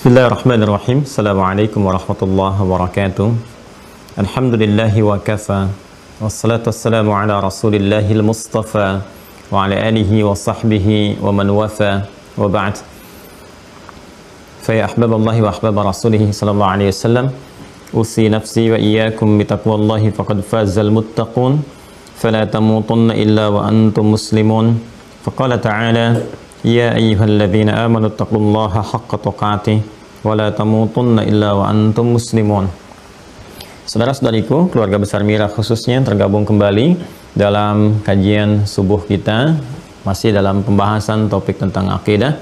Bismillahirrahmanirrahim. Assalamualaikum warahmatullahi wabarakatuh. Alhamdulillahi wa kafa. Wassalatu wassalamu ala rasulillahil mustafa wa ala alihi wa sahbihi wa man wafa wa ba'd. Fa ya ahbaballahi wa ahbaba rasulihi sallallahu alaihi wasallam, usi nafsi wa iyyakum bitaqwallahi faqad fazal muttaqun fala tamutunna illa wa antum muslimun. Faqala ta'ala ya ayyuhalladzina amanu taqullaha haqqa tuqatih wa la tamutunna illa wa antum muslimun. Saudara-saudariku, keluarga besar Mira khususnya tergabung kembali dalam kajian subuh kita, masih dalam pembahasan topik tentang akidah.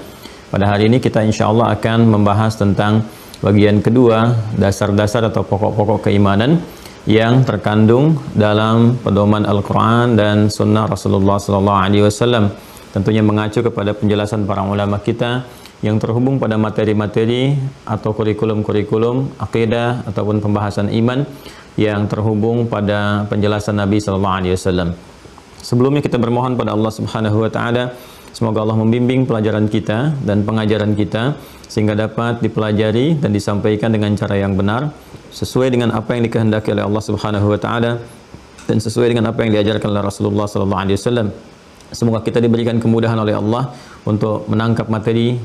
Pada hari ini kita insyaallah akan membahas tentang bagian kedua, dasar-dasar atau pokok-pokok keimanan yang terkandung dalam pedoman Al-Quran dan Sunnah Rasulullah SAW. Tentunya mengacu kepada penjelasan para ulama kita yang terhubung pada materi-materi atau kurikulum-kurikulum akidah ataupun pembahasan iman yang terhubung pada penjelasan Nabi SAW. Sebelumnya kita bermohon pada Allah Subhanahu wa taala, semoga Allah membimbing pelajaran kita dan pengajaran kita sehingga dapat dipelajari dan disampaikan dengan cara yang benar sesuai dengan apa yang dikehendaki oleh Allah Subhanahu wa taala dan sesuai dengan apa yang diajarkan oleh Rasulullah SAW. Semoga kita diberikan kemudahan oleh Allah untuk menangkap materi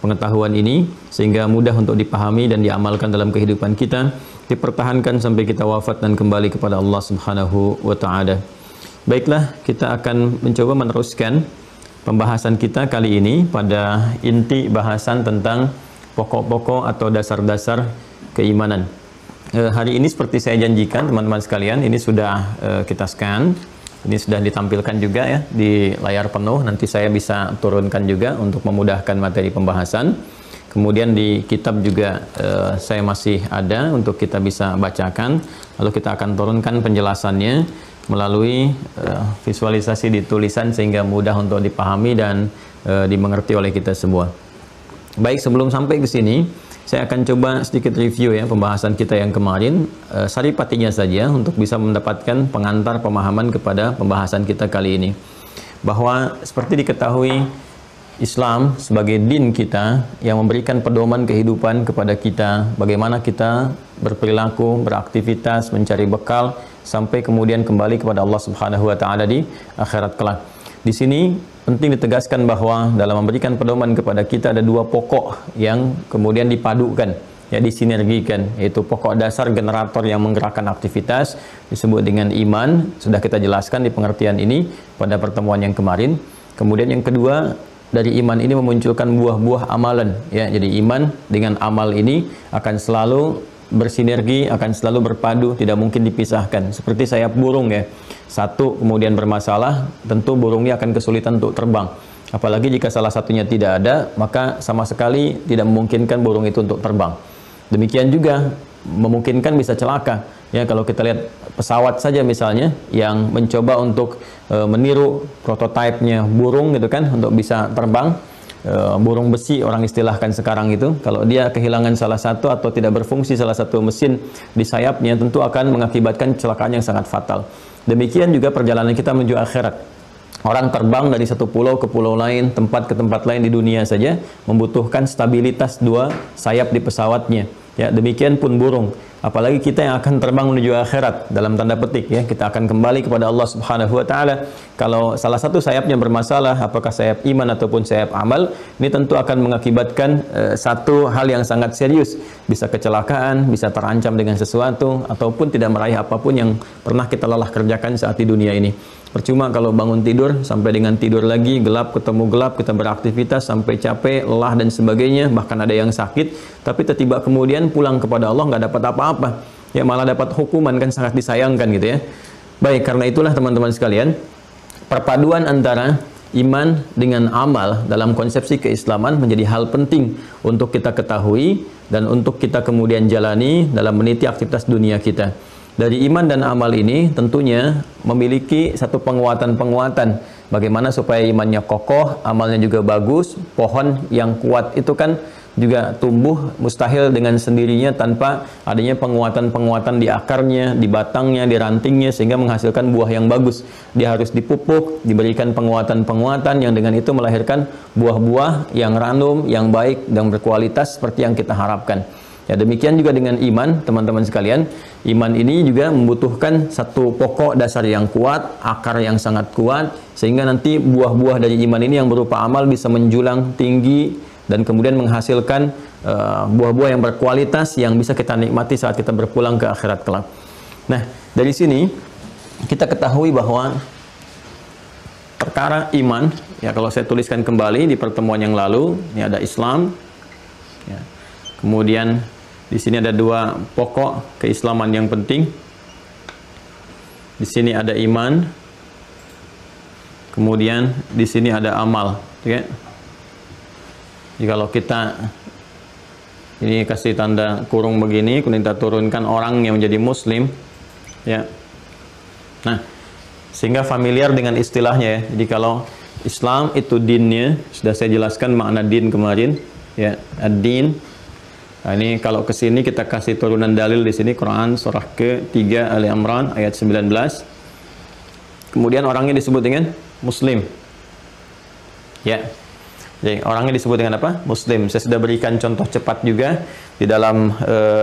pengetahuan ini sehingga mudah untuk dipahami dan diamalkan dalam kehidupan kita, dipertahankan sampai kita wafat dan kembali kepada Allah Subhanahu wa taala. Baiklah, kita akan mencoba meneruskan pembahasan kita kali ini pada inti bahasan tentang pokok-pokok atau dasar-dasar keimanan. Hari ini seperti saya janjikan teman-teman sekalian, ini sudah kita scan. Ini sudah ditampilkan juga ya di layar penuh, nanti saya bisa turunkan juga untuk memudahkan materi pembahasan. Kemudian di kitab juga saya masih ada untuk kita bisa bacakan, lalu kita akan turunkan penjelasannya melalui visualisasi di tulisan sehingga mudah untuk dipahami dan dimengerti oleh kita semua. Baik, sebelum sampai ke sini, saya akan coba sedikit review ya pembahasan kita yang kemarin, saripatinya saja untuk bisa mendapatkan pengantar pemahaman kepada pembahasan kita kali ini. Bahwa seperti diketahui, Islam sebagai din kita yang memberikan pedoman kehidupan kepada kita, bagaimana kita berperilaku, beraktivitas, mencari bekal sampai kemudian kembali kepada Allah Subhanahu wa taala di akhirat kelak. Di sini penting ditegaskan bahwa dalam memberikan pedoman kepada kita ada dua pokok yang kemudian dipadukan, ya disinergikan, yaitu pokok dasar generator yang menggerakkan aktivitas disebut dengan iman. Sudah kita jelaskan di pengertian ini pada pertemuan yang kemarin. Kemudian yang kedua, dari iman ini memunculkan buah-buah amalan, ya. Jadi iman dengan amal ini akan selalu bersinergi, akan selalu berpadu, tidak mungkin dipisahkan. Seperti sayap burung ya, satu kemudian bermasalah, tentu burungnya akan kesulitan untuk terbang. Apalagi jika salah satunya tidak ada, maka sama sekali tidak memungkinkan burung itu untuk terbang. Demikian juga memungkinkan bisa celaka. Ya, kalau kita lihat pesawat saja misalnya yang mencoba untuk meniru prototipenya burung gitu kan untuk bisa terbang. Burung besi orang istilahkan sekarang itu, kalau dia kehilangan salah satu atau tidak berfungsi salah satu mesin di sayapnya, tentu akan mengakibatkan kecelakaan yang sangat fatal. Demikian juga perjalanan kita menuju akhirat. Orang terbang dari satu pulau ke pulau lain, tempat ke tempat lain di dunia saja membutuhkan stabilitas dua sayap di pesawatnya. Ya, demikian pun burung. Apalagi kita yang akan terbang menuju akhirat, dalam tanda petik ya, kita akan kembali kepada Allah Subhanahu wa taala. Kalau salah satu sayapnya bermasalah, apakah sayap iman ataupun sayap amal, ini tentu akan mengakibatkan satu hal yang sangat serius, bisa kecelakaan, bisa terancam dengan sesuatu ataupun tidak meraih apapun yang pernah kita lelah kerjakan saat di dunia ini. Percuma kalau bangun tidur sampai dengan tidur lagi, gelap ketemu gelap, kita beraktivitas sampai capek, lelah dan sebagainya, bahkan ada yang sakit, tapi tiba-tiba kemudian pulang kepada Allah nggak dapat apa-apa, ya malah dapat hukuman, kan sangat disayangkan gitu ya. Baik, karena itulah teman-teman sekalian, perpaduan antara iman dengan amal dalam konsepsi keislaman menjadi hal penting untuk kita ketahui dan untuk kita kemudian jalani dalam meniti aktivitas dunia kita. Dari iman dan amal ini tentunya memiliki satu penguatan-penguatan. Bagaimana supaya imannya kokoh, amalnya juga bagus. Pohon yang kuat itu kan juga tumbuh mustahil dengan sendirinya tanpa adanya penguatan-penguatan di akarnya, di batangnya, di rantingnya sehingga menghasilkan buah yang bagus. Dia harus dipupuk, diberikan penguatan-penguatan yang dengan itu melahirkan buah-buah yang ranum, yang baik dan berkualitas seperti yang kita harapkan. Ya, demikian juga dengan iman, teman-teman sekalian. Iman ini juga membutuhkan satu pokok dasar yang kuat, akar yang sangat kuat, sehingga nanti buah-buah dari iman ini yang berupa amal bisa menjulang tinggi dan kemudian menghasilkan buah-buah yang berkualitas yang bisa kita nikmati saat kita berpulang ke akhirat kelak. Nah, dari sini kita ketahui bahwa perkara iman, ya kalau saya tuliskan kembali di pertemuan yang lalu, ini ada Islam, ya. Kemudian di sini ada dua pokok keislaman yang penting. Di sini ada iman, kemudian di sini ada amal, ya. Jadi kalau kita ini kasih tanda kurung begini, kemudian kita turunkan orang yang menjadi muslim, ya. Nah, sehingga familiar dengan istilahnya ya. Jadi kalau Islam itu dinnya, sudah saya jelaskan makna din kemarin, ya, ad-din. Nah, ini kalau ke sini kita kasih turunan dalil di sini Quran surah ke-3 Ali Imran ayat 19. Kemudian orangnya disebut dengan muslim. Ya. Jadi, orangnya disebut dengan apa? Muslim. Saya sudah berikan contoh cepat juga di dalam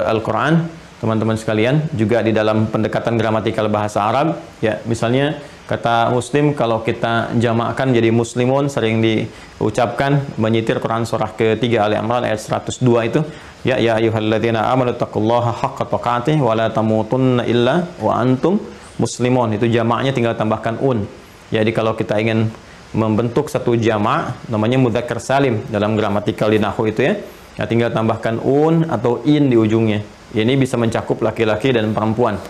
Al-Quran, teman-teman sekalian, juga di dalam pendekatan gramatikal bahasa Arab. Ya, misalnya kata muslim kalau kita jamakkan jadi muslimun sering diucapkan menyitir Quran surah ke-3 Ali Imran ayat 102 itu. Ya ayyuhalladzina amanu taqullaha haqqa tuqatih wa la tamutunna illa wa antum muslimun. Itu jamaknya tinggal tambahkan un. Jadi kalau kita ingin membentuk satu jamak namanya mudzakkar salim dalam gramatikal di nahwu itu ya. Ya tinggal tambahkan un atau in di ujungnya. Ini bisa mencakup laki-laki dan perempuan.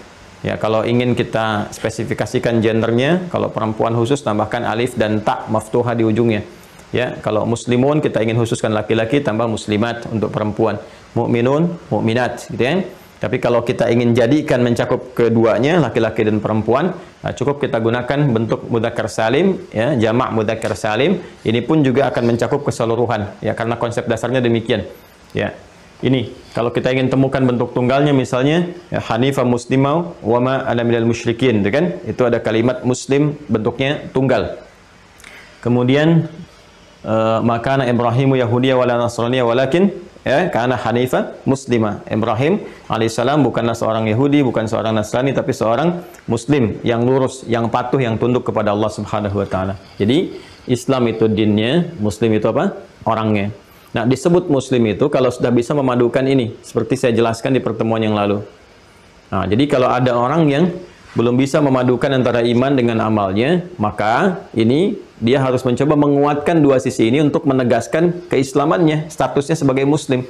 Ya kalau ingin kita spesifikasikan gendernya, kalau perempuan khusus tambahkan alif dan ta maftuha di ujungnya. Ya, kalau muslimun kita ingin khususkan laki-laki tambah muslimat untuk perempuan. Mukminun, mukminat gitu ya. Tapi kalau kita ingin jadikan mencakup keduanya, laki-laki dan perempuan, nah cukup kita gunakan bentuk mudzakkar salim, ya, jamak mudzakkar salim. Ini pun juga akan mencakup keseluruhan, ya, karena konsep dasarnya demikian. Ya, ini kalau kita ingin temukan bentuk tunggalnya, misalnya ya, Hanifah muslimau wa ma ana minal musyrikin, gitu kan? Itu ada kalimat muslim bentuknya tunggal. Kemudian maka Ibrahimu Yahudiyah wala Nasraniyah walakin ya karena Hanifah muslimah. Ibrahim alaihissalam bukanlah seorang Yahudi, bukan seorang Nasrani, tapi seorang muslim yang lurus, yang patuh, yang tunduk kepada Allah Subhanahu wa taala. Jadi Islam itu dinnya, muslim itu apa? Orangnya. Nah, disebut muslim itu kalau sudah bisa memadukan ini, seperti saya jelaskan di pertemuan yang lalu. Nah, jadi kalau ada orang yang belum bisa memadukan antara iman dengan amalnya, maka ini dia harus mencoba menguatkan dua sisi ini untuk menegaskan keislamannya, statusnya sebagai muslim.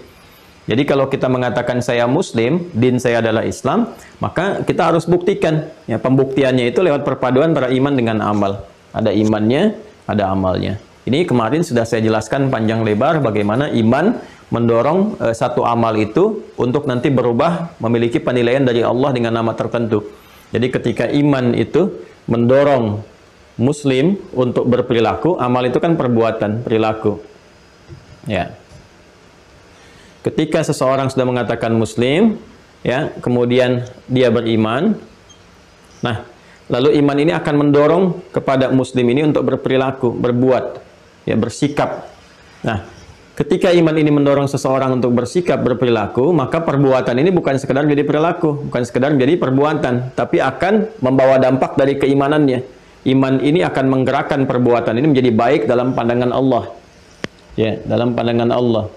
Jadi kalau kita mengatakan saya muslim, din saya adalah Islam, maka kita harus buktikan. Ya, pembuktiannya itu lewat perpaduan antara iman dengan amal. Ada imannya, ada amalnya. Ini kemarin sudah saya jelaskan panjang lebar bagaimana iman mendorong satu amal itu untuk nanti berubah memiliki penilaian dari Allah dengan nama tertentu. Jadi ketika iman itu mendorong muslim untuk berperilaku, amal itu kan perbuatan, perilaku. Ya. Ketika seseorang sudah mengatakan muslim, ya, kemudian dia beriman. Nah, lalu iman ini akan mendorong kepada muslim ini untuk berperilaku, berbuat, ya, bersikap. Nah, ketika iman ini mendorong seseorang untuk bersikap, berperilaku, maka perbuatan ini bukan sekedar menjadi perilaku, bukan sekedar menjadi perbuatan, tapi akan membawa dampak dari keimanannya. Iman ini akan menggerakkan perbuatan ini menjadi baik dalam pandangan Allah. Ya, dalam pandangan Allah.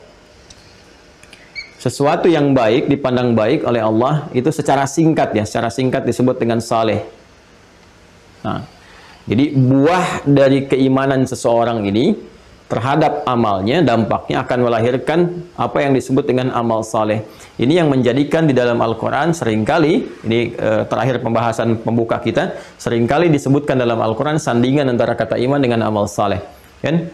Sesuatu yang baik dipandang baik oleh Allah itu secara singkat, ya, secara singkat disebut dengan saleh. Nah, jadi buah dari keimanan seseorang ini terhadap amalnya, dampaknya akan melahirkan apa yang disebut dengan amal saleh. Ini yang menjadikan di dalam Al-Quran seringkali, ini terakhir pembahasan pembuka kita, seringkali disebutkan dalam Al-Quran sandingan antara kata iman dengan amal saleh. Kan?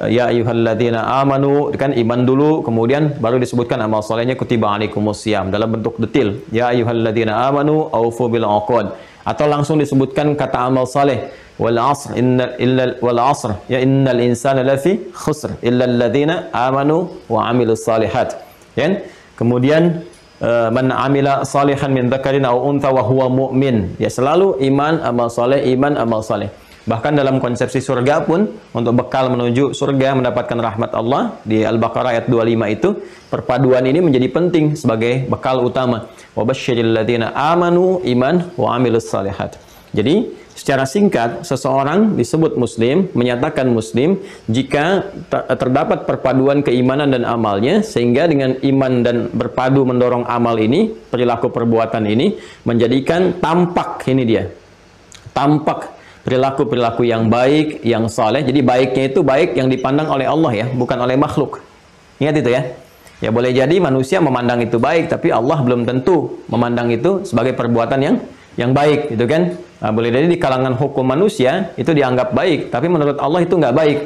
Ya ayyuhalladzina amanu, kan iman dulu, kemudian baru disebutkan amal salehnya kutiba alaikumus syiyam dalam bentuk detil. Ya ayyuhalladzina amanu aufu bil uqud. Atau langsung disebutkan kata amal saleh, wal asr innal insana lafi khusr illa alladzina amanu wa amilus salihat. Ya. Kemudian man amila salihan min dzakarin aw untha wa huwa mu'min. Ya, selalu iman amal saleh, iman amal saleh. Bahkan dalam konsepsi surga pun, untuk bekal menuju surga mendapatkan rahmat Allah, di Al-Baqarah ayat 25 itu, perpaduan ini menjadi penting sebagai bekal utama. Wa basyiril ladzina amanu iman wa amilus salihat. Jadi, secara singkat, seseorang disebut muslim, menyatakan muslim, jika terdapat perpaduan keimanan dan amalnya, sehingga dengan iman dan berpadu mendorong amal ini, perilaku perbuatan ini, menjadikan tampak, ini dia, tampak perilaku-perilaku yang baik, yang saleh. Jadi baiknya itu baik yang dipandang oleh Allah ya, bukan oleh makhluk. Ingat itu ya. Ya boleh jadi manusia memandang itu baik, tapi Allah belum tentu memandang itu sebagai perbuatan yang baik, gitu kan. Nah, boleh jadi di kalangan hukum manusia itu dianggap baik, tapi menurut Allah itu nggak baik,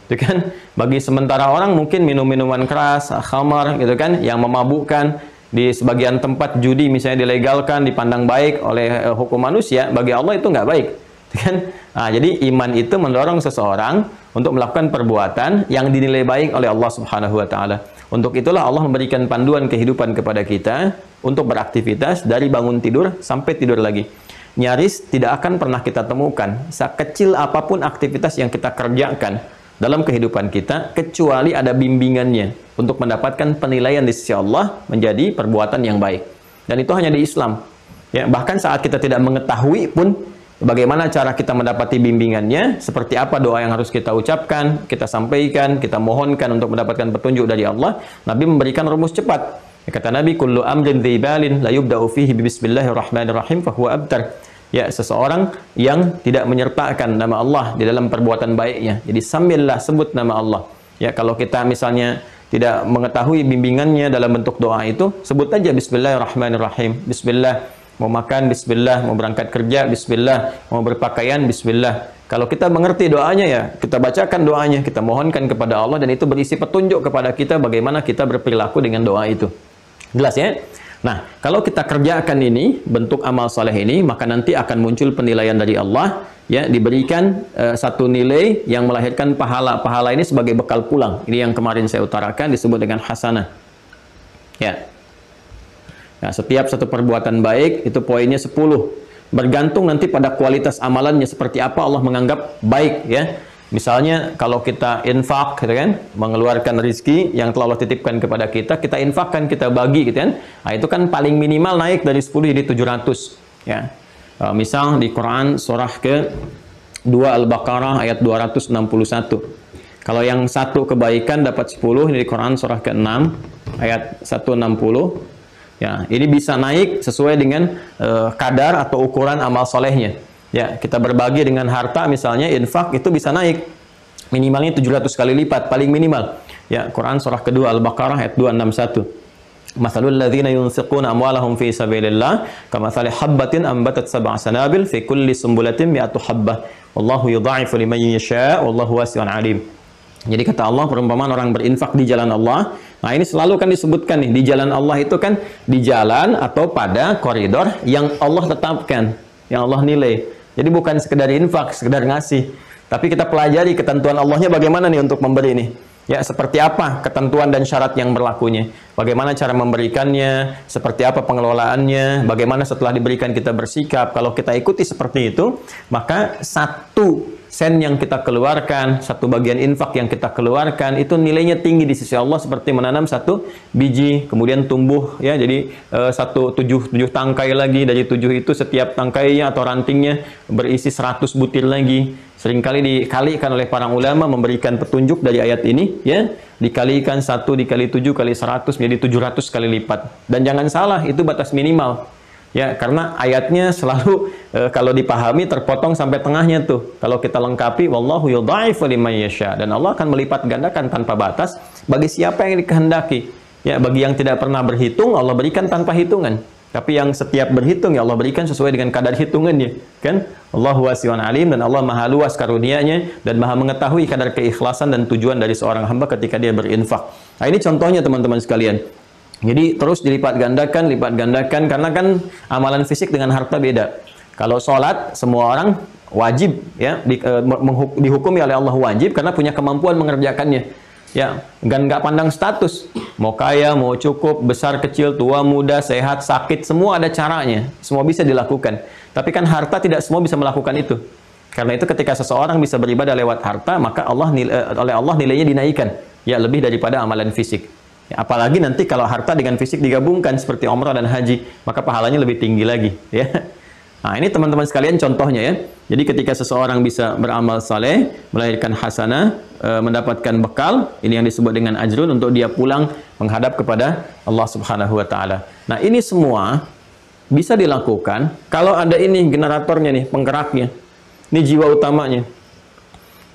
gitu kan. Bagi sementara orang mungkin minum minuman keras, khamar, gitu kan, yang memabukkan, di sebagian tempat judi misalnya dilegalkan, dipandang baik oleh hukum manusia, bagi Allah itu nggak baik. Kan? Nah, jadi iman itu mendorong seseorang untuk melakukan perbuatan yang dinilai baik oleh Allah Subhanahu wa taala. Untuk itulah Allah memberikan panduan kehidupan kepada kita untuk beraktivitas dari bangun tidur sampai tidur lagi. Nyaris tidak akan pernah kita temukan sekecil apapun aktivitas yang kita kerjakan dalam kehidupan kita kecuali ada bimbingannya untuk mendapatkan penilaian di sisi Allah menjadi perbuatan yang baik. Dan itu hanya di Islam. Ya, bahkan saat kita tidak mengetahui pun bagaimana cara kita mendapati bimbingannya, seperti apa doa yang harus kita ucapkan, kita sampaikan, kita mohonkan untuk mendapatkan petunjuk dari Allah. Nabi memberikan rumus cepat. Kata Nabi, kullu amrin dzibalin la yubda'u fihi bismillahirrahmanirrahim fa huwa abtar. Ya, seseorang yang tidak menyertakan nama Allah di dalam perbuatan baiknya. Jadi sambillah sebut nama Allah. Ya, kalau kita misalnya tidak mengetahui bimbingannya dalam bentuk doa itu, sebut aja bismillahirrahmanirrahim. Bismillah. Mau makan, bismillah. Mau berangkat kerja, bismillah. Mau berpakaian, bismillah. Kalau kita mengerti doanya ya, kita bacakan doanya, kita mohonkan kepada Allah, dan itu berisi petunjuk kepada kita bagaimana kita berperilaku dengan doa itu. Jelas ya? Nah, kalau kita kerjakan ini, bentuk amal soleh ini, maka nanti akan muncul penilaian dari Allah, ya, diberikan satu nilai yang melahirkan pahala. Pahala ini sebagai bekal pulang. Ini yang kemarin saya utarakan, disebut dengan hasanah. Ya. Nah, setiap satu perbuatan baik itu poinnya 10. Bergantung nanti pada kualitas amalannya seperti apa Allah menganggap baik ya. Misalnya kalau kita infak gitu kan, mengeluarkan rezeki yang telah Allah titipkan kepada kita, kita infakkan, kita bagi gitu kan. Nah, itu kan paling minimal naik dari 10 jadi 700 ya. Misal di Quran surah ke-2 Al-Baqarah ayat 261. Kalau yang satu kebaikan dapat 10, ini di Quran surah ke-6 ayat 160. Ya, ini bisa naik sesuai dengan kadar atau ukuran amal solehnya. Ya, kita berbagi dengan harta misalnya, infak itu bisa naik minimalnya 700 kali lipat, paling minimal. Ya, Quran surah kedua Al-Baqarah ayat 261. Mathalul ladzina yunfiquna amwalahum fi sabilillah kamathali habbatin ambatat sab'a sanabil fi kulli sumbulatin mi'atu habbah. Wallahu yudha'ifu liman yasha' wallahu wasi'un 'alim. Jadi kata Allah, perumpamaan orang berinfak di jalan Allah. Nah, ini selalu kan disebutkan nih, di jalan Allah itu kan di jalan atau pada koridor yang Allah tetapkan, yang Allah nilai. Jadi bukan sekedar infak, sekedar ngasih. Tapi kita pelajari ketentuan Allahnya bagaimana nih untuk memberi nih. Ya, seperti apa ketentuan dan syarat yang berlakunya. Bagaimana cara memberikannya, seperti apa pengelolaannya, bagaimana setelah diberikan kita bersikap. Kalau kita ikuti seperti itu, maka satu sen yang kita keluarkan, satu bagian infak yang kita keluarkan, itu nilainya tinggi di sisi Allah seperti menanam satu biji, kemudian tumbuh ya, jadi tujuh tangkai lagi, dari 7 itu setiap tangkainya atau rantingnya berisi 100 butir lagi. Seringkali dikalikan oleh para ulama memberikan petunjuk dari ayat ini ya, dikalikan 1 dikali 7 kali 100 menjadi 700 kali lipat. Dan jangan salah, itu batas minimal. Ya, karena ayatnya selalu kalau dipahami terpotong sampai tengahnya tuh. Kalau kita lengkapi, wallahu yudha'ifu liman yasha, dan Allah akan melipat gandakan tanpa batas bagi siapa yang dikehendaki. Ya, bagi yang tidak pernah berhitung, Allah berikan tanpa hitungan. Tapi yang setiap berhitung, ya Allah berikan sesuai dengan kadar hitungannya, kan? Allahu wasi'un alim, dan Allah maha luas karunia-Nya dan maha mengetahui kadar keikhlasan dan tujuan dari seorang hamba ketika dia berinfak. Nah, ini contohnya teman-teman sekalian. Jadi terus dilipat gandakan, karena kan amalan fisik dengan harta beda. Kalau sholat semua orang wajib ya dihukumi oleh Allah wajib karena punya kemampuan mengerjakannya. Ya, dan nggak pandang status, mau kaya, mau cukup, besar, kecil, tua, muda, sehat, sakit, semua ada caranya, semua bisa dilakukan. Tapi kan harta tidak semua bisa melakukan itu. Karena itu ketika seseorang bisa beribadah lewat harta, maka oleh Allah nilainya dinaikkan, ya lebih daripada amalan fisik. Ya, apalagi nanti kalau harta dengan fisik digabungkan seperti umrah dan haji, maka pahalanya lebih tinggi lagi. Ya. Nah, ini teman-teman sekalian contohnya ya. Jadi ketika seseorang bisa beramal saleh, melahirkan hasanah, mendapatkan bekal, ini yang disebut dengan ajrun untuk dia pulang menghadap kepada Allah Subhanahu wa taala. Nah, ini semua bisa dilakukan kalau ada ini generatornya nih, penggeraknya. Ini jiwa utamanya.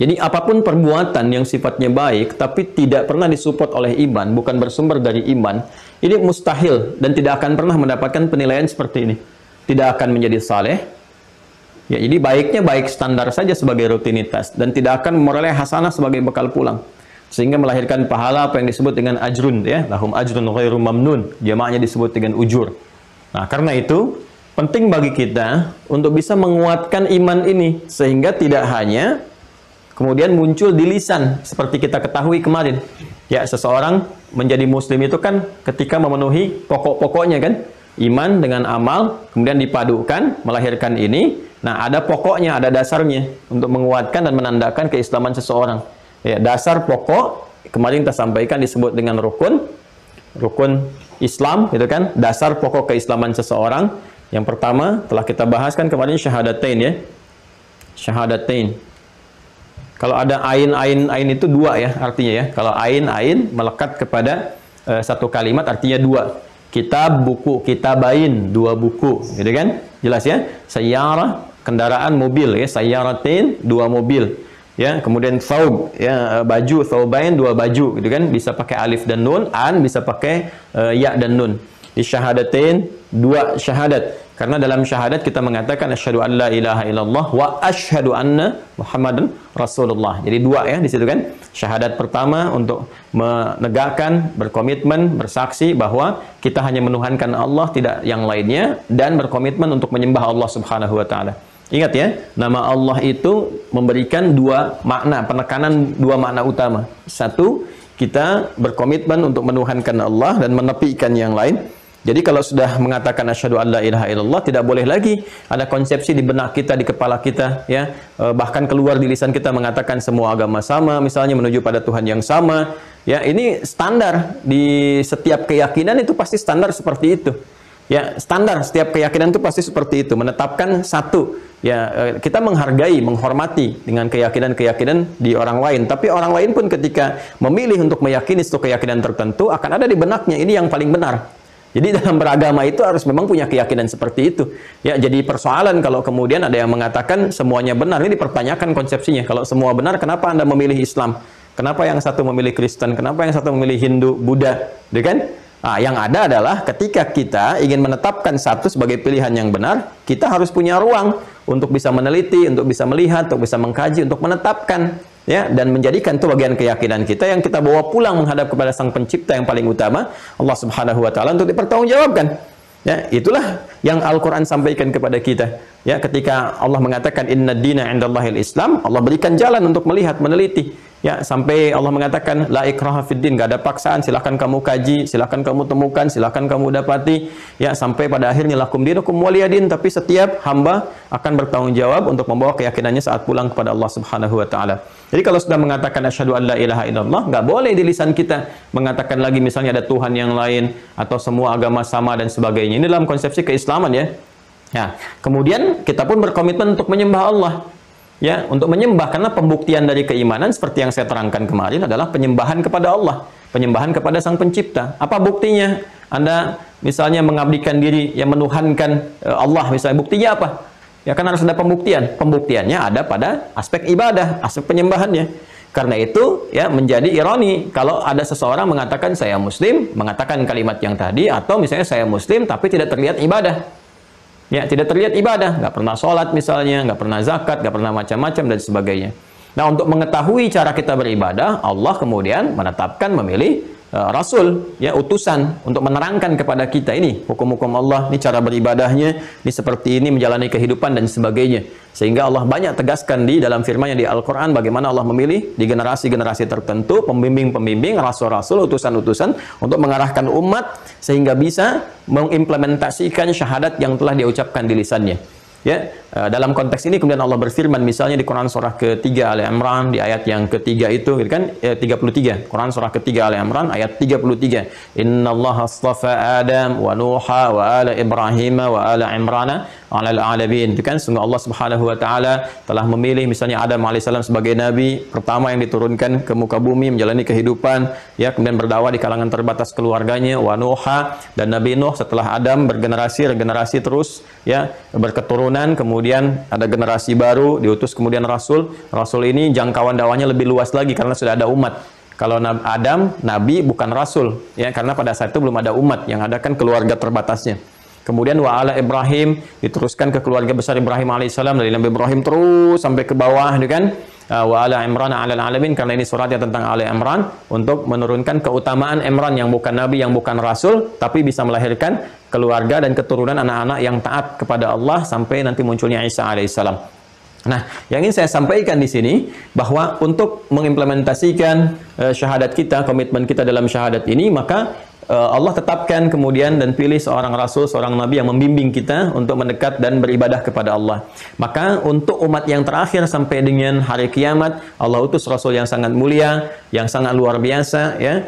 Jadi apapun perbuatan yang sifatnya baik tapi tidak pernah disupport oleh iman, bukan bersumber dari iman, ini mustahil dan tidak akan pernah mendapatkan penilaian seperti ini. Tidak akan menjadi saleh. Ya, jadi baiknya baik standar saja sebagai rutinitas dan tidak akan memperoleh hasanah sebagai bekal pulang. Sehingga melahirkan pahala apa yang disebut dengan ajrun ya, lahum ajrun ghairu mamnun. Jamaknya disebut dengan ujur. Nah, karena itu penting bagi kita untuk bisa menguatkan iman ini sehingga tidak hanya kemudian muncul di lisan seperti kita ketahui kemarin. Ya, seseorang menjadi muslim itu kan ketika memenuhi pokok-pokoknya kan? Iman dengan amal, kemudian dipadukan, melahirkan ini. Nah, ada pokoknya, ada dasarnya untuk menguatkan dan menandakan keislaman seseorang. Ya, dasar pokok, kemarin kita sampaikan disebut dengan rukun. Rukun Islam, gitu kan. Dasar pokok keislaman seseorang. Yang pertama, telah kita bahaskan kemarin syahadatain ya. Syahadatain. Kalau ada ain itu dua ya artinya ya. Kalau ain melekat kepada satu kalimat artinya dua. Kitab, buku, kitabain, dua buku, gitu kan? Jelas ya? Sayyarah, kendaraan, mobil ya. Sayyaratain, dua mobil. Ya, kemudian thawb, ya, baju, thawbain, dua baju, gitu kan? Bisa pakai alif dan nun, bisa pakai ya dan nun. Di syahadatain, dua syahadat. Karena dalam syahadat kita mengatakan asyhadu an la ilaha illallah wa asyhadu anna Muhammadan Rasulullah. Jadi dua ya di situ kan. Syahadat pertama untuk menegakkan, berkomitmen, bersaksi bahwa kita hanya menuhankan Allah, tidak yang lainnya, dan berkomitmen untuk menyembah Allah Subhanahu wa taala. Ingat ya, nama Allah itu memberikan dua makna, penekanan dua makna utama. Satu, kita berkomitmen untuk menuhankan Allah dan menepikan yang lain. Jadi kalau sudah mengatakan asyhadu an la ilaha illallah, tidak boleh lagi ada konsepsi di benak kita, di kepala kita, ya, bahkan keluar di lisan kita mengatakan semua agama sama, misalnya menuju pada Tuhan yang sama. Ya, ini standar di setiap keyakinan itu pasti standar seperti itu. Ya, standar setiap keyakinan itu pasti seperti itu, menetapkan satu. Ya, kita menghargai, menghormati dengan keyakinan-keyakinan di orang lain. Tapi orang lain pun ketika memilih untuk meyakini suatu keyakinan tertentu, akan ada di benaknya ini yang paling benar. Jadi dalam beragama itu harus memang punya keyakinan seperti itu. Ya, jadi persoalan kalau kemudian ada yang mengatakan semuanya benar, ini dipertanyakan konsepsinya. Kalau semua benar, kenapa Anda memilih Islam? Kenapa yang satu memilih Kristen? Kenapa yang satu memilih Hindu, Buddha? Gitu kan? Nah, yang ada adalah ketika kita ingin menetapkan satu sebagai pilihan yang benar, kita harus punya ruang untuk bisa meneliti, untuk bisa melihat, untuk bisa mengkaji, untuk menetapkan, ya, dan menjadikan itu bagian keyakinan kita yang kita bawa pulang menghadap kepada Sang Pencipta yang paling utama, Allah Subhanahu wa taala, untuk dipertanggungjawabkan. Ya, itulah yang Al-Qur'an sampaikan kepada kita. Ya, ketika Allah mengatakan inna dina 'indallahil Islam, Allah berikan jalan untuk melihat, meneliti. Ya, sampai Allah mengatakan la ikraha fid din, enggak ada paksaan, silakan kamu kaji, silakan kamu temukan, silakan kamu dapati. Ya, sampai pada akhirnya lakum dinukum waliyadin, tapi setiap hamba akan bertanggung jawab untuk membawa keyakinannya saat pulang kepada Allah Subhanahu wa taala. Jadi kalau sudah mengatakan asyhadu an la ilaha illallah, enggak boleh di lisan kita mengatakan lagi misalnya ada Tuhan yang lain atau semua agama sama dan sebagainya. Ini dalam konsepsi keislaman ya. Ya, kemudian kita pun berkomitmen untuk menyembah Allah. Ya, untuk menyembah, karena pembuktian dari keimanan seperti yang saya terangkan kemarin adalah penyembahan kepada Allah, penyembahan kepada Sang Pencipta. Apa buktinya? Anda misalnya mengabdikan diri, yang menuhankan Allah, misalnya buktinya apa? Ya kan harus ada pembuktian. Pembuktiannya ada pada aspek ibadah, aspek penyembahannya. Karena itu ya menjadi ironi kalau ada seseorang mengatakan saya muslim, mengatakan kalimat yang tadi, atau misalnya saya muslim tapi tidak terlihat ibadah. Ya, tidak terlihat ibadah, nggak pernah sholat misalnya, nggak pernah zakat, nggak pernah macam-macam dan sebagainya. Nah, untuk mengetahui cara kita beribadah, Allah kemudian menetapkan, memilih rasul, ya, utusan untuk menerangkan kepada kita ini hukum-hukum Allah, ini cara beribadahnya, ini seperti ini menjalani kehidupan dan sebagainya. Sehingga Allah banyak tegaskan di dalam firman-Nya di Al-Qur'an bagaimana Allah memilih di generasi-generasi tertentu pembimbing-pembimbing, rasul-rasul, utusan-utusan untuk mengarahkan umat sehingga bisa mengimplementasikan syahadat yang telah dia ucapkan di lisannya. Ya, dalam konteks ini kemudian Allah berfirman misalnya di Quran surah ketiga Ali Imran di ayat yang ketiga itu, gitu kan, 33. Quran surah ketiga Ali Imran ayat 33. Innallaha astafa Adam wa Nuha wa ala Ibrahim wa ala Imrana 'alal 'alamin. Itu kan sungguh Allah Subhanahu wa taala telah memilih misalnya Adam alaihissalam sebagai nabi pertama yang diturunkan ke muka bumi menjalani kehidupan, ya, kemudian berdakwah di kalangan terbatas keluarganya, wa Nuha, dan Nabi Nuh setelah Adam bergenerasi regenerasi terus, ya, berketurunan, kemudian ada generasi baru diutus kemudian rasul. Rasul ini jangkauan dakwahnya lebih luas lagi karena sudah ada umat. Kalau Adam nabi bukan rasul, ya, karena pada saat itu belum ada umat, yang ada kan keluarga terbatasnya. Kemudian wa ala Ibrahim diteruskan ke keluarga besar Ibrahim alaihissalam, dari Nabi Ibrahim terus sampai ke bawah, gitu kan. Wa ala Imran 'alal 'alamin, karena ini suratnya tentang Ali Imran untuk menurunkan keutamaan Imran yang bukan nabi, yang bukan rasul, tapi bisa melahirkan keluarga dan keturunan anak-anak yang taat kepada Allah sampai nanti munculnya Isa alaihissalam. Nah, yang ingin saya sampaikan di sini bahwa untuk mengimplementasikan syahadat kita, komitmen kita dalam syahadat ini, maka Allah tetapkan kemudian dan pilih seorang rasul, seorang nabi yang membimbing kita untuk mendekat dan beribadah kepada Allah. Maka untuk umat yang terakhir sampai dengan hari kiamat, Allah utus rasul yang sangat mulia, yang sangat luar biasa, ya,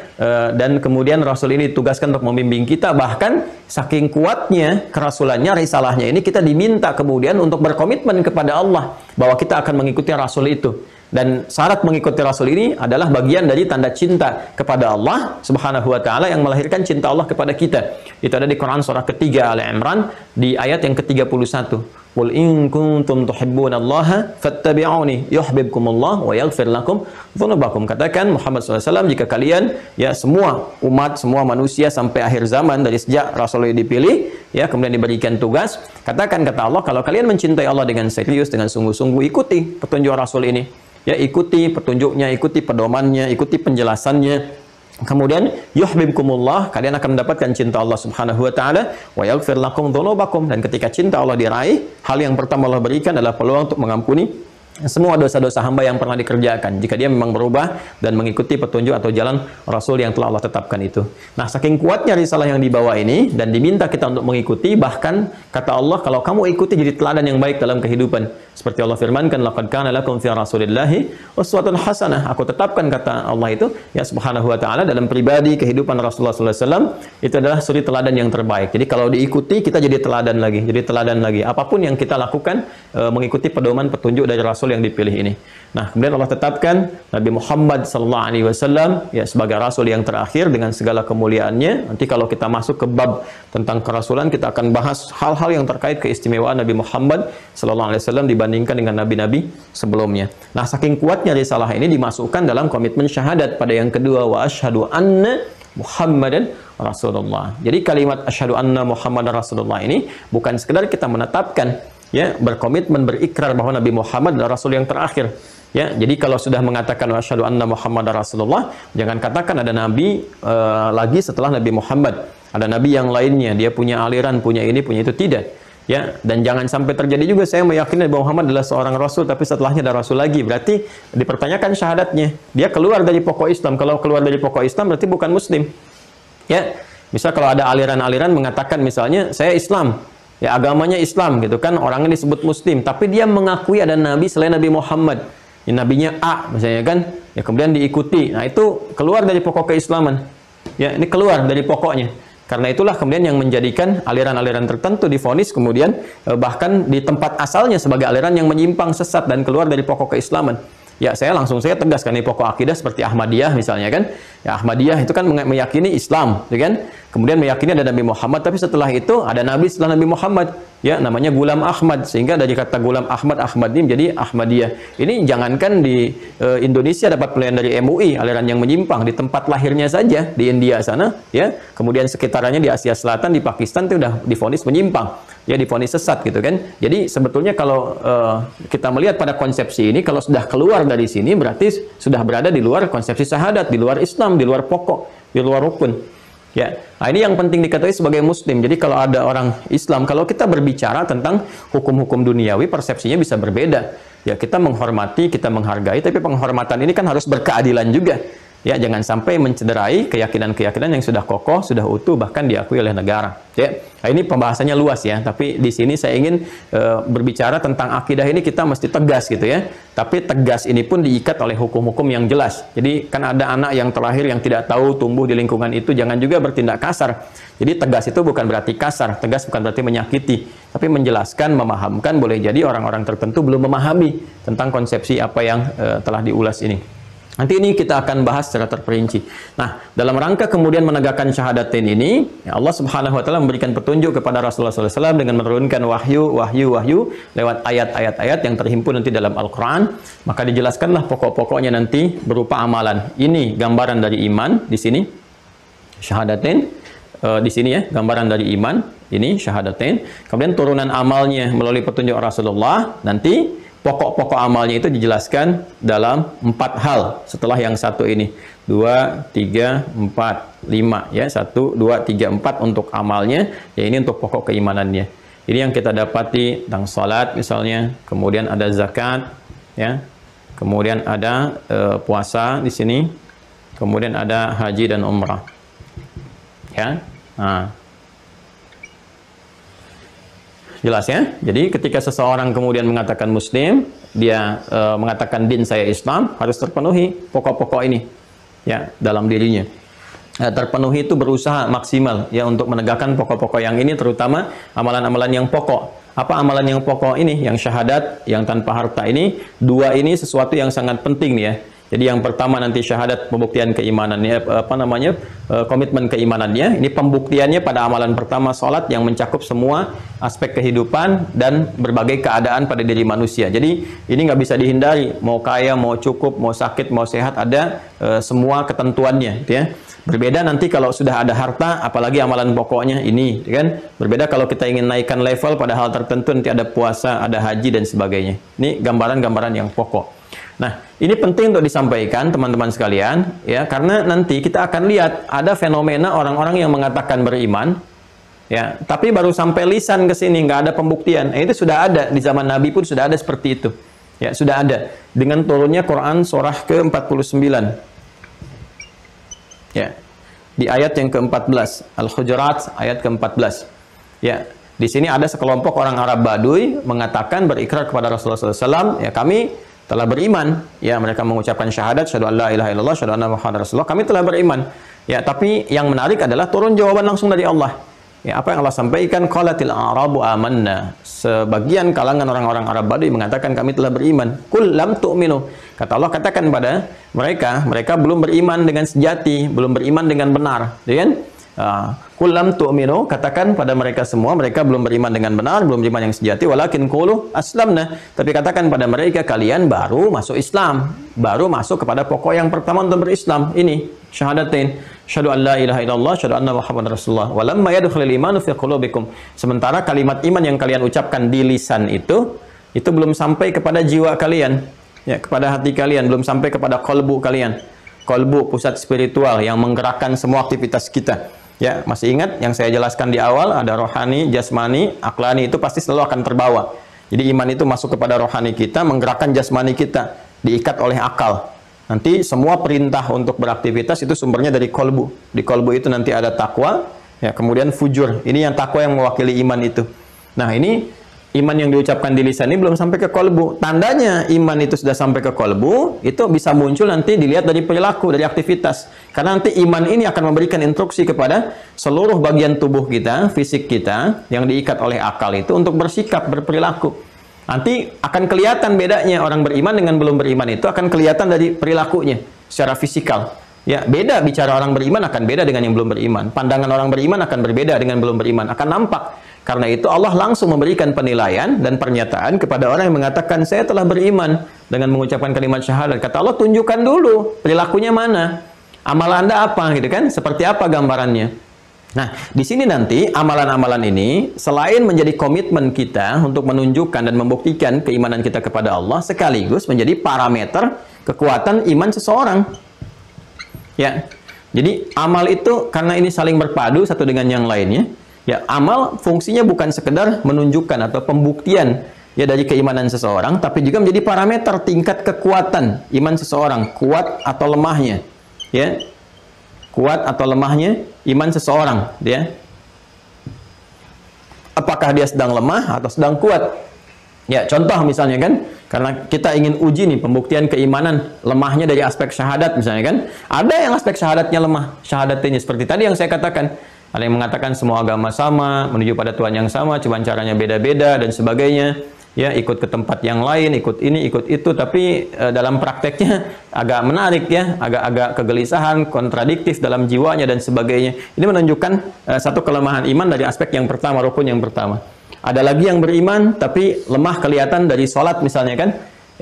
dan kemudian rasul ini ditugaskan untuk membimbing kita. Bahkan saking kuatnya kerasulannya, risalahnya ini, kita diminta kemudian untuk berkomitmen kepada Allah bahwa kita akan mengikuti rasul itu. Dan syarat mengikuti rasul ini adalah bagian dari tanda cinta kepada Allah Subhanahu wa taala yang melahirkan cinta Allah kepada kita. Itu ada di Quran surah ketiga Ali Imran di ayat yang ke-31. Qul in kuntum tuhibbunallaha fattabi'uni yuhibbukumullah wa yaghfir lakum dzunubakum. Katakan Muhammad SAW, jika kalian, ya, semua umat, semua manusia sampai akhir zaman dari sejak rasul ini dipilih, ya, kemudian diberikan tugas, katakan, kata Allah, kalau kalian mencintai Allah dengan serius, dengan sungguh-sungguh, ikuti petunjuk rasul ini. Ya, ikuti petunjuknya, ikuti pedomannya, ikuti penjelasannya. Kemudian yuhibbukumullah, kalian akan mendapatkan cinta Allah Subhanahu wa taala, wa yaghfir lakum dzunubakum, dan ketika cinta Allah diraih, hal yang pertama Allah berikan adalah peluang untuk mengampuni semua dosa-dosa hamba yang pernah dikerjakan jika dia memang berubah dan mengikuti petunjuk atau jalan Rasul yang telah Allah tetapkan itu. Nah, saking kuatnya risalah yang dibawa ini dan diminta kita untuk mengikuti, bahkan kata Allah, kalau kamu ikuti jadi teladan yang baik dalam kehidupan. Seperti Allah firmankan, laqad kana lakum fi rasulillahi uswatun hasanah. Aku tetapkan, kata Allah itu, ya, Subhanahu wa taala, dalam pribadi kehidupan Rasulullah sallallahu alaihi wasallam itu adalah suri teladan yang terbaik. Jadi kalau diikuti kita jadi teladan lagi, jadi teladan lagi. Apapun yang kita lakukan mengikuti pedoman petunjuk dari Rasul yang dipilih ini. Nah, kemudian Allah tetapkan Nabi Muhammad sallallahu alaihi wasallam, ya, sebagai rasul yang terakhir dengan segala kemuliaannya. Nanti kalau kita masuk ke bab tentang kerasulan, kita akan bahas hal-hal yang terkait keistimewaan Nabi Muhammad sallallahu alaihi wasallam dibandingkan dengan nabi-nabi sebelumnya. Nah, saking kuatnya risalah ini dimasukkan dalam komitmen syahadat pada yang kedua, wa asyhadu anna Muhammadan Rasulullah. Jadi kalimat asyhadu anna Muhammadan Rasulullah ini bukan sekedar kita menetapkan, ya, berkomitmen, berikrar bahwa Nabi Muhammad adalah Rasul yang terakhir. Ya, jadi kalau sudah mengatakan asyhadu anna Muhammadar Rasulullah, jangan katakan ada nabi lagi setelah Nabi Muhammad. Ada nabi yang lainnya, dia punya aliran, punya ini, punya itu, tidak. Ya, dan jangan sampai terjadi juga saya meyakini Nabi Muhammad adalah seorang rasul tapi setelahnya ada rasul lagi. Berarti dipertanyakan syahadatnya. Dia keluar dari pokok Islam. Kalau keluar dari pokok Islam berarti bukan muslim. Ya, misal kalau ada aliran-aliran mengatakan misalnya saya Islam, ya, agamanya Islam, gitu kan, orangnya disebut muslim, tapi dia mengakui ada nabi selain Nabi Muhammad, ya, nabinya A misalnya kan, ya, kemudian diikuti. Nah, itu keluar dari pokok keislaman. Ya, ini keluar dari pokoknya. Karena itulah kemudian yang menjadikan aliran-aliran tertentu divonis kemudian bahkan di tempat asalnya sebagai aliran yang menyimpang, sesat, dan keluar dari pokok keislaman. Ya, saya tegaskan di pokok akidah seperti Ahmadiyah misalnya kan. Ya, Ahmadiyah itu kan meyakini Islam, ya kan? Kemudian meyakini ada Nabi Muhammad, tapi setelah itu ada nabi setelah Nabi Muhammad, ya, namanya Gulam Ahmad, sehingga dari kata Gulam Ahmad, Ahmad ini menjadi Ahmadiyah. Ini jangankan di Indonesia dapat pelayan dari MUI, aliran yang menyimpang, di tempat lahirnya saja di India sana, ya, kemudian sekitarannya di Asia Selatan, di Pakistan itu udah divonis menyimpang, ya, divonis sesat, gitu kan. Jadi sebetulnya kalau kita melihat pada konsepsi ini, kalau sudah keluar dari sini berarti sudah berada di luar konsepsi syahadat, di luar Islam, di luar pokok. di luar rukun. Ya, nah ini yang penting diketahui sebagai muslim. Jadi kalau ada orang Islam, kalau kita berbicara tentang hukum-hukum duniawi, persepsinya bisa berbeda. Ya, kita menghormati, kita menghargai, tapi penghormatan ini kan harus berkeadilan juga. Ya, jangan sampai mencederai keyakinan-keyakinan yang sudah kokoh, sudah utuh, bahkan diakui oleh negara. Ya, nah, ini pembahasannya luas ya, tapi di sini saya ingin berbicara tentang akidah ini kita mesti tegas gitu ya. Tapi tegas ini pun diikat oleh hukum-hukum yang jelas. Jadi kan ada anak yang terlahir yang tidak tahu tumbuh di lingkungan itu, jangan juga bertindak kasar. Jadi tegas itu bukan berarti kasar, tegas bukan berarti menyakiti, tapi menjelaskan, memahamkan. Boleh jadi orang-orang tertentu belum memahami tentang konsepsi apa yang telah diulas ini. Nanti ini kita akan bahas secara terperinci. Nah, dalam rangka kemudian menegakkan syahadatain ini, ya Allah Subhanahu wa taala memberikan petunjuk kepada Rasulullah SAW dengan menurunkan wahyu lewat ayat-ayat yang terhimpun nanti dalam Al-Qur'an. Maka dijelaskanlah pokok-pokoknya nanti berupa amalan. Ini gambaran dari iman di sini. Syahadatain di sini ya, gambaran dari iman. Ini syahadatain. Kemudian turunan amalnya melalui petunjuk Rasulullah. Nanti pokok-pokok amalnya itu dijelaskan dalam 4 hal setelah yang satu ini. 2, 3, 4, 5 ya. 1, 2, 3, 4 untuk amalnya. Ya, ini untuk pokok keimanannya. Ini yang kita dapati tentang salat misalnya, kemudian ada zakat ya. Kemudian ada puasa di sini. Kemudian ada haji dan umrah. Ya. Nah, jelas ya. Jadi ketika seseorang kemudian mengatakan muslim, dia mengatakan din saya Islam, harus terpenuhi pokok-pokok ini ya dalam dirinya. Terpenuhi itu berusaha maksimal ya untuk menegakkan pokok-pokok yang ini, terutama amalan-amalan yang pokok. Apa amalan yang pokok ini? Yang syahadat, yang tanpa harta ini, dua ini sesuatu yang sangat penting nih ya. Jadi yang pertama nanti syahadat, pembuktian keimanannya, komitmen keimanannya. Ini pembuktiannya pada amalan pertama, salat, yang mencakup semua aspek kehidupan dan berbagai keadaan pada diri manusia. Jadi ini nggak bisa dihindari, mau kaya, mau cukup, mau sakit, mau sehat, ada semua ketentuannya, gitu ya. Berbeda nanti kalau sudah ada harta, apalagi amalan pokoknya ini, kan? Berbeda kalau kita ingin naikkan level pada hal tertentu, nanti ada puasa, ada haji dan sebagainya. Ini gambaran-gambaran yang pokok. Nah, ini penting untuk disampaikan teman-teman sekalian ya, karena nanti kita akan lihat ada fenomena orang-orang yang mengatakan beriman ya, tapi baru sampai lisan ke sini, nggak ada pembuktian. Itu sudah ada di zaman Nabi pun sudah ada seperti itu. Ya, sudah ada dengan turunnya Quran surah ke-49. Ya. Di ayat yang ke-14, Al-Hujurat ayat ke-14. Ya, di sini ada sekelompok orang Arab Baduy mengatakan berikrar kepada Rasulullah SAW, ya kami telah beriman, ya mereka mengucapkan syahadat, syahadu an la ilaha illallah, syahadu anna Muhammadar Rasulullah, kami telah beriman. Ya, tapi yang menarik adalah turun jawaban langsung dari Allah. Ya, apa yang Allah sampaikan? Qalatil a'rabu amanna. Sebagian kalangan orang-orang Arab Baduy mengatakan kami telah beriman. Qul lam tu'minu. Kata Allah, katakan pada mereka belum beriman dengan sejati, belum beriman dengan benar, ya kan? Qul lam tu'minu, katakan pada mereka semua, mereka belum beriman dengan benar, belum beriman yang sejati, walakin qulu aslamna, tapi katakan pada mereka kalian baru masuk Islam, baru masuk kepada pokok yang pertama untuk berislam, ini syahadatain, syahadu an la ilaha illallah, syahadu anna Muhammadar Rasulullah, walamma yadkhulul imanu fi qulubikum. Sementara kalimat iman yang kalian ucapkan di lisan itu belum sampai kepada jiwa kalian, ya, kepada hati kalian, belum sampai kepada kolbu kalian. Kolbu, pusat spiritual yang menggerakkan semua aktivitas kita. Ya, masih ingat yang saya jelaskan di awal, ada rohani, jasmani, aklani, itu pasti selalu akan terbawa. Jadi iman itu masuk kepada rohani kita, menggerakkan jasmani kita, diikat oleh akal. Nanti semua perintah untuk beraktivitas itu sumbernya dari kolbu. Di kolbu itu nanti ada takwa, ya, kemudian fujur. Ini yang takwa yang mewakili iman itu. Nah, ini iman yang diucapkan di lisan ini belum sampai ke kolbu. Tandanya iman itu sudah sampai ke kolbu, itu bisa muncul nanti dilihat dari perilaku, dari aktivitas. Karena nanti iman ini akan memberikan instruksi kepada seluruh bagian tubuh kita, fisik kita, yang diikat oleh akal itu untuk bersikap, berperilaku. Nanti akan kelihatan bedanya orang beriman dengan belum beriman, itu akan kelihatan dari perilakunya, secara fisikal. Ya, beda bicara orang beriman akan beda dengan yang belum beriman. Pandangan orang beriman akan berbeda dengan belum beriman, akan nampak. Karena itu Allah langsung memberikan penilaian dan pernyataan kepada orang yang mengatakan saya telah beriman dengan mengucapkan kalimat syahadat. Kata Allah, tunjukkan dulu perilakunya mana, amal Anda apa, gitu kan? Seperti apa gambarannya? Nah, di sini nanti amalan-amalan ini selain menjadi komitmen kita untuk menunjukkan dan membuktikan keimanan kita kepada Allah, sekaligus menjadi parameter kekuatan iman seseorang. Ya. Jadi amal itu karena ini saling berpadu satu dengan yang lainnya, ya amal fungsinya bukan sekedar menunjukkan atau pembuktian ya dari keimanan seseorang, tapi juga menjadi parameter tingkat kekuatan iman seseorang, kuat atau lemahnya, ya kuat atau lemahnya iman seseorang, ya apakah dia sedang lemah atau sedang kuat. Ya contoh misalnya kan, karena kita ingin uji nih pembuktian keimanan lemahnya dari aspek syahadat misalnya kan. Ada yang aspek syahadatnya lemah, syahadat ini seperti tadi yang saya katakan. Ada yang mengatakan semua agama sama, menuju pada Tuhan yang sama, cuma caranya beda-beda dan sebagainya. Ya ikut ke tempat yang lain, ikut ini, ikut itu, tapi dalam prakteknya agak menarik ya, agak-agak kegelisahan, kontradiktif dalam jiwanya dan sebagainya. Ini menunjukkan satu kelemahan iman dari aspek yang pertama, rukun yang pertama. Ada lagi yang beriman tapi lemah kelihatan dari sholat misalnya kan,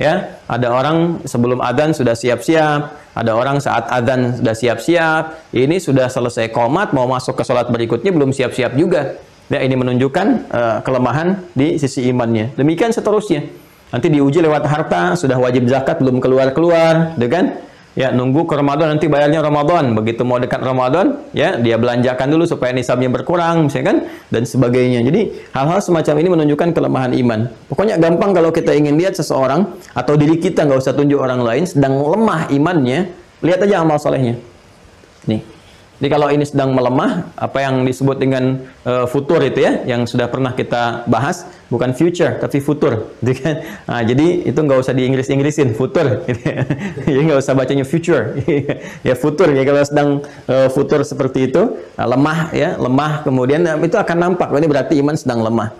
ya ada orang sebelum adzan sudah siap-siap, ada orang saat adzan sudah siap-siap, ini sudah selesai qomat mau masuk ke sholat berikutnya belum siap-siap juga. Ya ini menunjukkan kelemahan di sisi imannya. Demikian seterusnya. Nanti diuji lewat harta, sudah wajib zakat belum keluar-keluar, kan? Ya nunggu ke Ramadan nanti bayarnya Ramadan. Begitu mau dekat Ramadan, ya dia belanjakan dulu supaya nisabnya berkurang, misalnya kan, dan sebagainya. Jadi hal-hal semacam ini menunjukkan kelemahan iman. Pokoknya gampang kalau kita ingin lihat seseorang atau diri kita, nggak usah tunjuk orang lain sedang lemah imannya, lihat aja amal solehnya. Nih. Jadi kalau ini sedang melemah, apa yang disebut dengan futur itu ya, yang sudah pernah kita bahas, bukan future, tapi futur. Gitu kan? Nah, jadi itu nggak usah di Inggris-Inggrisin, futur. Gitu ya. Jadi nggak usah bacanya future. Ya futur, ya kalau sedang futur seperti itu, lemah ya, lemah kemudian itu akan nampak, ini berarti iman sedang lemah.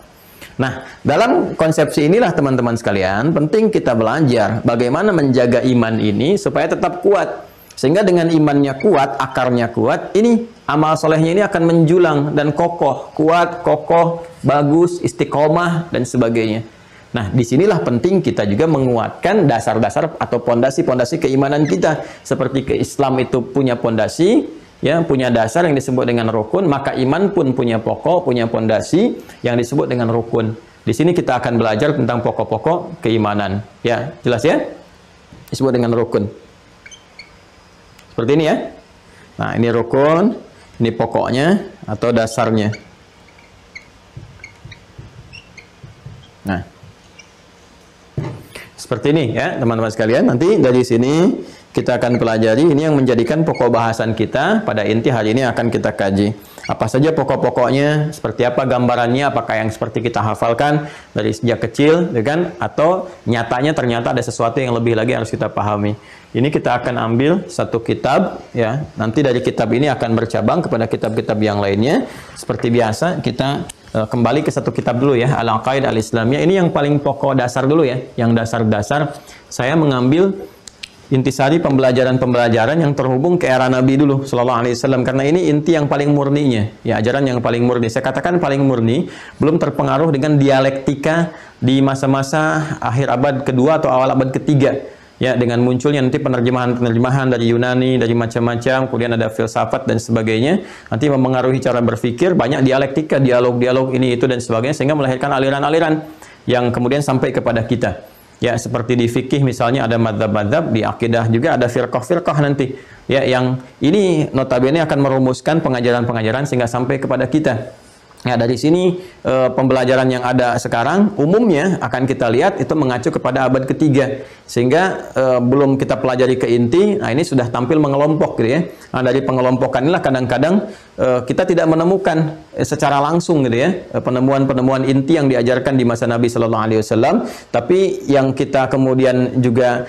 Nah, dalam konsepsi inilah teman-teman sekalian, penting kita belajar bagaimana menjaga iman ini supaya tetap kuat. Sehingga dengan imannya kuat, akarnya kuat, ini amal solehnya ini akan menjulang dan kokoh, kuat, kokoh, bagus, istiqomah, dan sebagainya. Nah, disinilah penting kita juga menguatkan dasar-dasar atau pondasi-pondasi keimanan kita. Seperti Islam itu punya pondasi, ya, punya dasar yang disebut dengan rukun, maka iman pun punya pokok, punya pondasi yang disebut dengan rukun. Di sini kita akan belajar tentang pokok-pokok keimanan. Ya, jelas ya? Disebut dengan rukun. Seperti ini ya. Nah, ini rukun, ini pokoknya atau dasarnya. Nah, seperti ini ya, teman-teman sekalian. Nanti dari sini kita akan pelajari ini yang menjadikan pokok bahasan kita pada inti hari ini akan kita kaji. Apa saja pokok-pokoknya, seperti apa gambarannya, apakah yang seperti kita hafalkan dari sejak kecil, kan? Atau nyatanya ternyata ada sesuatu yang lebih lagi yang harus kita pahami. Ini kita akan ambil satu kitab, ya. Nanti dari kitab ini akan bercabang kepada kitab-kitab yang lainnya. Seperti biasa, kita kembali ke satu kitab dulu ya, Al-Aqaid Al-Islamiyah. Ini yang paling pokok dasar dulu ya, yang dasar-dasar. Saya mengambil intisari pembelajaran-pembelajaran yang terhubung ke era Nabi dulu Sallallahu Alaihi Wasallam, karena ini inti yang paling murninya, ya ajaran yang paling murni. Saya katakan paling murni, belum terpengaruh dengan dialektika di masa-masa akhir abad kedua atau awal abad ketiga, ya dengan munculnya nanti penerjemahan-penerjemahan dari Yunani, dari macam-macam, kemudian ada filsafat dan sebagainya, nanti mempengaruhi cara berpikir, banyak dialektika, dialog-dialog ini itu dan sebagainya, sehingga melahirkan aliran-aliran yang kemudian sampai kepada kita. Ya, seperti di fikih misalnya ada madzhab-madzhab, di akidah juga ada firqah-firqah nanti. Ya, yang ini notabene akan merumuskan pengajaran-pengajaran sehingga sampai kepada kita. Ya, dari sini pembelajaran yang ada sekarang umumnya akan kita lihat itu mengacu kepada abad ketiga, sehingga belum kita pelajari ke inti. Nah, ini sudah tampil mengelompok gitu ya. Nah, dari pengelompokan inilah kadang-kadang kita tidak menemukan secara langsung gitu ya penemuan-penemuan inti yang diajarkan di masa Nabi Sallallahu Alaihi Wasallam, tapi yang kita kemudian juga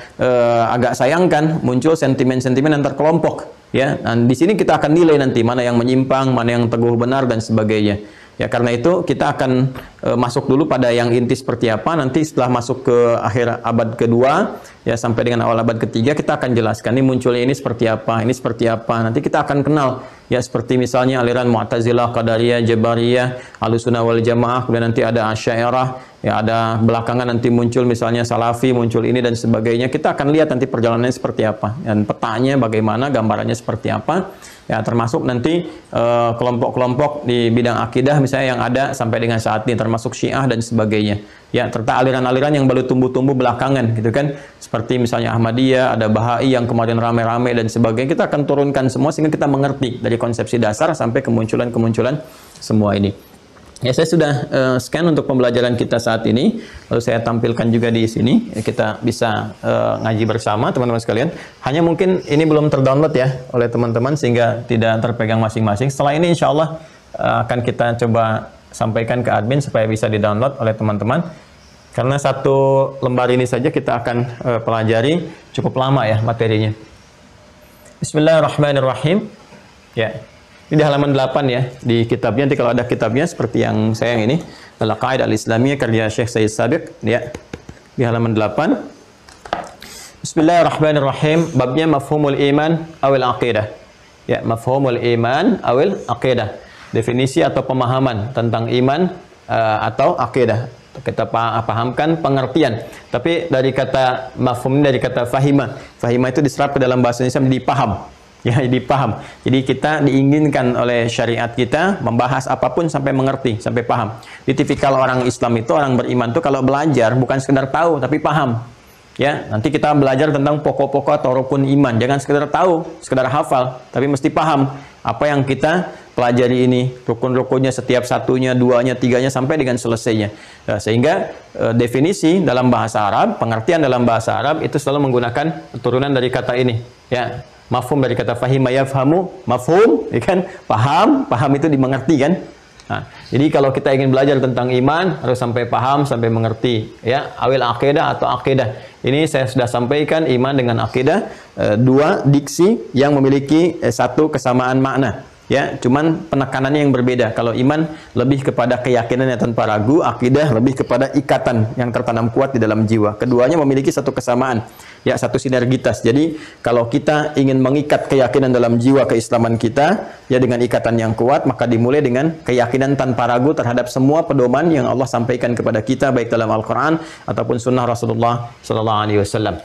agak sayangkan muncul sentimen-sentimen antar kelompok ya. Dan di sini kita akan nilai nanti mana yang menyimpang, mana yang teguh benar dan sebagainya. Ya, karena itu kita akan masuk dulu pada yang inti seperti apa. Nanti setelah masuk ke akhir abad kedua ya sampai dengan awal abad ketiga kita akan jelaskan ini munculnya ini seperti apa, ini seperti apa. Nanti kita akan kenal ya, seperti misalnya aliran Mu'tazilah, Qadariyah, Jabariyah, Ahlussunnah wal Jamaah, kemudian nanti ada Asy'ariyah, ya ada belakangan nanti muncul misalnya Salafi, muncul ini dan sebagainya. Kita akan lihat nanti perjalanannya seperti apa dan petanya bagaimana, gambarannya seperti apa. Ya, termasuk nanti kelompok-kelompok di bidang akidah misalnya yang ada sampai dengan saat ini, termasuk Syiah dan sebagainya. Ya, serta aliran-aliran yang baru tumbuh-tumbuh belakangan gitu kan. Seperti misalnya Ahmadiyah, ada Bahai yang kemarin rame-rame dan sebagainya. Kita akan turunkan semua sehingga kita mengerti dari konsepsi dasar sampai kemunculan-kemunculan semua ini. Ya, saya sudah scan untuk pembelajaran kita saat ini. Lalu saya tampilkan juga di sini. Ya, kita bisa ngaji bersama teman-teman sekalian. Hanya mungkin ini belum terdownload ya oleh teman-teman sehingga tidak terpegang masing-masing. Setelah ini insya Allah akan kita coba sampaikan ke admin supaya bisa di-download oleh teman-teman. Karena satu lembar ini saja kita akan pelajari cukup lama ya materinya. Bismillahirrahmanirrahim. Ya. Ini di halaman 8 ya, di kitabnya. Nanti kalau ada kitabnya seperti yang saya yang ini, Al-Aqaidah Al-Islamiyah karya Syekh Sayyid Sabiq, ya. Di halaman 8. Bismillahirrahmanirrahim. Babnya mafhumul iman awil aqidah. Ya, mafhumul iman awil aqidah. Definisi atau pemahaman tentang iman atau aqidah. Kita pahamkan pengertian. Tapi dari kata mafhum, dari kata fahima. Fahima itu diserap ke dalam bahasa Indonesia menjadi paham. Ya, dipaham. Jadi kita diinginkan oleh syariat kita membahas apapun sampai mengerti, sampai paham. Di tipikal orang Islam itu, orang beriman itu kalau belajar bukan sekedar tahu tapi paham. Ya, nanti kita belajar tentang pokok-pokok atau rukun iman. Jangan sekedar tahu, sekedar hafal, tapi mesti paham apa yang kita pelajari ini, rukun-rukunnya, setiap satunya, duanya, tiganya sampai dengan selesainya. Nah, sehingga definisi dalam bahasa Arab, pengertian dalam bahasa Arab itu selalu menggunakan turunan dari kata ini. Ya. Mafhum dari kata fahima yafhamu, mafhum, ya kan? Paham, paham itu dimengerti kan? Nah, jadi kalau kita ingin belajar tentang iman harus sampai paham, sampai mengerti, ya. Awil aqidah atau aqidah. Ini saya sudah sampaikan iman dengan aqidah dua diksi yang memiliki satu kesamaan makna. Ya, cuman penekanannya yang berbeda. Kalau iman lebih kepada keyakinan yang tanpa ragu, akidah lebih kepada ikatan yang tertanam kuat di dalam jiwa. Keduanya memiliki satu kesamaan, ya, satu sinergitas. Jadi, kalau kita ingin mengikat keyakinan dalam jiwa keislaman kita, ya dengan ikatan yang kuat, maka dimulai dengan keyakinan tanpa ragu terhadap semua pedoman yang Allah sampaikan kepada kita baik dalam Al-Qur'an ataupun sunnah Rasulullah sallallahu alaihi wasallam.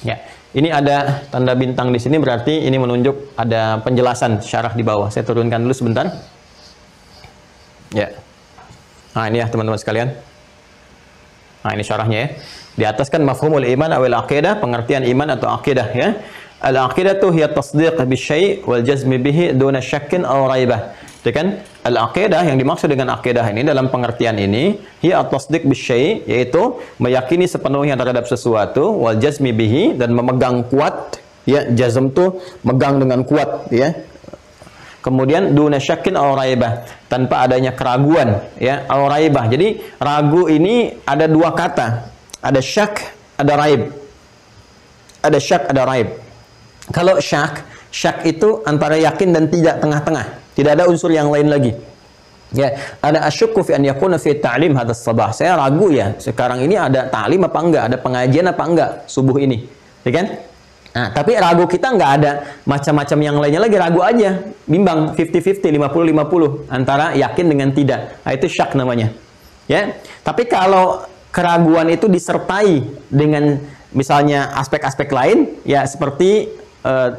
Ya. Ini ada tanda bintang di sini, berarti ini menunjuk ada penjelasan syarah di bawah. Saya turunkan dulu sebentar. Ya. Nah, ini ya teman-teman sekalian. Nah, ini syarahnya ya. Di atas kan mafhumul iman awil aqidah, pengertian iman atau aqidah ya. Al-aqidatu hiya tasdiq bisyai' wal jazm bihi duna syakkin aw raibah. Itu kan al-aqidah, yang dimaksud dengan aqidah ini dalam pengertian ini hiya at-tasdiq bisyai', yaitu meyakini sepenuhnya terhadap sesuatu, wal jazmi bihi, dan memegang kuat, ya, jazm itu megang dengan kuat, ya. Kemudian duna syakkin aw raibah, tanpa adanya keraguan, ya, aw raibah. Jadi ragu ini ada dua kata, ada syak, ada raib. Ada syak, ada raib. Kalau syak itu antara yakin dan tidak, tengah-tengah. Tidak ada unsur yang lain lagi. Ya, ada asyukku fi an yakuna fi ta'lim hadzal sabah. Saya ragu ya, sekarang ini ada ta'lim apa enggak, ada pengajian apa enggak subuh ini. Ya kan? Nah, tapi ragu kita enggak ada macam-macam yang lainnya lagi, ragu aja. Bimbang 50-50, 50-50 antara yakin dengan tidak. Nah, itu syak namanya. Ya. Tapi kalau keraguan itu disertai dengan misalnya aspek-aspek lain, ya seperti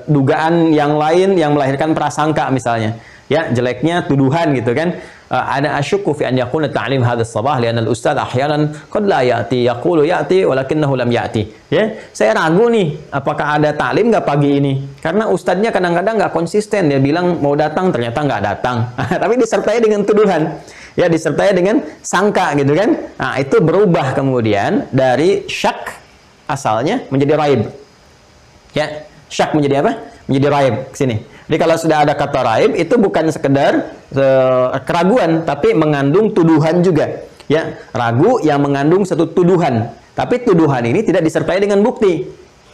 dugaan yang lain yang melahirkan prasangka misalnya. Ya, jeleknya tuduhan gitu kan. Ana asyukku fi an yakuna ta'lim hadzal sabah li'anna al-ustadz ahyanan qad la ya'ti yaqulu ya'ti walakinnahu lam ya'ti. Ya, saya ragu nih apakah ada taklim nggak pagi ini? Karena ustadznya kadang-kadang nggak konsisten, dia bilang mau datang ternyata nggak datang. Tapi disertai dengan tuduhan. Ya, disertai dengan sangka gitu kan. Nah, itu berubah kemudian dari syak asalnya menjadi raib. Ya, syak menjadi apa? Menjadi raib sini. Jadi kalau sudah ada kata raib, itu bukan sekedar keraguan, tapi mengandung tuduhan juga. Ya, ragu yang mengandung satu tuduhan. Tapi tuduhan ini tidak disertai dengan bukti.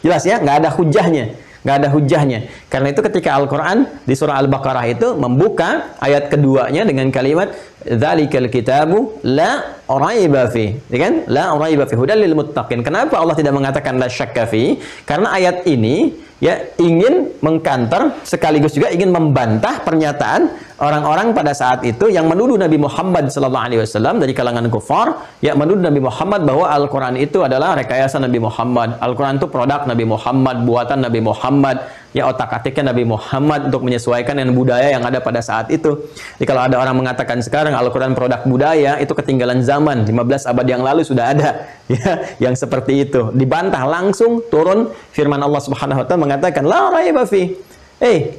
Jelas ya, nggak ada hujahnya. Nggak ada hujahnya. Karena itu ketika Al-Quran di surah Al-Baqarah itu membuka ayat keduanya dengan kalimat Dzalikal kitabu la raiba fi. Ya kan? La raiba fi hudal lil muttaqin. Kenapa Allah tidak mengatakan la syakka fi? Karena ayat ini ya ingin mengkanter sekaligus juga ingin membantah pernyataan orang-orang pada saat itu yang menuduh Nabi Muhammad SAW dari kalangan kufar, ya, menuduh Nabi Muhammad bahwa Al-Quran itu adalah rekayasa Nabi Muhammad, Al-Quran itu produk Nabi Muhammad, buatan Nabi Muhammad, ya otak-atiknya Nabi Muhammad untuk menyesuaikan dengan budaya yang ada pada saat itu. Jadi kalau ada orang mengatakan sekarang Al-Quran produk budaya, itu ketinggalan zaman. 15 abad yang lalu sudah ada ya yang seperti itu. Dibantah langsung, turun firman Allah Subhanahu wa taala mengatakan la raiba fi.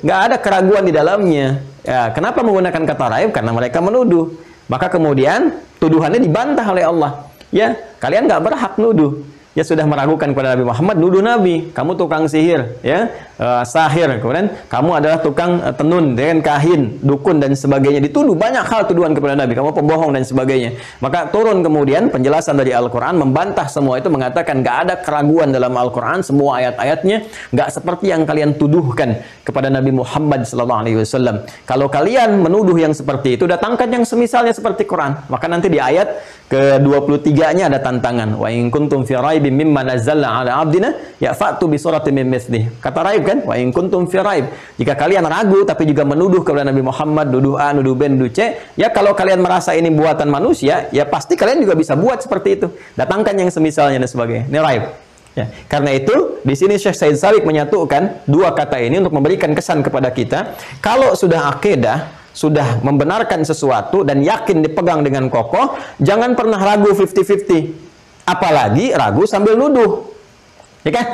Nggak ada keraguan di dalamnya. Ya, kenapa menggunakan kata raib? Karena mereka menuduh. Maka kemudian tuduhannya dibantah oleh Allah. Ya, kalian nggak berhak nuduh. Ya sudah meragukan kepada Nabi Muhammad, nuduh Nabi, kamu tukang sihir, ya, sahir, kemudian kamu adalah tukang tenun, dengan kahin, dukun dan sebagainya. Dituduh banyak hal tuduhan kepada Nabi, kamu pembohong dan sebagainya. Maka turun kemudian penjelasan dari Al-Quran membantah semua itu, mengatakan nggak ada keraguan dalam Al-Quran, semua ayat-ayatnya nggak seperti yang kalian tuduhkan kepada Nabi Muhammad SAW. Kalau kalian menuduh yang seperti itu, datangkan yang semisalnya seperti Quran. Maka nanti di ayat ke-23-nya ada tantangan. Wa in kuntum fi raibin mimma nazzalna ala abdina ya fa'tu bi suratin min mithlih. Kata raib kan? Wa in kuntum fi raib. Jika kalian ragu tapi juga menuduh kepada Nabi Muhammad, nuduh A, nuduh B, nuduh C, ya kalau kalian merasa ini buatan manusia, ya pasti kalian juga bisa buat seperti itu. Datangkan yang semisalnya dan sebagainya. Ini raib. Ya, karena itu di sini Syekh Said Sabiq menyatukan dua kata ini untuk memberikan kesan kepada kita, kalau sudah akidah, sudah membenarkan sesuatu dan yakin dipegang dengan kokoh, jangan pernah ragu 50-50. Apalagi ragu sambil nuduh. Ya kan?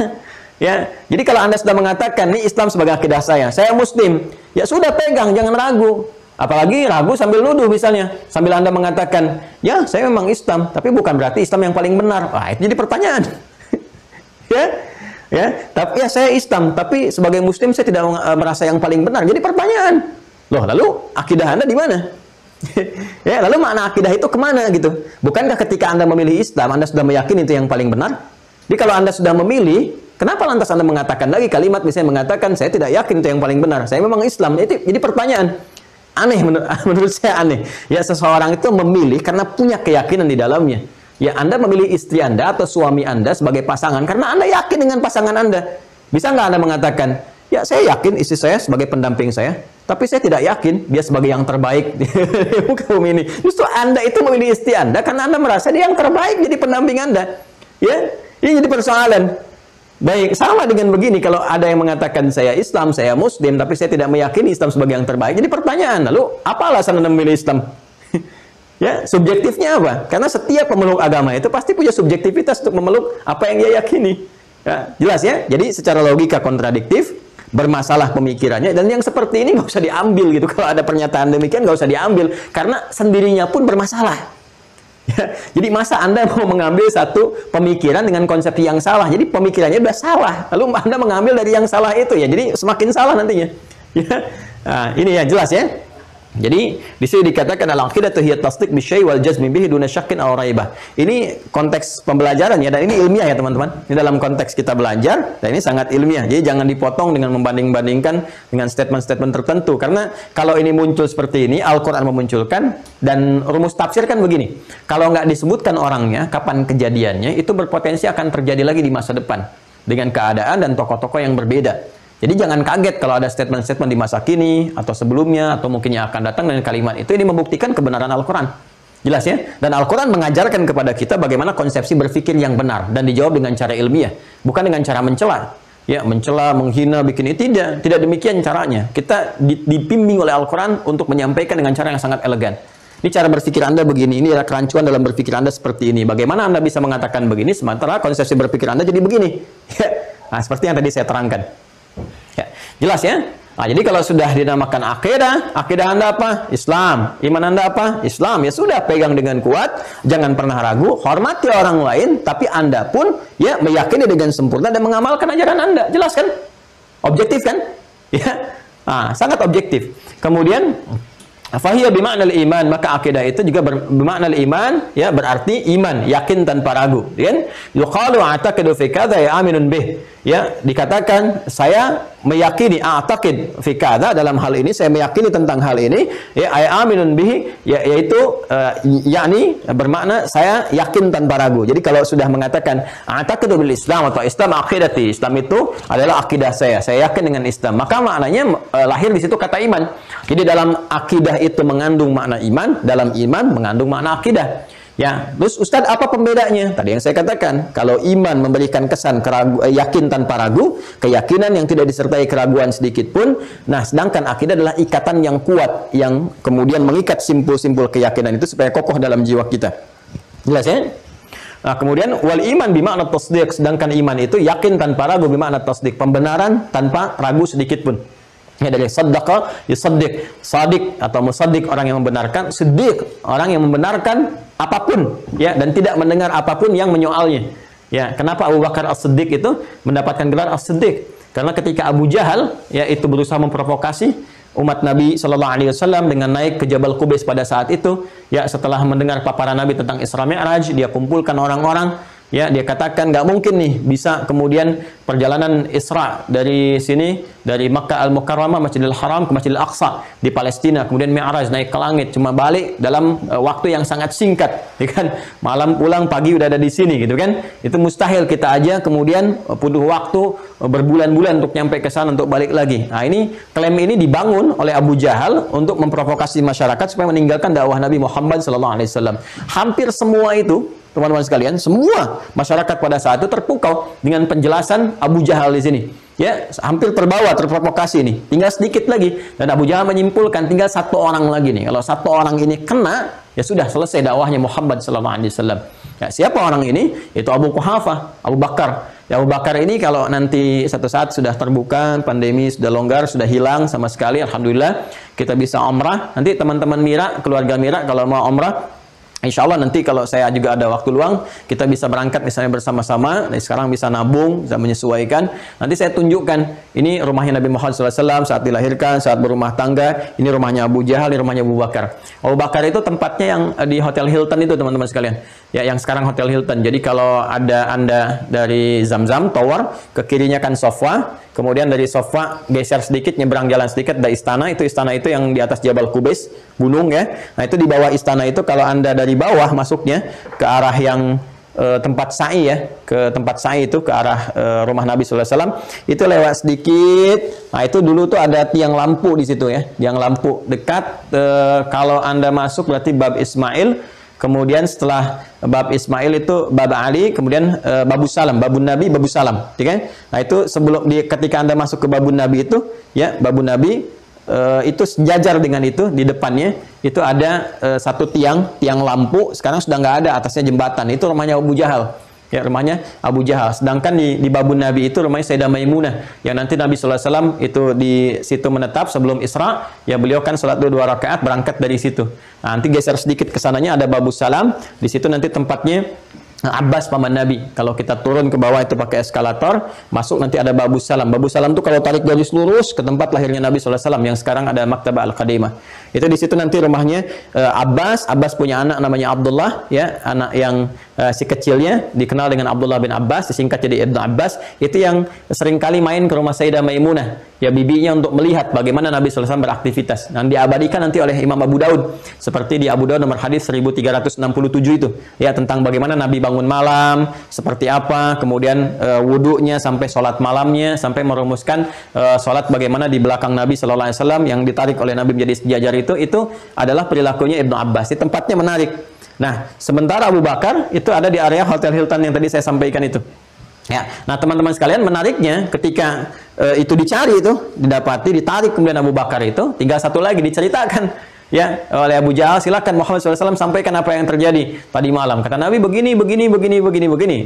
Ya. Jadi kalau Anda sudah mengatakan, ini Islam sebagai akidah saya Muslim, ya sudah pegang, jangan ragu. Apalagi ragu sambil nuduh misalnya. Sambil Anda mengatakan, ya saya memang Islam, tapi bukan berarti Islam yang paling benar. Wah, itu jadi pertanyaan. Ya, tapi ya saya Islam, tapi sebagai Muslim saya tidak merasa yang paling benar. Jadi pertanyaan. Loh, lalu akidah Anda di mana? Ya, lalu makna akidah itu kemana gitu? Bukankah ketika Anda memilih Islam, Anda sudah meyakini itu yang paling benar? Jadi kalau Anda sudah memilih, kenapa lantas Anda mengatakan lagi kalimat misalnya mengatakan saya tidak yakin itu yang paling benar, saya memang Islam? Jadi pertanyaan aneh menurut saya aneh. Ya, seseorang itu memilih karena punya keyakinan di dalamnya. Ya, Anda memilih istri Anda atau suami Anda sebagai pasangan karena Anda yakin dengan pasangan Anda. Bisa nggak Anda mengatakan, ya saya yakin istri saya sebagai pendamping saya, tapi saya tidak yakin dia sebagai yang terbaik di muka bumi ini. Justru Anda itu memilih istri Anda karena Anda merasa dia yang terbaik jadi pendamping Anda. Ya, ini jadi persoalan. Baik, sama dengan begini, kalau ada yang mengatakan saya Islam, saya Muslim, tapi saya tidak meyakini Islam sebagai yang terbaik. Jadi pertanyaan, lalu apa alasan Anda memilih Islam? Ya, subjektifnya apa? Karena setiap pemeluk agama itu pasti punya subjektivitas untuk memeluk apa yang dia yakini. Ya, jelas ya? Jadi secara logika kontradiktif, bermasalah pemikirannya, dan yang seperti ini nggak usah diambil gitu. Kalau ada pernyataan demikian nggak usah diambil, karena sendirinya pun bermasalah. Ya, jadi masa Anda mau mengambil satu pemikiran dengan konsep yang salah, jadi pemikirannya udah salah, lalu Anda mengambil dari yang salah itu, ya jadi semakin salah nantinya. Ya, nah, ini ya jelas ya. Jadi di sini dikatakan al-aqidatu hiya tasdiq bisyai' wal jazm bihi duna syakkin aw raibah. Ini konteks pembelajaran ya, dan ini ilmiah ya teman-teman. Ini dalam konteks kita belajar, dan ini sangat ilmiah. Jadi jangan dipotong dengan membanding-bandingkan dengan statement-statement tertentu, karena kalau ini muncul seperti ini, Al-Qur'an memunculkan, dan rumus tafsir kan begini. Kalau nggak disebutkan orangnya, kapan kejadiannya, itu berpotensi akan terjadi lagi di masa depan dengan keadaan dan tokoh-tokoh yang berbeda. Jadi jangan kaget kalau ada statement-statement di masa kini atau sebelumnya atau mungkin yang akan datang dengan kalimat itu. Ini membuktikan kebenaran Al-Quran. Jelas ya? Dan Al-Quran mengajarkan kepada kita bagaimana konsepsi berpikir yang benar dan dijawab dengan cara ilmiah, bukan dengan cara mencela. Ya, mencela, menghina, bikin itu tidak demikian caranya. Kita dibimbing oleh Al-Quran untuk menyampaikan dengan cara yang sangat elegan. Ini cara berpikir Anda begini, ini adalah kerancuan dalam berpikir Anda seperti ini. Bagaimana Anda bisa mengatakan begini sementara konsepsi berpikir Anda jadi begini? Ya. Nah, seperti yang tadi saya terangkan. Ya, jelas ya? Nah, jadi kalau sudah dinamakan akidah Anda apa? Islam. Iman Anda apa? Islam. Ya sudah, pegang dengan kuat, jangan pernah ragu, hormati orang lain, tapi Anda pun ya meyakini dengan sempurna dan mengamalkan ajaran Anda. Jelas kan? Objektif kan? Ya. Nah, sangat objektif. Kemudian fahiyya bima'nal iman, maka akidah itu juga bermakna iman, ya berarti iman, yakin tanpa ragu, kan? Yuqalu a'taqidu fi kadza ya aminun bih. Ya, dikatakan saya meyakini, a'taqid fi kadza, dalam hal ini saya meyakini tentang hal ini, ya ay aminun bihi, ya, yaitu yakni bermakna saya yakin tanpa ragu. Jadi kalau sudah mengatakan a'taqidu bil Islam atau Islam aqidati, Islam itu adalah akidah saya yakin dengan Islam, maka maknanya lahir di situ kata iman. Jadi dalam akidah itu mengandung makna iman, dalam iman mengandung makna akidah. Ya, terus Ustadz apa pembedanya? Tadi yang saya katakan, kalau iman memberikan kesan yakin tanpa ragu, keyakinan yang tidak disertai keraguan sedikit pun. Nah, sedangkan akidah adalah ikatan yang kuat, yang kemudian mengikat simpul-simpul keyakinan itu supaya kokoh dalam jiwa kita. Jelas ya? Nah, kemudian wal iman bimakna tasdiq, sedangkan iman itu yakin tanpa ragu bimakna tasdiq, pembenaran tanpa ragu sedikit pun. Ya, dari saddaqa yusaddiq, sadiq atau musaddiq orang yang membenarkan, siddiq orang yang membenarkan apapun ya dan tidak mendengar apapun yang menyoalnya. Ya, kenapa Abu Bakar As-Siddiq itu mendapatkan gelar As-Siddiq? Karena ketika Abu Jahal ya itu berusaha memprovokasi umat Nabi Shallallahu Alaihi Wasallam dengan naik ke Jabal Qubais pada saat itu, ya setelah mendengar paparan Nabi tentang Isra Mi'raj, dia kumpulkan orang-orang. Ya, dia katakan nggak mungkin nih bisa kemudian perjalanan Isra dari sini, dari Makkah Al-Mukarramah, Masjidil Haram ke Masjidil Aqsa di Palestina, kemudian Mi'raj naik ke langit, cuma balik dalam waktu yang sangat singkat, ya kan? Malam pulang, pagi udah ada di sini, gitu kan? Itu mustahil, kita aja kemudian butuh waktu berbulan-bulan untuk nyampe ke sana untuk balik lagi. Nah, ini klaim ini dibangun oleh Abu Jahal untuk memprovokasi masyarakat supaya meninggalkan dakwah Nabi Muhammad SAW. Hampir semua itu, teman-teman sekalian, semua masyarakat pada saat itu terpukau dengan penjelasan Abu Jahal di sini. Ya, hampir terbawa, terprovokasi nih. Tinggal sedikit lagi dan Abu Jahal menyimpulkan tinggal satu orang lagi nih. Kalau satu orang ini kena, ya sudah selesai dakwahnya Muhammad SAW. Ya, siapa orang ini? Itu Abu Quhafah, Abu Bakar. Ya, Abu Bakar ini kalau nanti satu saat sudah terbuka, pandemi sudah longgar, sudah hilang sama sekali, alhamdulillah kita bisa umrah. Nanti teman-teman Mira, keluarga Mira kalau mau umrah, insya Allah nanti kalau saya juga ada waktu luang, kita bisa berangkat misalnya bersama-sama. Nah, sekarang bisa nabung, bisa menyesuaikan. Nanti saya tunjukkan, ini rumahnya Nabi Muhammad SAW saat dilahirkan, saat berumah tangga. Ini rumahnya Abu Jahal, ini rumahnya Abu Bakar. Abu Bakar itu tempatnya yang di Hotel Hilton itu, teman-teman sekalian. Ya, yang sekarang Hotel Hilton. Jadi kalau ada Anda dari Zamzam Tower, ke kirinya kan Sofa. Kemudian dari Sofa geser sedikit, nyebrang jalan sedikit, ada istana. Itu istana itu yang di atas Jabal Qubais, gunung ya. Nah, itu di bawah istana itu, kalau Anda dari bawah masuknya ke arah yang tempat sa'i ya, ke tempat sa'i itu ke arah rumah Nabi SAW, itu lewat sedikit. Nah, itu dulu tuh ada tiang lampu di situ ya, tiang lampu dekat. Kalau Anda masuk berarti Bab Ismail. Kemudian setelah Bab Ismail itu Bab Ali, kemudian Babus Salam, Babun Nabi, Babus Salam, kan? Nah, itu sebelum ketika Anda masuk ke Babun Nabi itu, ya, Babun Nabi itu sejajar dengan itu di depannya itu ada satu tiang lampu, sekarang sudah nggak ada, atasnya jembatan. Itu rumahnya Abu Jahal. Ya, rumahnya Abu Jahal. Sedangkan di Babun Nabi itu rumahnya Sayyidah Maimunah. Yang nanti Nabi SAW itu di situ menetap sebelum Isra. Ya, beliau kan sholat 2 rakaat berangkat dari situ. Nah, nanti geser sedikit ke sananya ada Babus Salam. Di situ nanti tempatnya Abbas paman Nabi. Kalau kita turun ke bawah itu pakai eskalator, masuk nanti ada Babus Salam. Babus Salam itu kalau tarik garis lurus ke tempat lahirnya Nabi SAW yang sekarang ada Maktabah Al-Qadimah. Itu di situ nanti rumahnya Abbas. Abbas punya anak namanya Abdullah, ya, anak yang si kecilnya dikenal dengan Abdullah bin Abbas, disingkat jadi Ibnu Abbas. Itu yang seringkali main ke rumah Sayyidah Maimunah, ya, bibinya, untuk melihat bagaimana Nabi SAW beraktivitas. Dan diabadikan nanti oleh Imam Abu Daud, seperti di Abu Daud nomor hadis 1367 itu, ya, tentang bagaimana Nabi bangun malam, seperti apa, kemudian wudhunya sampai sholat malamnya, sampai merumuskan sholat bagaimana di belakang Nabi SAW yang ditarik oleh Nabi menjadi sejajar itu adalah perilakunya Ibnu Abbas. Di tempatnya menarik. Nah, sementara Abu Bakar itu ada di area Hotel Hilton yang tadi saya sampaikan itu. Ya, nah teman-teman sekalian, menariknya ketika itu dicari, itu didapati, ditarik kemudian Abu Bakar itu, tinggal satu lagi diceritakan ya oleh Abu Jahal, silakan Muhammad SAW sampaikan apa yang terjadi tadi malam. Kata Nabi begini.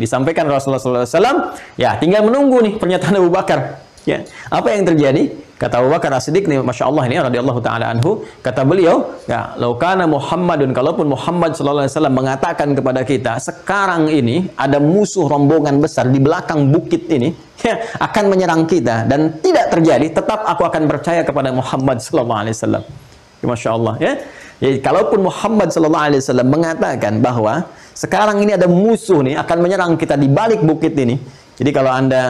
Disampaikan Rasulullah SAW. Ya, tinggal menunggu nih pernyataan Abu Bakar. Ya, apa yang terjadi? Kata Abu Bakar As-Siddiq nih, Masya Allah ini radhiyallahu ta'ala anhu, kata beliau, ya, laukana Muhammadun, kalaupun Muhammad SAW mengatakan kepada kita, sekarang ini ada musuh rombongan besar di belakang bukit ini, ya, akan menyerang kita, dan tidak terjadi, tetap aku akan percaya kepada Muhammad SAW. Masya Allah, ya. Jadi, kalaupun Muhammad SAW mengatakan bahwa sekarang ini ada musuh nih akan menyerang kita di balik bukit ini. Jadi kalau Anda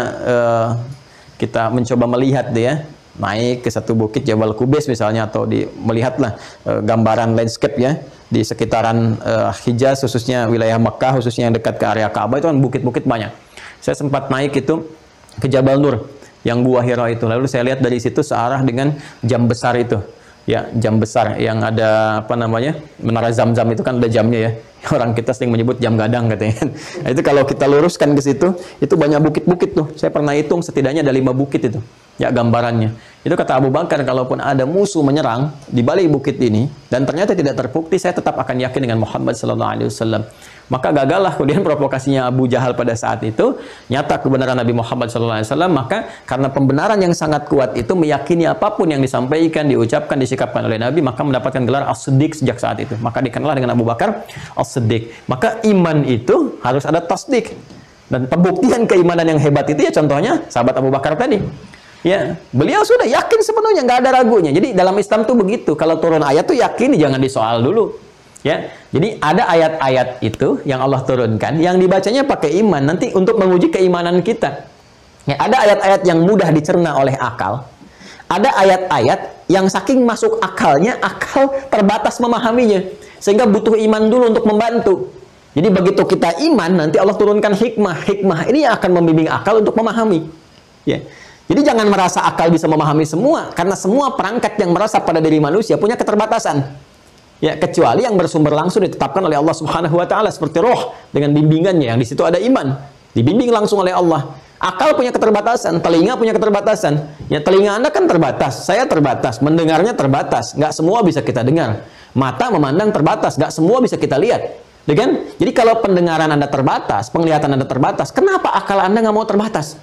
kita mencoba melihat dia naik ke satu bukit Jabal Qubais misalnya, atau melihatlah gambaran landscape ya di sekitaran Hijaz, khususnya wilayah Mekah, khususnya yang dekat ke area Ka'bah, itu kan bukit-bukit banyak. Saya sempat naik itu ke Jabal Nur yang Gua Hira itu, lalu saya lihat dari situ searah dengan jam besar itu. Ya, jam besar yang ada apa namanya, Menara Zamzam itu kan ada jamnya ya. Orang kita sering menyebut jam gadang katanya. Nah, itu kalau kita luruskan ke situ, itu banyak bukit-bukit tuh. Saya pernah hitung setidaknya ada 5 bukit itu. Ya gambarannya. Itu kata Abu Bakar, kalaupun ada musuh menyerang di balik bukit ini dan ternyata tidak terbukti, saya tetap akan yakin dengan Muhammad sallallahu alaihi wasallam. Maka gagallah kemudian provokasinya Abu Jahal pada saat itu. Nyata kebenaran Nabi Muhammad sallallahu alaihi wasallam, maka karena pembenaran yang sangat kuat itu, meyakini apapun yang disampaikan, diucapkan, disikapkan oleh Nabi, maka mendapatkan gelar As-Siddiq sejak saat itu. Maka dikenal dengan Abu Bakar As-Siddiq. Maka iman itu harus ada tasdik. Dan pembuktian keimanan yang hebat itu ya contohnya sahabat Abu Bakar tadi. Ya, beliau sudah yakin sepenuhnya, nggak ada ragunya. Jadi dalam Islam tuh begitu. Kalau turun ayat tuh yakin, jangan disoal dulu. Ya, jadi ada ayat-ayat itu yang Allah turunkan, yang dibacanya pakai iman, nanti untuk menguji keimanan kita. Ya, ada ayat-ayat yang mudah dicerna oleh akal. Ada ayat-ayat yang saking masuk akalnya, akal terbatas memahaminya. Sehingga butuh iman dulu untuk membantu. Jadi begitu kita iman, nanti Allah turunkan hikmah. Hikmah ini yang akan membimbing akal untuk memahami. Ya. Jadi jangan merasa akal bisa memahami semua, karena semua perangkat yang merasa pada diri manusia punya keterbatasan. Ya, kecuali yang bersumber langsung ditetapkan oleh Allah Subhanahu wa taala seperti roh dengan bimbingannya, yang di situ ada iman, dibimbing langsung oleh Allah. Akal punya keterbatasan, telinga punya keterbatasan. Ya, telinga Anda kan terbatas, saya terbatas, mendengarnya terbatas, nggak semua bisa kita dengar. Mata memandang terbatas, nggak semua bisa kita lihat. Ya kan? Jadi kalau pendengaran Anda terbatas, penglihatan Anda terbatas, kenapa akal Anda nggak mau terbatas?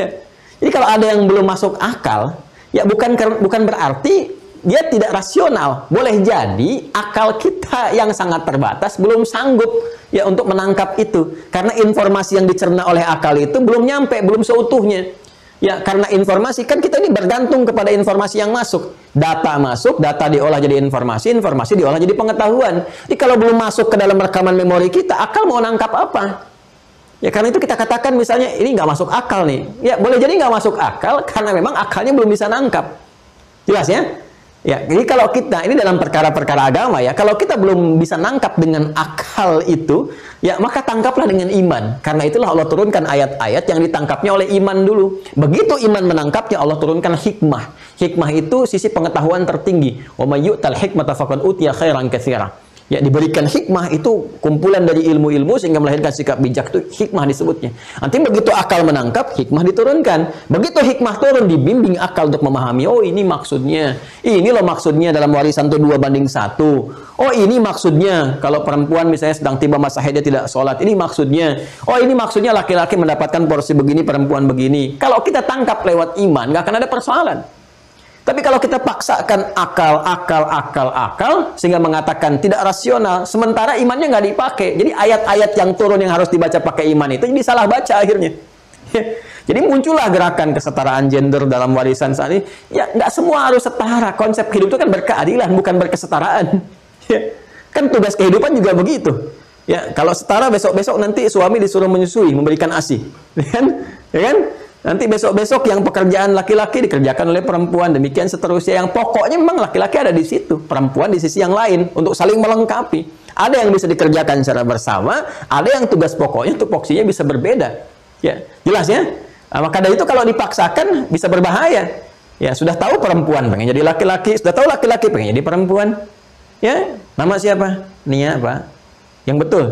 Ya. Jadi kalau ada yang belum masuk akal, ya bukan berarti dia tidak rasional. Boleh jadi akal kita yang sangat terbatas belum sanggup ya untuk menangkap itu. Karena informasi yang dicerna oleh akal itu belum nyampe, belum seutuhnya. Ya, karena informasi kan kita ini bergantung kepada informasi yang masuk. Data masuk, data diolah jadi informasi, informasi diolah jadi pengetahuan. Jadi kalau belum masuk ke dalam rekaman memori kita, akal mau nangkap apa? Ya karena itu kita katakan misalnya ini nggak masuk akal nih. Ya boleh jadi nggak masuk akal karena memang akalnya belum bisa nangkap. Jelas ya? Ya, jadi kalau kita, ini dalam perkara-perkara agama ya, kalau kita belum bisa nangkap dengan akal itu, ya maka tangkaplah dengan iman. Karena itulah Allah turunkan ayat-ayat yang ditangkapnya oleh iman dulu. Begitu iman menangkapnya, Allah turunkan hikmah. Hikmah itu sisi pengetahuan tertinggi. Wa may yu'tal hikmata faqad utiya khairan katsira. Ya, diberikan hikmah itu kumpulan dari ilmu-ilmu sehingga melahirkan sikap bijak, itu hikmah disebutnya. Nanti begitu akal menangkap, hikmah diturunkan. Begitu hikmah turun, dibimbing akal untuk memahami, oh ini maksudnya, ini loh maksudnya dalam warisan itu 2:1. Oh ini maksudnya kalau perempuan misalnya sedang tiba masa haid dia tidak sholat, ini maksudnya. Oh ini maksudnya laki-laki mendapatkan porsi begini, perempuan begini. Kalau kita tangkap lewat iman, nggak akan ada persoalan. Tapi kalau kita paksakan akal, sehingga mengatakan tidak rasional, sementara imannya nggak dipakai. Jadi ayat-ayat yang turun yang harus dibaca pakai iman itu jadi salah baca akhirnya. Jadi muncullah gerakan kesetaraan gender dalam warisan saat ini. Ya, nggak semua harus setara. Konsep hidup itu kan berkeadilan, bukan berkesetaraan. Kan tugas kehidupan juga begitu. Ya, kalau setara besok-besok nanti suami disuruh menyusui, memberikan ASI. Ya kan? Nanti besok-besok yang pekerjaan laki-laki dikerjakan oleh perempuan, demikian seterusnya. Yang pokoknya memang laki-laki ada di situ, perempuan di sisi yang lain untuk saling melengkapi. Ada yang bisa dikerjakan secara bersama, ada yang tugas pokoknya tupoksinya bisa berbeda. Ya, jelas ya? Nah, maka dari itu kalau dipaksakan bisa berbahaya. Ya, sudah tahu perempuan pengen jadi laki-laki, sudah tahu laki-laki pengen jadi perempuan. Ya, nama siapa? Nia, Pak. Yang betul?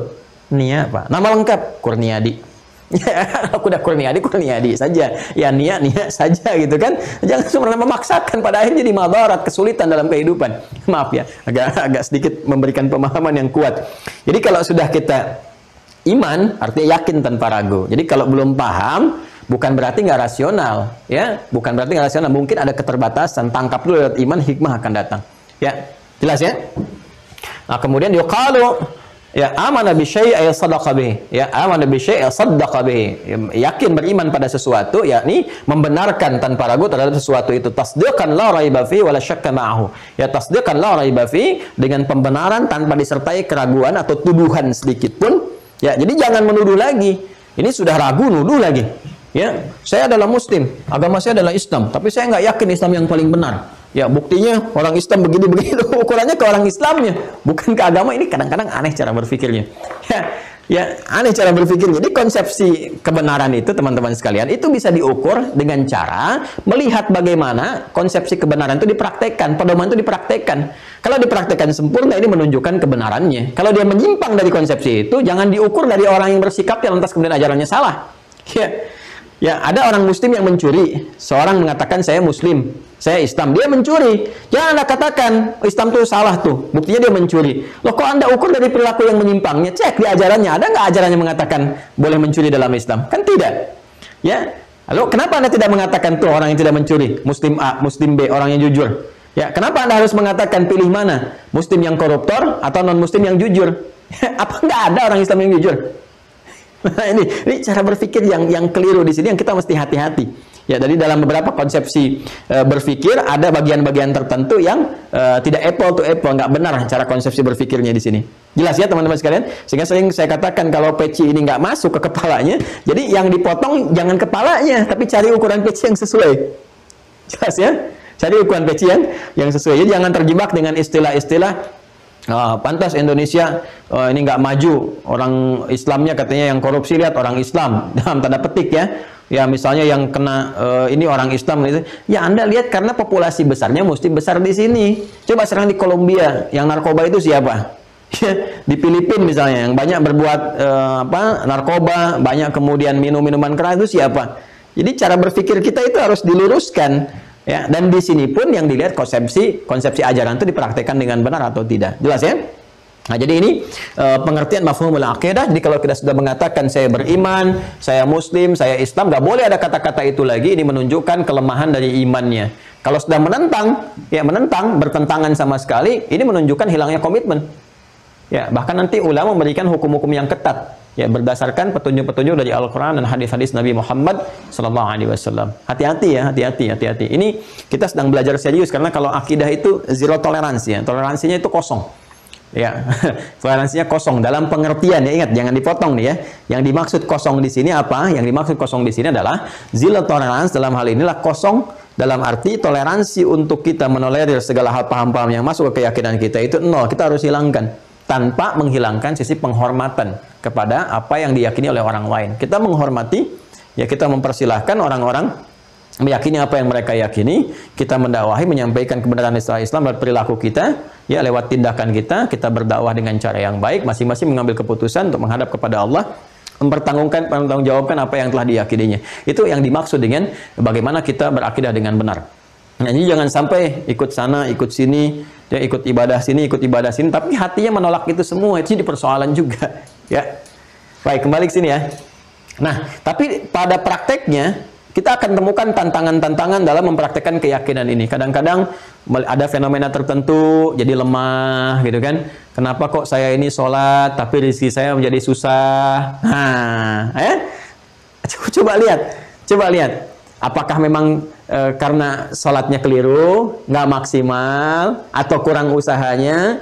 Nia, Pak. Nama lengkap Kurniadi. Ya, aku udah Kurniadi saja. Ya, Nia saja gitu kan. Jangan cuma memaksakan, pada akhirnya jadi madarat, kesulitan dalam kehidupan. Maaf ya, agak sedikit memberikan pemahaman yang kuat. Jadi kalau sudah kita iman, artinya yakin tanpa ragu. Jadi kalau belum paham, bukan berarti nggak rasional, ya. Bukan berarti nggak rasional, mungkin ada keterbatasan. Tangkap dulu lewat iman, hikmah akan datang. Ya, jelas ya? Nah, kemudian yuqalu ya amana bi syai' ay sadaqa bih. Ya amana bi syai' saddaqa bih. Yakin beriman pada sesuatu, yakni membenarkan tanpa ragu terhadap sesuatu itu. Tasdiqan la raiba fi wala syakka ma'ahu. Ya tasdiqan la raiba fi, dengan pembenaran tanpa disertai keraguan atau tuduhan sedikit pun. Ya, jadi jangan menuduh lagi. Ini sudah ragu, nuduh lagi. Ya, saya adalah muslim, agama saya adalah Islam, tapi saya nggak yakin Islam yang paling benar. Ya, buktinya orang Islam begini-begitu, ukurannya ke orang Islamnya, bukan ke agama. Ini kadang-kadang aneh cara berpikirnya. Ya, Ya, aneh cara berpikirnya. Jadi konsepsi kebenaran itu, teman-teman sekalian, itu bisa diukur dengan cara melihat bagaimana konsepsi kebenaran itu dipraktekkan, pedoman itu dipraktekkan. Kalau dipraktekkan sempurna, ini menunjukkan kebenarannya. Kalau dia menyimpang dari konsepsi itu, jangan diukur dari orang yang bersikap yang lantas kemudian ajarannya salah. Ya, ada orang muslim yang mencuri. Seorang mengatakan saya muslim, saya Islam, dia mencuri. Jangan Anda katakan Islam itu salah tuh. Buktinya dia mencuri. Loh, kok Anda ukur dari perilaku yang menyimpangnya? Cek di ajarannya. Ada nggak ajarannya mengatakan boleh mencuri dalam Islam? Kan tidak. Ya. Lalu kenapa Anda tidak mengatakan tuh orang yang tidak mencuri? Muslim A, Muslim B, orang yang jujur. Ya, kenapa Anda harus mengatakan pilih mana? Muslim yang koruptor atau non-muslim yang jujur? Apa nggak ada orang Islam yang jujur? Nah, ini cara berpikir yang keliru di sini yang kita mesti hati-hati. Ya, dari dalam beberapa konsepsi berpikir ada bagian-bagian tertentu yang tidak apple to apple, nggak benar cara konsepsi berpikirnya di sini. Jelas ya teman-teman sekalian? Sehingga sering saya katakan kalau peci ini nggak masuk ke kepalanya, jadi yang dipotong jangan kepalanya, tapi cari ukuran peci yang sesuai. Jelas ya? Cari ukuran peci yang sesuai. Jadi jangan terjebak dengan istilah-istilah pantas Indonesia ini nggak maju, orang Islamnya katanya yang korupsi, lihat orang Islam dalam tanda petik ya misalnya yang kena ini orang Islam gitu. Ya Anda lihat karena populasi besarnya mesti besar di sini. Coba serang di Kolombia, yang narkoba itu siapa? Di Filipina misalnya yang banyak berbuat narkoba, banyak kemudian minum minuman keras itu siapa? Jadi cara berpikir kita itu harus diluruskan. Ya, dan di sini pun yang dilihat konsepsi ajaran itu dipraktekkan dengan benar atau tidak. Jelas ya? Nah, jadi ini pengertian mafhumul aqidah. Jadi kalau kita sudah mengatakan saya beriman, saya muslim, saya Islam, nggak boleh ada kata-kata itu lagi. Ini menunjukkan kelemahan dari imannya. Kalau sudah menentang, bertentangan sama sekali, ini menunjukkan hilangnya komitmen. Ya, bahkan nanti ulama memberikan hukum-hukum yang ketat. Ya, berdasarkan petunjuk-petunjuk dari Al-Quran dan hadis-hadis Nabi Muhammad SAW. Hati-hati ya, hati-hati. Ini kita sedang belajar serius karena kalau akidah itu zero toleransi ya, toleransinya itu kosong. Ya, toleransinya kosong dalam pengertian ya, ingat jangan dipotong nih ya. Yang dimaksud kosong di sini apa? Yang dimaksud kosong di sini adalah zero tolerance dalam hal inilah kosong dalam arti toleransi untuk kita menolerir segala hal paham-paham yang masuk ke keyakinan kita itu nol. Kita harus hilangkan tanpa menghilangkan sisi penghormatan kepada apa yang diyakini oleh orang lain. Kita menghormati, ya kita mempersilahkan orang-orang meyakini apa yang mereka yakini, kita mendakwahi, menyampaikan kebenaran Islam dan perilaku kita, ya lewat tindakan kita berdakwah dengan cara yang baik, masing-masing mengambil keputusan untuk menghadap kepada Allah, mempertanggungjawabkan apa yang telah diyakininya. Itu yang dimaksud dengan bagaimana kita berakidah dengan benar. Nah, jadi jangan sampai ikut sana, ikut sini, ya ikut ibadah sini, tapi hatinya menolak itu semua. Itu jadi persoalan juga, ya. Baik, kembali ke sini ya. Nah, tapi pada prakteknya kita akan temukan tantangan-tantangan dalam mempraktekkan keyakinan ini. Kadang-kadang ada fenomena tertentu jadi lemah, gitu kan? Kenapa kok saya ini sholat tapi rezeki saya menjadi susah? Nah, coba lihat. Apakah memang karena sholatnya keliru, nggak maksimal, atau kurang usahanya?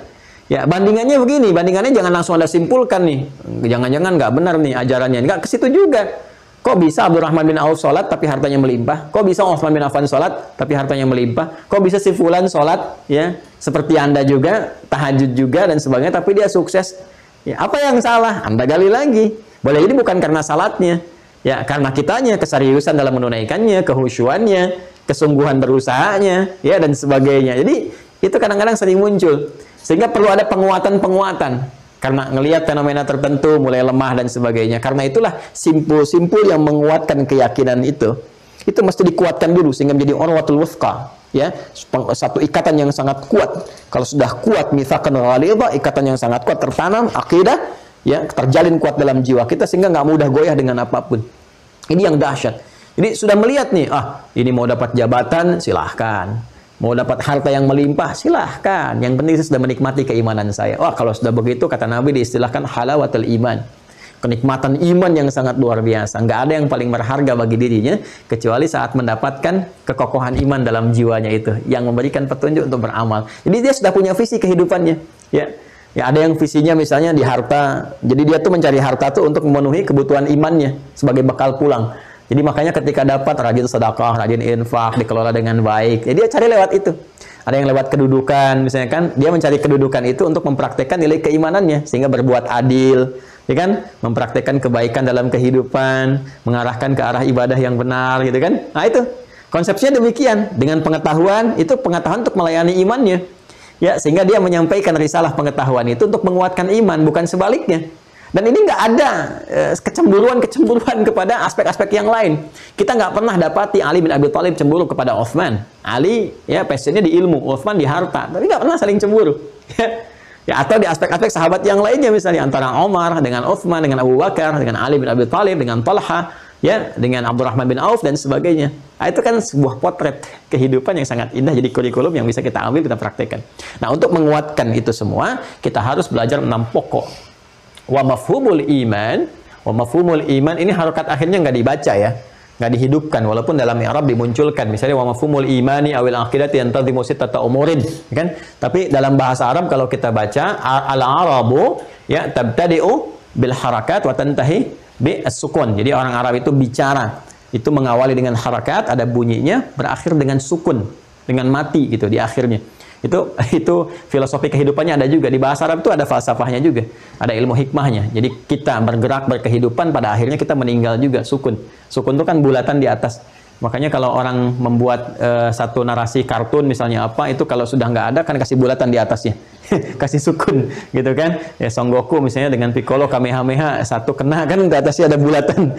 Ya, bandingannya begini. Bandingannya jangan langsung Anda simpulkan nih. Jangan-jangan nggak benar nih ajarannya. Nggak ke situ juga. Kok bisa Abdurrahman bin Auf sholat tapi hartanya melimpah? Kok bisa Utsman bin Affan sholat tapi hartanya melimpah? Kok bisa si fulan sholat ya seperti Anda juga, tahajud juga dan sebagainya, tapi dia sukses? Ya, apa yang salah? Anda gali lagi. Boleh jadi bukan karena salatnya. Ya, karena kitanya keseriusan dalam menunaikannya, kehusyuannya, kesungguhan berusahanya, ya dan sebagainya. Jadi itu kadang-kadang sering muncul, sehingga perlu ada penguatan-penguatan karena ngelihat fenomena tertentu mulai lemah dan sebagainya. Karena itulah simpul-simpul yang menguatkan keyakinan itu mesti dikuatkan dulu sehingga menjadi urwatul wuthqa, ya, satu ikatan yang sangat kuat. Kalau sudah kuat mitsaqan ghalidha, ikatan yang sangat kuat tertanam akidah, ya terjalin kuat dalam jiwa kita sehingga nggak mudah goyah dengan apapun. Ini yang dahsyat. Jadi sudah melihat nih, ini mau dapat jabatan silahkan, mau dapat harta yang melimpah silahkan, yang penting saya sudah menikmati keimanan saya. Kalau sudah begitu kata Nabi diistilahkan halawatul iman, kenikmatan iman yang sangat luar biasa. Nggak ada yang paling berharga bagi dirinya kecuali saat mendapatkan kekokohan iman dalam jiwanya itu yang memberikan petunjuk untuk beramal. Jadi dia sudah punya visi kehidupannya, ya. Ya, ada yang visinya misalnya di harta. Jadi dia tuh mencari harta tuh untuk memenuhi kebutuhan imannya sebagai bekal pulang. Jadi makanya ketika dapat rajin sedekah, rajin infak, dikelola dengan baik. Jadi dia cari lewat itu. Ada yang lewat kedudukan misalnya kan, dia mencari kedudukan itu untuk mempraktekkan nilai keimanannya sehingga berbuat adil, ya kan? Mempraktekkan kebaikan dalam kehidupan, mengarahkan ke arah ibadah yang benar, gitu kan? Nah itu konsepnya demikian. Dengan pengetahuan itu pengetahuan untuk melayani imannya, ya, sehingga dia menyampaikan risalah pengetahuan itu untuk menguatkan iman, bukan sebaliknya. Dan ini nggak ada kecemburuan kepada aspek-aspek yang lain. Kita nggak pernah dapati Ali bin Abi Thalib cemburu kepada Utsman. Ali ya passionnya di ilmu, Utsman di harta, tapi nggak pernah saling cemburu. Ya, atau di aspek-aspek sahabat yang lainnya, misalnya antara Omar dengan Utsman, dengan Abu Bakar, dengan Ali bin Abi Thalib, dengan Talha, ya, dengan Abdurrahman bin Auf dan sebagainya. Nah, itu kan sebuah potret kehidupan yang sangat indah, jadi kurikulum yang bisa kita ambil, kita praktekkan. Nah, untuk menguatkan itu semua, kita harus belajar 6 pokok. Wa mafhumul iman ini harokat akhirnya nggak dibaca ya, nggak dihidupkan, walaupun dalam i'rab dimunculkan, misalnya wa mafhumul imani awil aqidati yantazimu sittata umurin, kan? Tapi dalam bahasa Arab kalau kita baca al-arabu ya tabtadi'u bil harakat wa tantahi bi as-sukun. Jadi orang Arab itu bicara itu mengawali dengan harakat, ada bunyinya, berakhir dengan sukun, dengan mati gitu di akhirnya. Itu filosofi kehidupannya ada juga. Di bahasa Arab itu ada falsafahnya juga, ada ilmu hikmahnya. Jadi kita bergerak berkehidupan, pada akhirnya kita meninggal juga. Sukun itu kan bulatan di atas. Makanya kalau orang membuat satu narasi kartun misalnya apa, itu kalau sudah nggak ada kan kasih bulatan di atasnya. Kasih sukun gitu kan. Ya, Son Goku misalnya dengan Piccolo Kamehameha, satu kena kan di atasnya ada bulatan.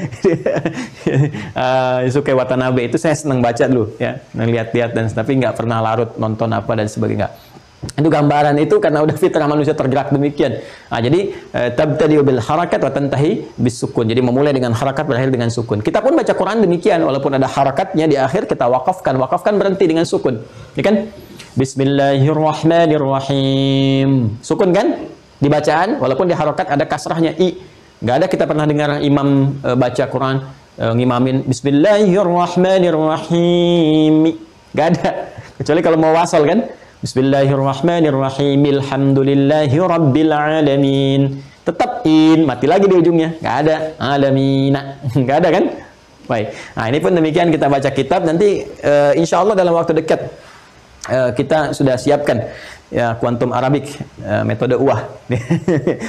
Yusuke Watanabe itu saya senang baca dulu ya, lihat-lihat, dan tapi nggak pernah larut nonton apa dan sebagainya. Itu gambaran itu karena udah fitrah manusia tergerak demikian. Nah, jadi tabtadi'u bil harakat wa tantahi bis sukun. Jadi memulai dengan harakat, berakhir dengan sukun. Kita pun baca Quran demikian, walaupun ada harakatnya di akhir kita wakafkan berhenti dengan sukun. Ya kan? Bismillahirrahmanirrahim. Sukun kan? Di bacaan, walaupun di harokat ada kasrahnya i. Nggak ada kita pernah dengar imam baca Quran ngimamin Bismillahirrahmanirrahim. Nggak ada. Kecuali kalau mau wasal kan? Bismillahirrahmanirrahim. Alhamdulillahi rabbil alamin. Tetap in, mati lagi di ujungnya. Nggak ada. Alamina. Nggak ada kan? Baik. Nah, ini pun demikian kita baca kitab. Nanti insya Allah dalam waktu dekat kita sudah siapkan ya kuantum Arabik metode UAH.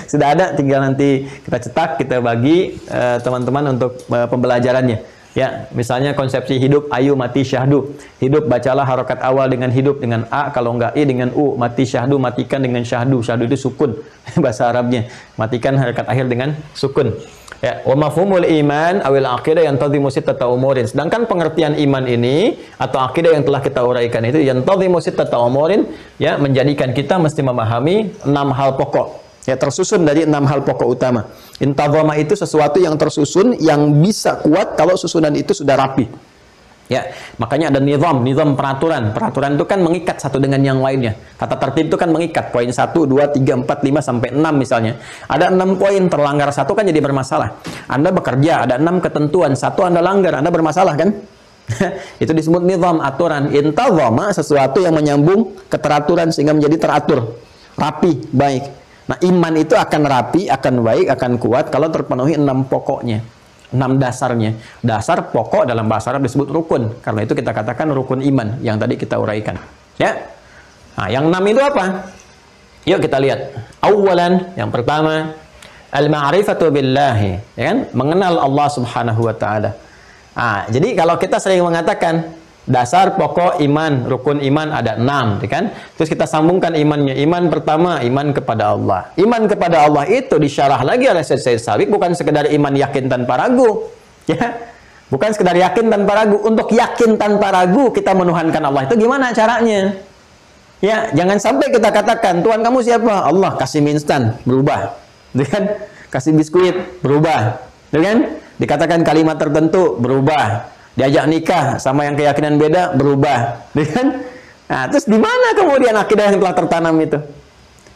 Sudah ada, tinggal nanti kita cetak, kita bagi teman-teman untuk pembelajarannya. Ya, misalnya konsepsi hidup, ayu, mati, syahdu. Hidup, bacalah harokat awal dengan hidup, dengan A, kalau enggak I dengan U. Mati, syahdu, matikan dengan syahdu. Syahdu itu sukun, bahasa Arabnya. Matikan harokat akhir dengan sukun. Ya, wa mafhumul iman awil aqidah yantazimu sittata umurin. Sedangkan pengertian iman ini atau akidah yang telah kita uraikan itu yantazimu sittata umurin, ya, menjadikan kita mesti memahami 6 hal pokok. Ya, tersusun dari 6 hal pokok utama. Intazama itu sesuatu yang tersusun, yang bisa kuat kalau susunan itu sudah rapi. Ya, makanya ada nizam peraturan. Peraturan itu kan mengikat satu dengan yang lainnya. Kata tertib itu kan mengikat. Poin 1, 2, 3, 4, 5 sampai 6 misalnya. Ada 6 poin, terlanggar satu kan jadi bermasalah. Anda bekerja, ada 6 ketentuan, satu Anda langgar, Anda bermasalah kan? Itu disebut nizam, aturan. Intazama sesuatu yang menyambung keteraturan sehingga menjadi teratur, rapi, baik. Nah, iman itu akan rapi, akan baik, akan kuat kalau terpenuhi 6 pokoknya. 6 dasarnya. Dasar pokok dalam bahasa Arab disebut rukun. Karena itu kita katakan rukun iman yang tadi kita uraikan. Ya. Nah, yang 6 itu apa? Yuk kita lihat. Awalan, yang pertama, al-ma'rifatu billahi, ya kan? Mengenal Allah Subhanahu wa taala. Nah, jadi kalau kita sering mengatakan dasar pokok iman, rukun iman ada 6, ya kan? Terus kita sambungkan imannya. Iman pertama, iman kepada Allah. Iman kepada Allah itu disyarah lagi oleh Syekh Sabiq, bukan sekedar iman yakin tanpa ragu, ya. Bukan sekedar yakin tanpa ragu. Untuk yakin tanpa ragu kita menuhankan Allah itu gimana caranya? Ya, jangan sampai kita katakan, Tuhan kamu siapa? Allah, kasih mie instan, berubah. Ya kan? Kasih biskuit, berubah. Ya kan? Dikatakan kalimat tertentu, berubah. Diajak nikah sama yang keyakinan beda, berubah, kan? Nah, terus di mana kemudian akidah yang telah tertanam itu?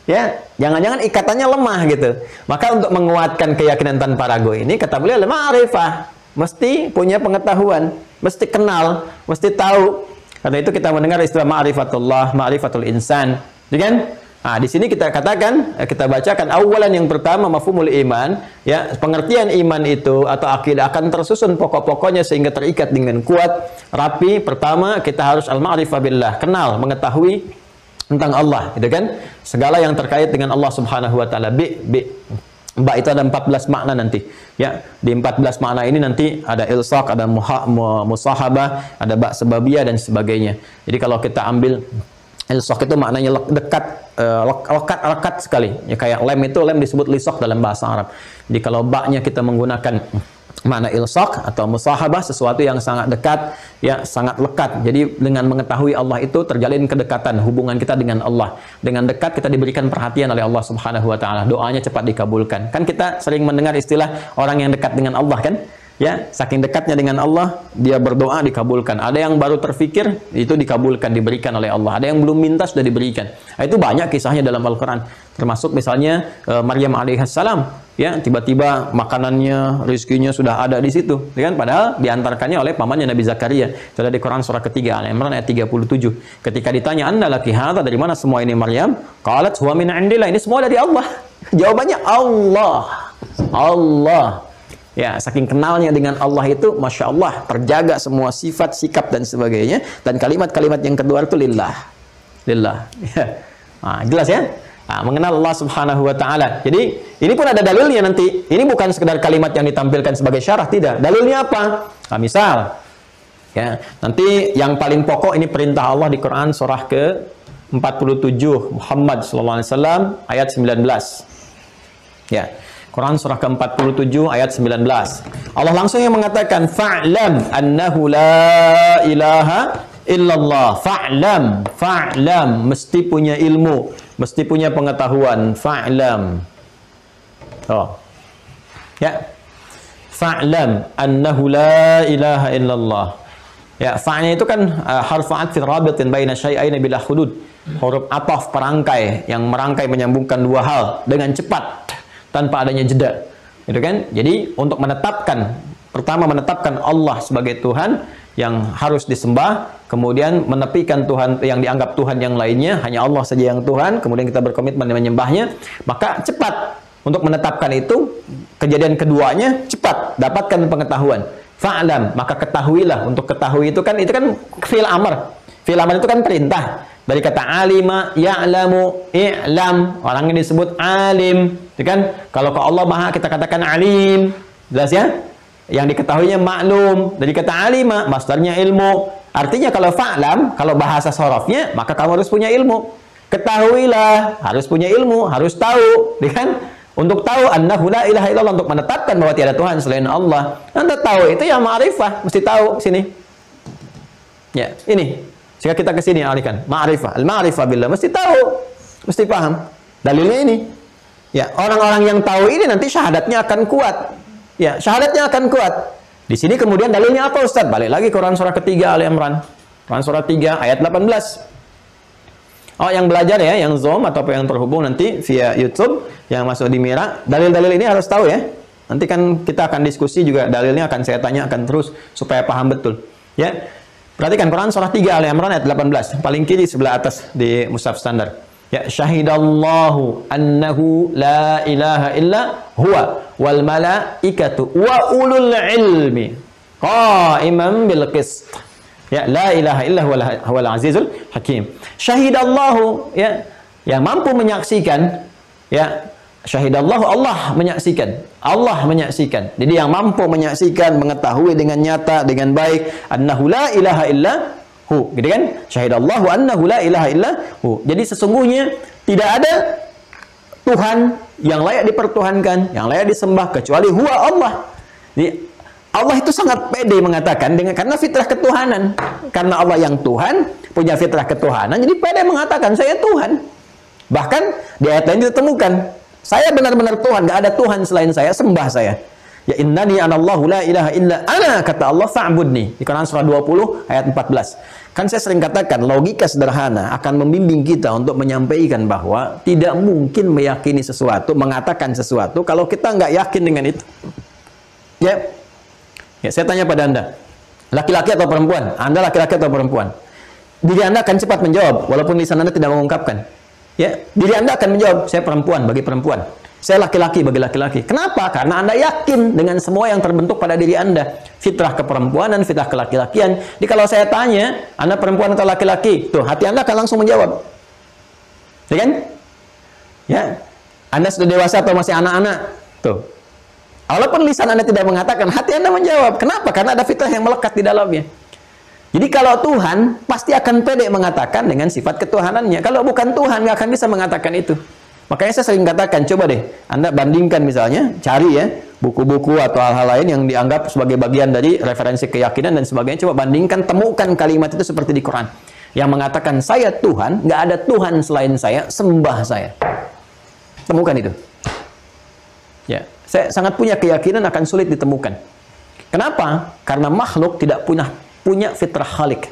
Ya, jangan-jangan ikatannya lemah gitu. Maka untuk menguatkan keyakinan tanpa ragu ini, kata beliau, ma'rifah, mesti punya pengetahuan, mesti kenal, mesti tahu. Karena itu kita mendengar istilah ma'rifatullah, ma'rifatul insan, ya kan? Nah, di sini kita katakan, kita bacakan awalan yang pertama mafhumul iman, ya, pengertian iman itu atau akidah akan tersusun pokok-pokoknya sehingga terikat dengan kuat, rapi. Pertama, kita harus al-ma'rifah billah, kenal, mengetahui tentang Allah, gitu kan? Segala yang terkait dengan Allah Subhanahu wa taala. Ba itu ada 14 makna nanti. Ya, di 14 makna ini nanti ada ilsaq, ada musahabah, ada ba sebabiyah dan sebagainya. Jadi kalau kita ambil ilsaq itu maknanya dekat, lekat sekali. Ya, kayak lem itu, lem disebut lisaq dalam bahasa Arab. Jadi kalau ba-nya kita menggunakan makna ilsaq atau musahabah, sesuatu yang sangat dekat, ya sangat lekat. Jadi dengan mengetahui Allah itu terjalin kedekatan, hubungan kita dengan Allah. Dengan dekat kita diberikan perhatian oleh Allah Subhanahu wa taala. Doanya cepat dikabulkan. Kan kita sering mendengar istilah orang yang dekat dengan Allah kan? Ya, saking dekatnya dengan Allah, dia berdoa dikabulkan. Ada yang baru terfikir, itu dikabulkan, diberikan oleh Allah. Ada yang belum minta, sudah diberikan. Nah, itu banyak kisahnya dalam Al-Quran. Termasuk misalnya Maryam alaihissalam, ya tiba-tiba makanannya, rezekinya sudah ada di situ, ya kan? Padahal diantarkannya oleh pamannya Nabi Zakaria. Itu ada di Quran surah ketiga Al-Imran ayat 37. Ketika ditanya, "Anna laki hadza?" Dari mana semua ini Maryam? Qalat huwa min indillah. Ini semua dari Allah. Jawabannya Allah. Allah. Ya, saking kenalnya dengan Allah itu, Masya Allah, terjaga semua sifat, sikap, dan sebagainya. Dan kalimat-kalimat yang kedua itu lillah. Lillah. Ya. Nah, jelas ya? Nah, mengenal Allah Subhanahu wa Ta'ala. Jadi, ini pun ada dalilnya nanti. Ini bukan sekedar kalimat yang ditampilkan sebagai syarah, tidak. Dalilnya apa? Nah, misal, ya, nanti yang paling pokok ini perintah Allah di Quran surah ke-47 Muhammad SAW ayat 19. Ya. Quran surah ke-47 ayat 19. Allah langsung yang mengatakan fa'lam annahu la ilaha illallah. Fa'lam mesti punya ilmu, mesti punya pengetahuan. Fa'lam. Oh. Ya. Fa'lam annahu la ilaha illallah. Ya, fa'nya itu kan harfu 'athfin rabitin baina syai'ain bila hudud. Huruf ataf perangkai yang merangkai menyambungkan dua hal dengan cepat, tanpa adanya jeda, gitu kan? Jadi untuk menetapkan, pertama menetapkan Allah sebagai Tuhan yang harus disembah, kemudian menepikan Tuhan yang dianggap Tuhan yang lainnya, hanya Allah saja yang Tuhan, kemudian kita berkomitmen menyembahnya, maka cepat untuk menetapkan itu. Kejadian keduanya cepat, dapatkan pengetahuan. Fa'lam, maka ketahuilah. Untuk ketahui itu kan fi'il amr. Fi'il amr itu kan perintah. Dari kata alima, ya'lamu, i'lam. Orangnya disebut alim. Ya kan? Kalau ke Allah Maha kita katakan alim. Jelas ya? Yang diketahuinya maklum. Dari kata alima, masdarnya ilmu. Artinya kalau fa'lam, kalau bahasa sorofnya, maka kamu harus punya ilmu. Ketahuilah, harus punya ilmu, harus tahu. Ya kan? Untuk tahu annahu la ilaha illallah, untuk menetapkan bahwa tiada Tuhan selain Allah. Anda tahu itu ya ma'rifah, mesti tahu sini. Ya, ini. Jika kita ke sini alihkan ma'rifah, al-ma'rifah billah, mesti tahu, mesti paham. Dalilnya ini. Ya, orang-orang yang tahu ini nanti syahadatnya akan kuat. Ya, syahadatnya akan kuat. Di sini kemudian dalilnya apa Ustaz? Balik lagi Quran surah ketiga Al-Imran. Quran surah 3 ayat 18. Oh, yang belajar ya, yang Zoom atau yang terhubung nanti via YouTube, yang masuk di Mira, dalil-dalil ini harus tahu ya. Nanti kan kita akan diskusi juga, dalilnya akan saya tanyakan terus supaya paham betul. Ya. Perhatikan Quran surah 3 Al-Imran ayat 18, paling kiri sebelah atas di mushaf standar. Ya, syahidallahu annahu la ilaha illa huwa wal malaikatu wa ulul ilmi qa'iman bil qist. Ya, la ilaha illa huwal azizul hakim. Syahidallahu, ya, yang mampu menyaksikan, ya, syahidallahu, Allah menyaksikan. Allah menyaksikan. Jadi yang mampu menyaksikan, mengetahui dengan nyata, dengan baik, annahu la ilaha illa hu. Gitu kan? Syahidallahu annahu la ilaha illa hu. Jadi sesungguhnya tidak ada Tuhan yang layak dipertuhankan, yang layak disembah kecuali huwa Allah. Jadi Allah itu sangat pede mengatakan karena fitrah ketuhanan. Karena Allah yang Tuhan, punya fitrah ketuhanan, jadi pede mengatakan saya Tuhan. Bahkan di ayat lain ditemukan, saya benar-benar Tuhan, gak ada Tuhan selain saya, sembah saya. Ya innani anallahu la ilaha illa ana, kata Allah, fa'budni. Di Quran surah 20 ayat 14. Kan saya sering katakan, logika sederhana akan membimbing kita untuk menyampaikan bahwa tidak mungkin meyakini sesuatu, mengatakan sesuatu, kalau kita nggak yakin dengan itu. Ya, saya tanya pada Anda, laki-laki atau perempuan? Anda laki-laki atau perempuan? Diri Anda akan cepat menjawab, walaupun lisan Anda tidak mengungkapkan. Ya, diri Anda akan menjawab, saya perempuan bagi perempuan. Saya laki-laki bagi laki-laki. Kenapa? Karena Anda yakin dengan semua yang terbentuk pada diri Anda. Fitrah keperempuanan, fitrah kelaki-lakian. Jadi kalau saya tanya, Anda perempuan atau laki-laki? Tuh, hati Anda akan langsung menjawab. Ya kan? Ya. Anda sudah dewasa atau masih anak-anak? Tuh. Walaupun lisan Anda tidak mengatakan, hati Anda menjawab. Kenapa? Karena ada fitrah yang melekat di dalamnya. Jadi kalau Tuhan, pasti akan pede mengatakan dengan sifat ketuhanannya. Kalau bukan Tuhan, nggak akan bisa mengatakan itu. Makanya saya sering katakan, coba deh, Anda bandingkan misalnya, cari ya, buku-buku atau hal-hal lain yang dianggap sebagai bagian dari referensi keyakinan dan sebagainya. Coba bandingkan, temukan kalimat itu seperti di Quran. Yang mengatakan, saya Tuhan, nggak ada Tuhan selain saya, sembah saya. Temukan itu. Ya, saya sangat punya keyakinan akan sulit ditemukan. Kenapa? Karena makhluk tidak punya fitrah khalik.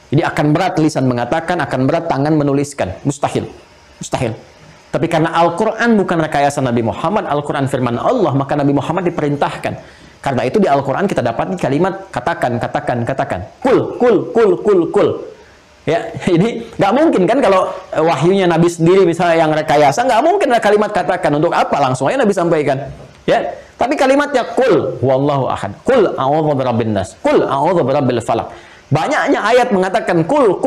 Jadi akan berat lisan mengatakan, akan berat tangan menuliskan. Mustahil. Mustahil. Tapi karena Al-Quran bukan rekayasa Nabi Muhammad, Al-Quran firman Allah, maka Nabi Muhammad diperintahkan. Karena itu di Al-Quran kita dapat kalimat katakan. Kul. Ya, jadi nggak mungkin kan kalau wahyunya Nabi sendiri misalnya yang rekayasa, nggak mungkin ada kalimat katakan. Untuk apa? Langsung aja Nabi sampaikan. Ya, tapi kalimatnya kul, wallahu ahad. Kul a'udzu birabbin nas. Kul a'udzu birabbil falaq. Banyaknya ayat mengatakan kul,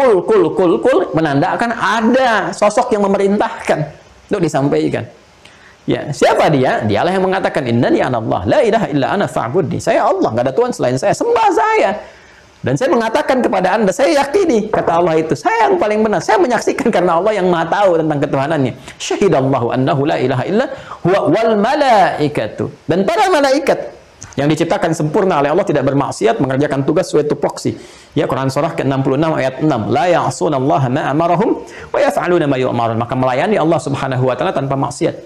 menandakan ada sosok yang memerintahkan untuk disampaikan. Ya, siapa dia? Dialah yang mengatakan innani anallah, la ilaha illa ana fa'budni. Saya Allah, enggak ada Tuhan selain saya, sembah saya. Dan saya mengatakan kepada Anda, saya yakini kata Allah itu, saya yang paling benar. Saya menyaksikan karena Allah yang Maha tahu tentang ketuhanannya. Syahidallahu annahu la ilaha illa huwa wal malaikatu. Dan para malaikat yang diciptakan sempurna oleh Allah tidak bermaksiat, mengerjakan tugas sesuai tupoksi. Ya, Quran surah ke-66 ayat 6. La ya'sunallaha ma amarahum wa yaf'aluna ma yu'marun. Maka melayani Allah Subhanahu wa taala tanpa maksiat.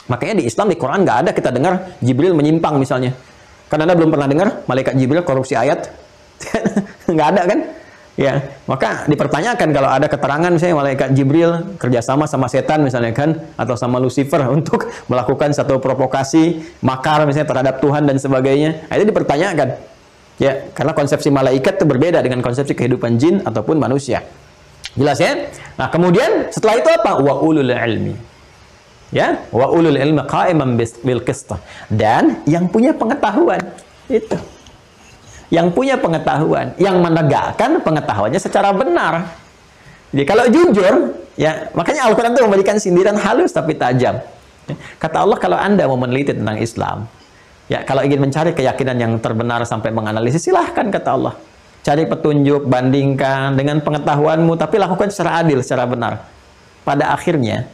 Makanya di Islam, di Quran nggak ada kita dengar Jibril menyimpang misalnya. Kan Anda belum pernah dengar malaikat Jibril korupsi ayat? Nggak ada kan? Ya, maka dipertanyakan kalau ada keterangan misalnya malaikat Jibril kerjasama sama setan misalnya kan, atau sama Lucifer untuk melakukan satu provokasi makar misalnya terhadap Tuhan dan sebagainya. Nah, itu dipertanyakan. Ya, karena konsepsi malaikat itu berbeda dengan konsepsi kehidupan jin ataupun manusia. Jelas ya? Nah, kemudian setelah itu apa? Wa ulul ilmi. Ya, wa ulul ilmi qa'iman bil qist. Dan yang punya pengetahuan itu. Yang punya pengetahuan, yang menegakkan pengetahuannya secara benar. Jadi kalau jujur, ya makanya Al-Quran itu memberikan sindiran halus tapi tajam. Kata Allah, kalau Anda mau meneliti tentang Islam, ya kalau ingin mencari keyakinan yang terbenar sampai menganalisis, silahkan kata Allah. Cari petunjuk, bandingkan dengan pengetahuanmu, tapi lakukan secara adil, secara benar. Pada akhirnya,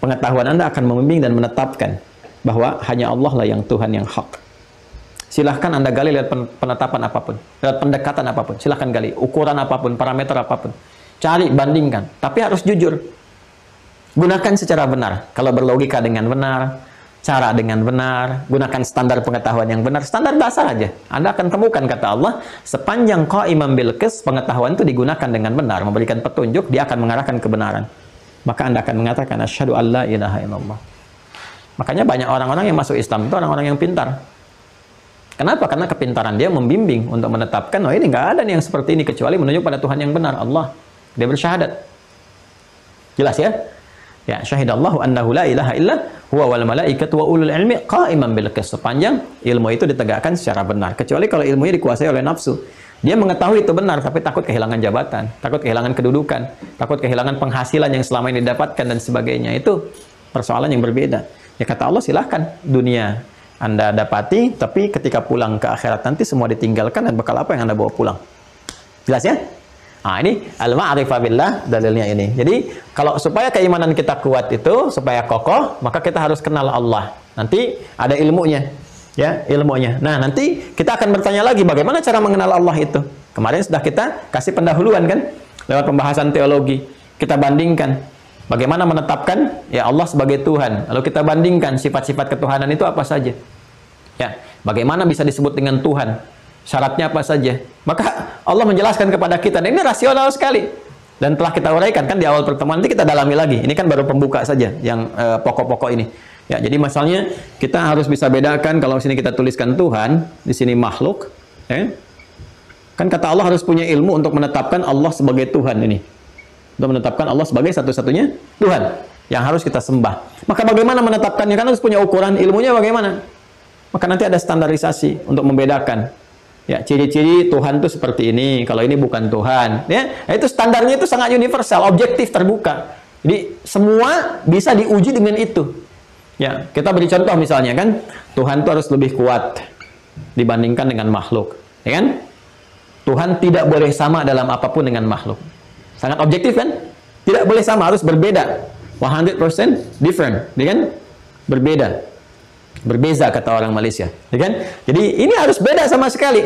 pengetahuan Anda akan membimbing dan menetapkan bahwa hanya Allah lah yang Tuhan yang hak. Silahkan Anda gali lihat penetapan apapun, lihat pendekatan apapun, silahkan gali, ukuran apapun, parameter apapun. Cari, bandingkan, tapi harus jujur. Gunakan secara benar. Kalau berlogika dengan benar, cara dengan benar, gunakan standar pengetahuan yang benar, standar dasar aja. Anda akan temukan, kata Allah, sepanjang qa'iman bil qist, pengetahuan itu digunakan dengan benar, memberikan petunjuk, dia akan mengarahkan kebenaran. Maka Anda akan mengatakan, asyhadu alla ilaha illallah. Makanya banyak orang-orang yang masuk Islam itu orang-orang yang pintar. Kenapa? Karena kepintaran dia membimbing untuk menetapkan, oh ini nggak ada nih yang seperti ini kecuali menunjuk pada Tuhan yang benar, Allah. Dia bersyahadat. Jelas ya? Ya, syahidallahu annahu la ilaha illa huwa wal malaikatu wa ulul ilmi qa'iman bil qist. Sepanjang ilmu itu ditegakkan secara benar. Kecuali kalau ilmunya dikuasai oleh nafsu. Dia mengetahui itu benar tapi takut kehilangan jabatan, takut kehilangan kedudukan, takut kehilangan penghasilan yang selama ini didapatkan dan sebagainya. Itu persoalan yang berbeda. Ya kata Allah, silahkan dunia Anda dapati, tapi ketika pulang ke akhirat nanti semua ditinggalkan dan bekal apa yang Anda bawa pulang. Jelas ya? Nah, ini al-ma'rifah billah dalilnya ini. Jadi, kalau supaya keimanan kita kuat itu, supaya kokoh, maka kita harus kenal Allah. Nanti ada ilmunya. Ya, ilmunya. Nah, nanti kita akan bertanya lagi bagaimana cara mengenal Allah itu. Kemarin sudah kita kasih pendahuluan kan? Lewat pembahasan teologi. Kita bandingkan. Bagaimana menetapkan ya Allah sebagai Tuhan. Lalu kita bandingkan sifat-sifat ketuhanan itu apa saja. Ya, bagaimana bisa disebut dengan Tuhan? Syaratnya apa saja? Maka Allah menjelaskan kepada kita. Dan ini rasional sekali. Dan telah kita uraikan kan di awal pertemuan, nanti kita dalami lagi. Ini kan baru pembuka saja yang pokok-pokok ini. Ya, jadi misalnya kita harus bisa bedakan kalau sini kita tuliskan Tuhan, di sini makhluk, ya. Kan kata Allah harus punya ilmu untuk menetapkan Allah sebagai Tuhan ini. Untuk menetapkan Allah sebagai satu-satunya Tuhan yang harus kita sembah. Maka bagaimana menetapkannya? Kan harus punya ukuran, ilmunya bagaimana? Maka nanti ada standarisasi untuk membedakan. Ya, ciri-ciri Tuhan itu seperti ini, kalau ini bukan Tuhan. Ya, itu standarnya itu sangat universal, objektif, terbuka. Jadi semua bisa diuji dengan itu. Ya, kita beri contoh misalnya kan, Tuhan itu harus lebih kuat dibandingkan dengan makhluk, ya kan? Tuhan tidak boleh sama dalam apapun dengan makhluk. Sangat objektif kan? Tidak boleh sama, harus berbeda. 100% different, ya kan? Berbeda. Berbeza kata orang Malaysia, ya kan? Jadi ini harus beda sama sekali.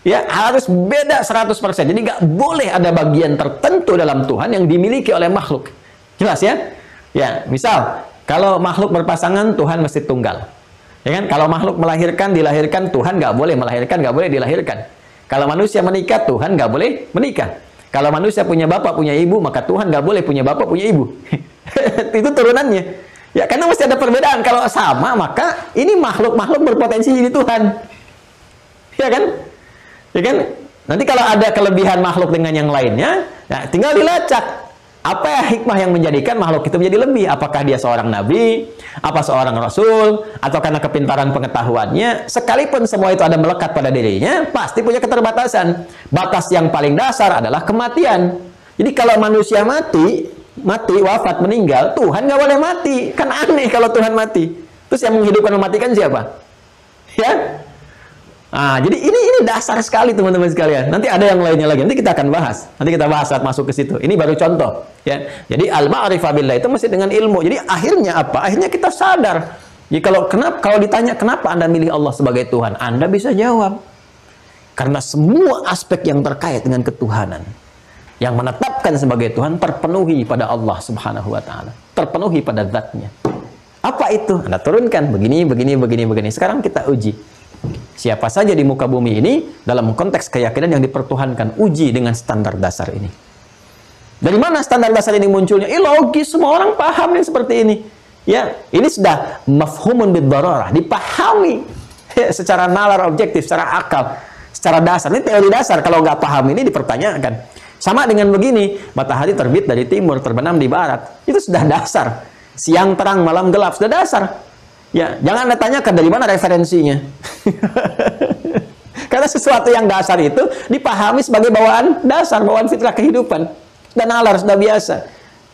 Ya, harus beda 100%. Jadi nggak boleh ada bagian tertentu dalam Tuhan yang dimiliki oleh makhluk. Jelas ya? Ya, misal kalau makhluk berpasangan, Tuhan mesti tunggal. Ya kan? Kalau makhluk melahirkan, dilahirkan, Tuhan nggak boleh melahirkan, nggak boleh dilahirkan. Kalau manusia menikah, Tuhan nggak boleh menikah. Kalau manusia punya bapak, punya ibu, maka Tuhan nggak boleh punya bapak, punya ibu. Itu turunannya. Ya, karena mesti ada perbedaan. Kalau sama, maka ini makhluk-makhluk berpotensi jadi Tuhan. Ya kan? Ya kan? Nanti kalau ada kelebihan makhluk dengan yang lainnya, ya tinggal dilacak. Apa hikmah yang menjadikan makhluk itu menjadi lebih? Apakah dia seorang nabi, apa seorang rasul, atau karena kepintaran pengetahuannya? Sekalipun semua itu ada melekat pada dirinya, pasti punya keterbatasan. Batas yang paling dasar adalah kematian. Jadi kalau manusia mati, wafat, meninggal, Tuhan nggak boleh mati. Kan aneh kalau Tuhan mati. Terus yang menghidupkan, mematikan siapa? Ya? Nah, jadi ini dasar sekali teman-teman sekalian. Nanti ada yang lainnya lagi. Nanti kita akan bahas. Nanti kita bahas saat masuk ke situ. Ini baru contoh, ya. Jadi al-ma'rifah billah itu mesti dengan ilmu. Jadi akhirnya apa? Akhirnya kita sadar. Jadi kalau ditanya kenapa Anda milih Allah sebagai Tuhan, Anda bisa jawab. Karena semua aspek yang terkait dengan ketuhanan yang menetapkan sebagai Tuhan terpenuhi pada Allah Subhanahu wa taala. Terpenuhi pada zatnya. Apa itu? Anda turunkan begini. Sekarang kita uji. Siapa saja di muka bumi ini dalam konteks keyakinan yang dipertuhankan, uji dengan standar dasar ini. Dari mana standar dasar ini munculnya? Logis, semua orang paham nih seperti ini. Ya, ini sudah mafhumun bid-dararah, dipahami ya, secara nalar objektif, secara akal, secara dasar. Ini teori dasar. Kalau nggak paham ini dipertanyakan. Sama dengan begini, matahari terbit dari timur, terbenam di barat. Itu sudah dasar. Siang terang, malam gelap, sudah dasar. Ya, jangan Anda tanyakan dari mana referensinya. Karena sesuatu yang dasar itu dipahami sebagai bawaan dasar, bawaan fitrah kehidupan. Dan nalar sudah biasa.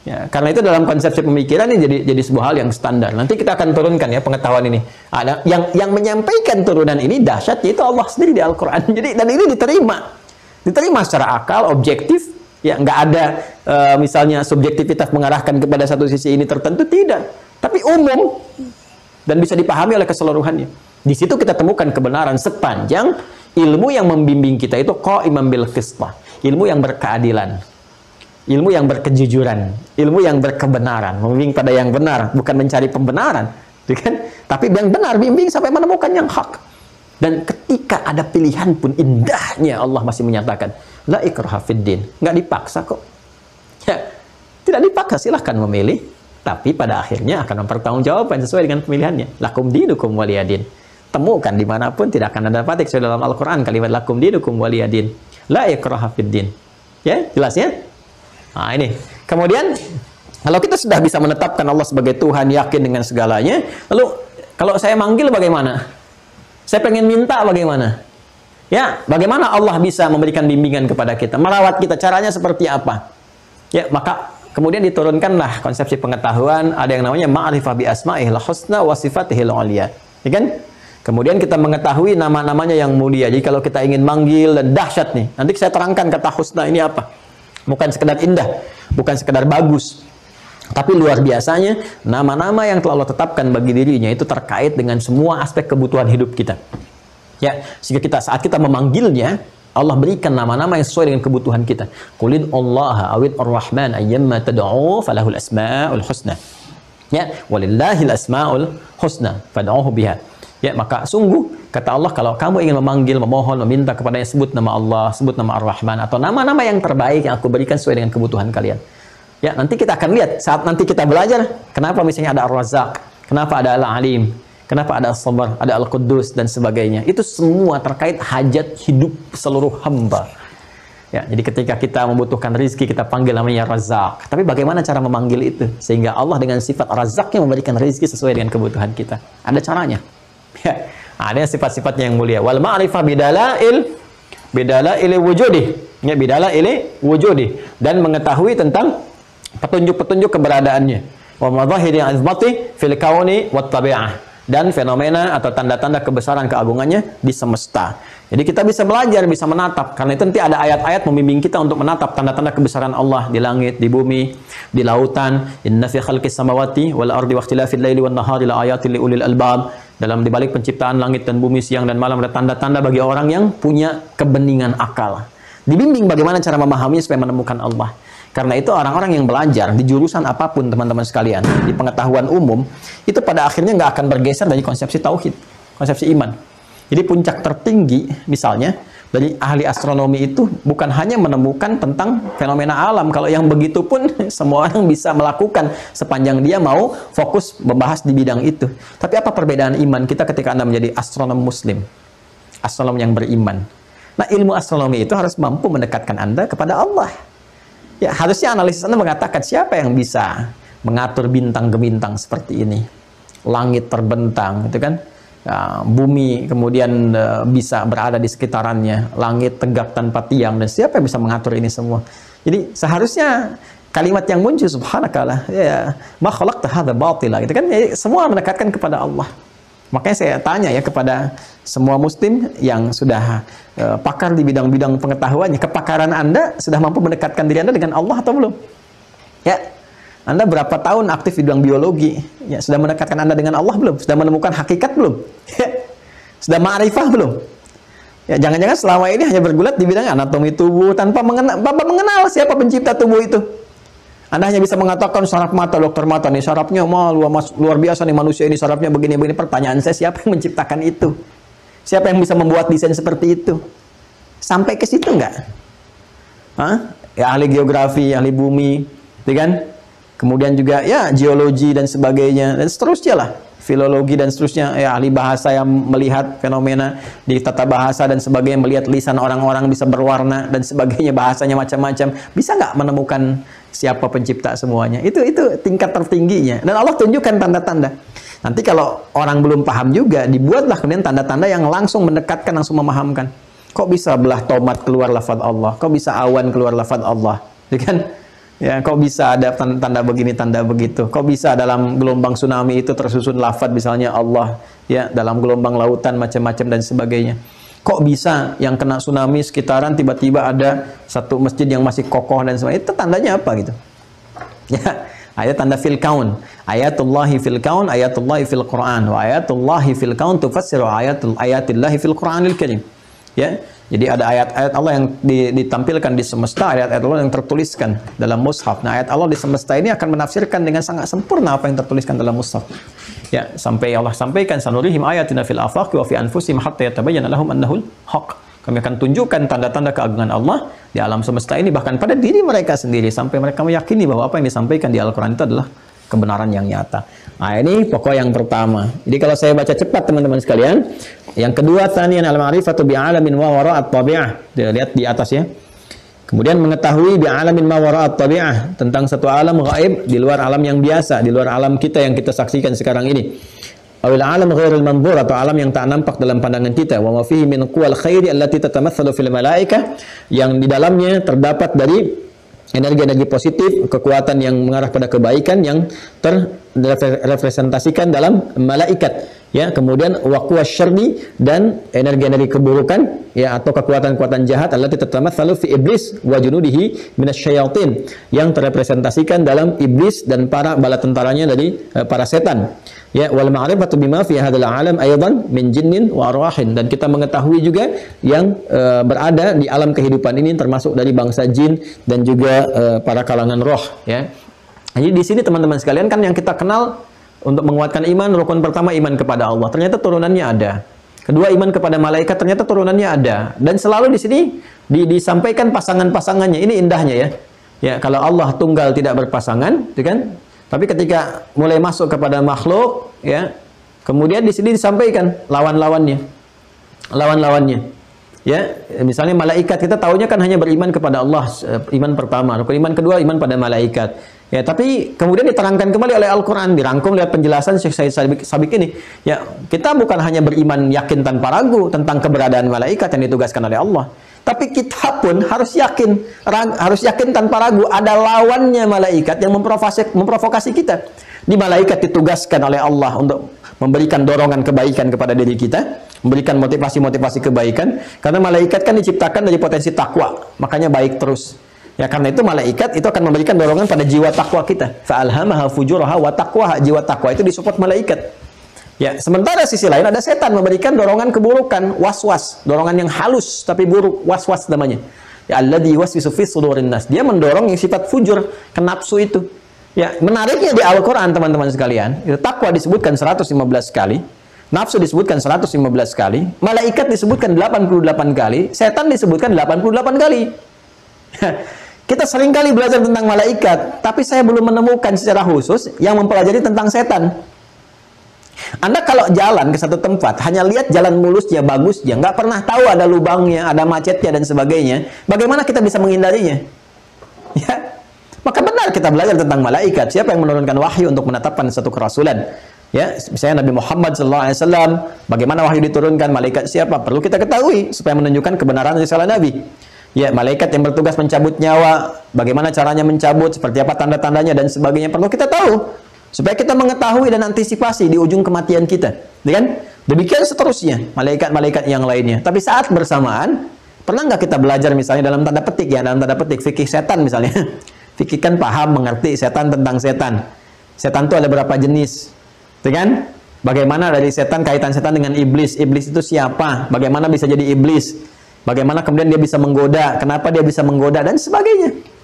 Ya, karena itu dalam konsepsi pemikiran ini jadi sebuah hal yang standar. Nanti kita akan turunkan ya pengetahuan ini. Ada yang menyampaikan turunan ini dahsyat yaitu Allah sendiri di Al-Qur'an. Jadi dan ini diterima secara akal, objektif. Ya, nggak ada misalnya subjektivitas mengarahkan kepada satu sisi ini tertentu, tidak. Tapi umum. Dan bisa dipahami oleh keseluruhannya. Di situ kita temukan kebenaran sepanjang ilmu yang membimbing kita itu qaiman bil qisthah, ilmu yang berkeadilan, ilmu yang berkejujuran, ilmu yang berkebenaran, membimbing pada yang benar, bukan mencari pembenaran, kan? Tapi yang benar, bimbing sampai menemukan yang hak. Dan ketika ada pilihan pun indahnya Allah masih menyatakan la ikraha fid din, nggak dipaksa kok. Ya, tidak dipaksa, silahkan memilih. Tapi pada akhirnya akan mempertanggungjawabkan sesuai dengan pemilihannya. Lakum dinukum waliyadin. Temukan dimanapun tidak akan ada dapati sesuai dalam Al-Quran kalimat lakum dinukum waliyadin. La ikraha fid din. Ya, jelas ya? Nah, ini. Kemudian, kalau kita sudah bisa menetapkan Allah sebagai Tuhan, yakin dengan segalanya, lalu kalau saya manggil bagaimana? Saya pengen minta bagaimana? Ya, bagaimana Allah bisa memberikan bimbingan kepada kita? Merawat kita, caranya seperti apa? Ya, maka kemudian diturunkanlah konsepsi pengetahuan, ada yang namanya ma'rifah bi asma'ihil husna wa sifatihil 'ulya. Ya kan? Kemudian kita mengetahui nama-namanya yang mulia. Jadi kalau kita ingin manggil dan dahsyat nih, nanti saya terangkan kata husna ini apa. Bukan sekedar indah, bukan sekedar bagus. Tapi luar biasanya, nama-nama yang telah Allah tetapkan bagi dirinya itu terkait dengan semua aspek kebutuhan hidup kita. Ya, sehingga saat kita memanggilnya, Allah berikan nama-nama yang sesuai dengan kebutuhan kita. Qulid Allah awid ar-Rahman ayyamma tad'u falahul asmaul husna. Ya, walillahil asmaul husna fad'uhu biha. Ya, maka sungguh kata Allah kalau kamu ingin memanggil, memohon, meminta kepadanya, sebut nama Allah, sebut nama Ar-Rahman atau nama-nama yang terbaik yang aku berikan sesuai dengan kebutuhan kalian. Ya, nanti kita akan lihat saat nanti kita belajar kenapa misalnya ada Ar-Razzaq, kenapa ada Al-Alim, kenapa ada As-Sabar, ada Al-Quddus dan sebagainya. Itu semua terkait hajat hidup seluruh hamba. Ya, jadi ketika kita membutuhkan rezeki kita panggil namanya Razzaq. Tapi bagaimana cara memanggil itu sehingga Allah dengan sifat Razzaqnya memberikan rezeki sesuai dengan kebutuhan kita? Ada caranya. Ya, ada sifat-sifatnya yang mulia. Wal ma'rifah bidalail wujudi. Ya, bidalail wujudi dan mengetahui tentang petunjuk-petunjuk keberadaannya. wa madhahiri 'azmati fil kauni wat tabi'ah, dan fenomena atau tanda-tanda kebesaran keagungannya di semesta. Jadi kita bisa belajar, bisa menatap. Karena itu nanti ada ayat-ayat membimbing kita untuk menatap tanda-tanda kebesaran Allah di langit, di bumi, di lautan. Inna fi khalqis samawati wal ardi wa ikhtilafil laili wan nahari la ayatin liulil albab. Dalam dibalik penciptaan langit dan bumi, siang dan malam, ada tanda-tanda bagi orang yang punya kebeningan akal. Dibimbing bagaimana cara memahaminya supaya menemukan Allah. Karena itu orang-orang yang belajar di jurusan apapun, teman-teman sekalian, di pengetahuan umum, itu pada akhirnya nggak akan bergeser dari konsepsi tauhid, konsepsi iman. Jadi puncak tertinggi, misalnya, dari ahli astronomi itu bukan hanya menemukan tentang fenomena alam. Kalau yang begitu pun semua orang bisa melakukan sepanjang dia mau fokus membahas di bidang itu. Tapi apa perbedaan iman kita ketika Anda menjadi astronom muslim? Astronom yang beriman. Nah, ilmu astronomi itu harus mampu mendekatkan Anda kepada Allah. Ya, harusnya analisis Anda mengatakan siapa yang bisa mengatur bintang-gemintang seperti ini. Langit terbentang, gitu kan? Ya, bumi kemudian bisa berada di sekitarannya, langit tegak tanpa tiang, dan siapa yang bisa mengatur ini semua? Jadi seharusnya kalimat yang muncul subhanakallah, ya, ma khalaqta hadza batila, gitu kan? Jadi, semua mendekatkan kepada Allah. Makanya saya tanya ya kepada semua muslim yang sudah pakar di bidang-bidang pengetahuannya, kepakaran Anda sudah mampu mendekatkan diri Anda dengan Allah atau belum? Ya, Anda berapa tahun aktif di bidang biologi? Ya, sudah mendekatkan Anda dengan Allah belum? Sudah menemukan hakikat belum? Ya, sudah ma'rifah belum? Ya, jangan-jangan selama ini hanya bergulat di bidang anatomi tubuh tanpa mengenal siapa pencipta tubuh itu. Anda hanya bisa mengatakan saraf mata, dokter mata nih, sarafnya luar biasa nih, manusia ini sarafnya begini-begini. Pertanyaan saya, siapa yang menciptakan itu? Siapa yang bisa membuat desain seperti itu? Sampai ke situ enggak? Hah? Ya, ahli geografi, ahli bumi, gitu kan? Kemudian juga ya geologi dan sebagainya, dan seterusnya lah, filologi dan seterusnya, ya ahli bahasa yang melihat fenomena di tata bahasa dan sebagainya, melihat lisan orang-orang bisa berwarna dan sebagainya, bahasanya macam-macam. Bisa nggak menemukan siapa pencipta semuanya? Itu tingkat tertingginya. Dan Allah tunjukkan tanda-tanda. Nanti kalau orang belum paham juga, dibuatlah kemudian tanda-tanda yang langsung mendekatkan, langsung memahamkan. Kok bisa belah tomat keluar lafaz Allah? Kok bisa awan keluar lafaz Allah? Ya kan? Ya, kok bisa ada tanda begini, tanda begitu? Kok bisa dalam gelombang tsunami itu tersusun lafaz misalnya Allah, ya, dalam gelombang lautan macam-macam dan sebagainya? Kok bisa yang kena tsunami sekitaran tiba-tiba ada satu masjid yang masih kokoh dan sebagainya? Itu tandanya apa gitu? Ya, ayat tanda fil kaun. Ayatullahi fil kaun, ayatullahi fil Quran. Wa ayatullahi fil kaun tufassiru ayatillahi fil Quranil Karim. Ya. Jadi ada ayat-ayat Allah yang ditampilkan di semesta, ayat-ayat Allah yang tertuliskan dalam mushaf. Nah, ayat Allah di semesta ini akan menafsirkan dengan sangat sempurna apa yang tertuliskan dalam mushaf. Ya, sampai Allah sampaikan sanurihim ayatina fil afaqi wa fi anfusihim hatta yatabayyana lahum annahul haq. Kami akan tunjukkan tanda-tanda keagungan Allah di alam semesta ini, bahkan pada diri mereka sendiri, sampai mereka meyakini bahwa apa yang disampaikan di Al-Qur'an itu adalah kebenaran yang nyata. Nah, ini pokok yang pertama. Jadi kalau saya baca cepat teman-teman sekalian, yang kedua, tsaniyan al-ma'rifatu bi'alamin wa wara'at tabi'ah. Lihat di atas ya. Kemudian mengetahui bi'alamin ma wara'at tabi'ah, tentang satu alam gaib di luar alam yang biasa, di luar alam kita yang kita saksikan sekarang ini. Awil alam ghairul manzur, atau alam yang tak nampak dalam pandangan kita. Wa ma fihi min quwwal khairi allati tatamatsalu fil malaikah, yang di dalamnya terdapat dari energi-energi positif, kekuatan yang mengarah pada kebaikan yang terrepresentasikan dalam malaikat, ya. Kemudian waqwa syarri, dan energi-energi keburukan, ya, atau kekuatan-kekuatan jahat allati tatamatsalu fi iblis wa junudihi minasyayatin, yang terrepresentasikan dalam iblis dan para bala tentaranya dari para setan. Ya, wal ma'rifatu bima fi hadzal alam aidan min jinnin wa arwahin, dan kita mengetahui juga yang berada di alam kehidupan ini termasuk dari bangsa jin dan juga para kalangan roh, ya. Jadi di sini teman-teman sekalian kan yang kita kenal untuk menguatkan iman, rukun pertama iman kepada Allah, ternyata turunannya ada. Kedua, iman kepada malaikat, ternyata turunannya ada. Dan selalu di sini disampaikan pasangan-pasangannya. Ini indahnya ya. Ya, kalau Allah tunggal tidak berpasangan, gitu kan? Tapi ketika mulai masuk kepada makhluk, ya, kemudian di sini disampaikan lawan-lawannya. Ya, misalnya malaikat, kita tahunya kan hanya beriman kepada Allah, iman pertama. Rukun iman kedua, iman pada malaikat. Ya, tapi kemudian diterangkan kembali oleh Al-Quran, dirangkum lihat penjelasan Syekh Said Sabiq ini. Ya, kita bukan hanya beriman yakin tanpa ragu tentang keberadaan malaikat yang ditugaskan oleh Allah, tapi kita pun harus yakin tanpa ragu ada lawannya malaikat yang memprovokasi kita. Di malaikat ditugaskan oleh Allah untuk memberikan dorongan kebaikan kepada diri kita, memberikan motivasi-motivasi kebaikan, karena malaikat kan diciptakan dari potensi takwa, makanya baik terus. Ya, karena itu malaikat itu akan memberikan dorongan pada jiwa takwa kita. Fa'alhamaha fujuraha wa taqwaha, jiwa takwa itu disupport malaikat. Ya, sementara sisi lain ada setan memberikan dorongan keburukan, was-was, dorongan yang halus tapi buruk, was-was namanya. Ya, alladzi yuwaswisu fi sudurin nas. Dia mendorong yang sifat fujur, ke nafsu itu. Ya, menariknya di Al-Qur'an teman-teman sekalian, itu takwa disebutkan 115 kali, nafsu disebutkan 115 kali, malaikat disebutkan 88 kali, setan disebutkan 88 kali. Kita sering kali belajar tentang malaikat, tapi saya belum menemukan secara khusus yang mempelajari tentang setan. Anda kalau jalan ke satu tempat, hanya lihat jalan mulusnya, bagusnya, nggak pernah tahu ada lubangnya, ada macetnya, dan sebagainya. Bagaimana kita bisa menghindarinya? Ya, maka benar kita belajar tentang malaikat. Siapa yang menurunkan wahyu untuk menetapkan satu kerasulan? Ya, misalnya Nabi Muhammad SAW, bagaimana wahyu diturunkan, malaikat siapa? Perlu kita ketahui supaya menunjukkan kebenaran risalah Nabi. Ya, malaikat yang bertugas mencabut nyawa, bagaimana caranya mencabut, seperti apa tanda-tandanya, dan sebagainya, perlu kita tahu. Supaya kita mengetahui dan antisipasi di ujung kematian kita. Kan? Demikian seterusnya, malaikat-malaikat yang lainnya. Tapi saat bersamaan, pernah nggak kita belajar misalnya dalam tanda petik, ya, dalam tanda petik, fikih setan misalnya. Fikih kan paham, mengerti setan tentang setan. Setan itu ada berapa jenis. Kan? Bagaimana dari setan, kaitan setan dengan iblis. Iblis itu siapa? Bagaimana bisa jadi iblis? Bagaimana kemudian dia bisa menggoda? Kenapa dia bisa menggoda? Dan sebagainya.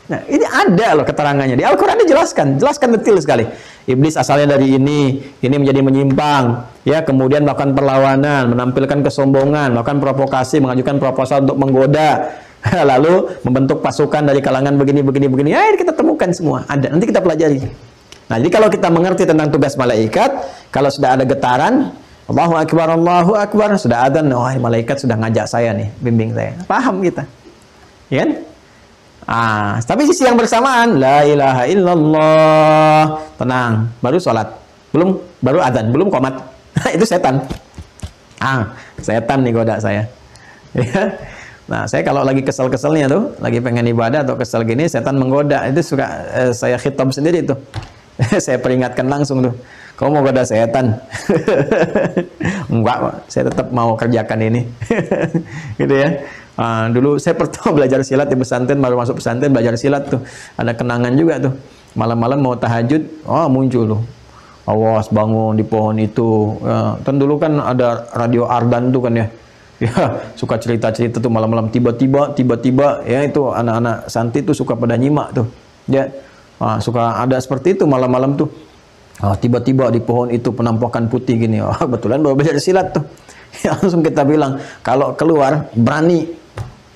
Nah, ini ada loh keterangannya. Di Al-Quran dijelaskan. Jelaskan detail sekali. Iblis asalnya dari ini menjadi menyimpang. Ya, kemudian melakukan perlawanan, menampilkan kesombongan, melakukan provokasi, mengajukan proposal untuk menggoda. Lalu membentuk pasukan dari kalangan begini. Ya, kita temukan semua. Ada. Nanti kita pelajari. Nah, jadi kalau kita mengerti tentang tugas malaikat, kalau sudah ada getaran, Allahu Akbar, sudah adzan, oh, malaikat sudah ngajak saya nih, bimbing saya. Paham kita. Ya kan? Tapi sisi yang bersamaan, la ilaha illallah, tenang, baru sholat, baru adzan, belum qomat. Itu setan. Setan nih goda saya. Ya. Nah, saya kalau lagi kesel-keselnya tuh, lagi pengen ibadah atau kesel gini, setan menggoda. Itu suka saya khitab sendiri tuh. Saya peringatkan langsung tuh. Kamu mau goda setan? Enggak, saya tetap mau kerjakan ini. Gitu ya. Dulu saya pertama belajar silat di pesantren, baru masuk pesantren belajar silat tuh. Ada kenangan juga tuh. Malam-malam mau tahajud, muncul tuh. Awas bangun di pohon itu. Kan dulu kan ada radio Ardan tuh kan ya. Ya, suka cerita-cerita tuh malam-malam, tiba-tiba ya, itu anak-anak santri tuh suka pada nyimak tuh. Ya. Suka ada seperti itu malam-malam tuh. Tiba-tiba di pohon itu penampakan putih gini. Kebetulan baru belajar silat tuh. Ya, langsung kita bilang, kalau keluar berani,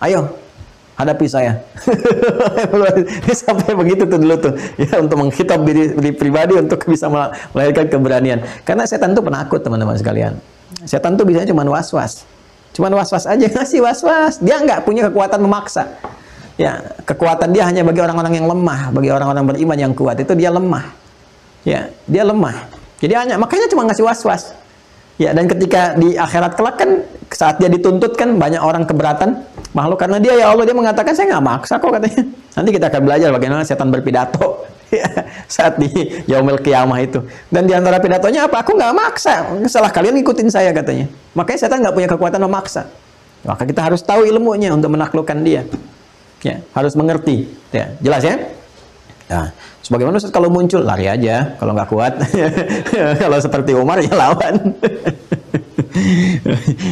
ayo hadapi saya. Sampai begitu tuh dulu tuh. Ya, untuk menghitab diri pribadi untuk bisa melahirkan keberanian. Karena setan tuh penakut teman-teman sekalian. Setan tuh biasanya cuma was-was. Cuman was-was aja, ngasih was-was. Dia nggak punya kekuatan memaksa. Ya, kekuatan dia hanya bagi orang-orang yang lemah, bagi orang-orang beriman yang kuat. Itu dia lemah. Ya, dia lemah. Jadi makanya cuma ngasih was-was. Ya, dan ketika di akhirat kelak kan, saat dia dituntut kan banyak orang keberatan makhluk, karena dia, ya Allah, dia mengatakan saya nggak maksa kok, katanya. Nanti kita akan belajar bagaimana setan berpidato. Ya, saat di Yaumil Qiyamah itu. Dan di antara pidatonya apa? Aku nggak maksa. Salah kalian ikutin saya, katanya. Makanya setan nggak punya kekuatan memaksa. Maka kita harus tahu ilmunya untuk menaklukkan dia. Ya, harus mengerti. Ya, jelas ya? Nah, sebagaimana Ustaz, kalau muncul lari aja, kalau nggak kuat. Kalau seperti Umar ya lawan.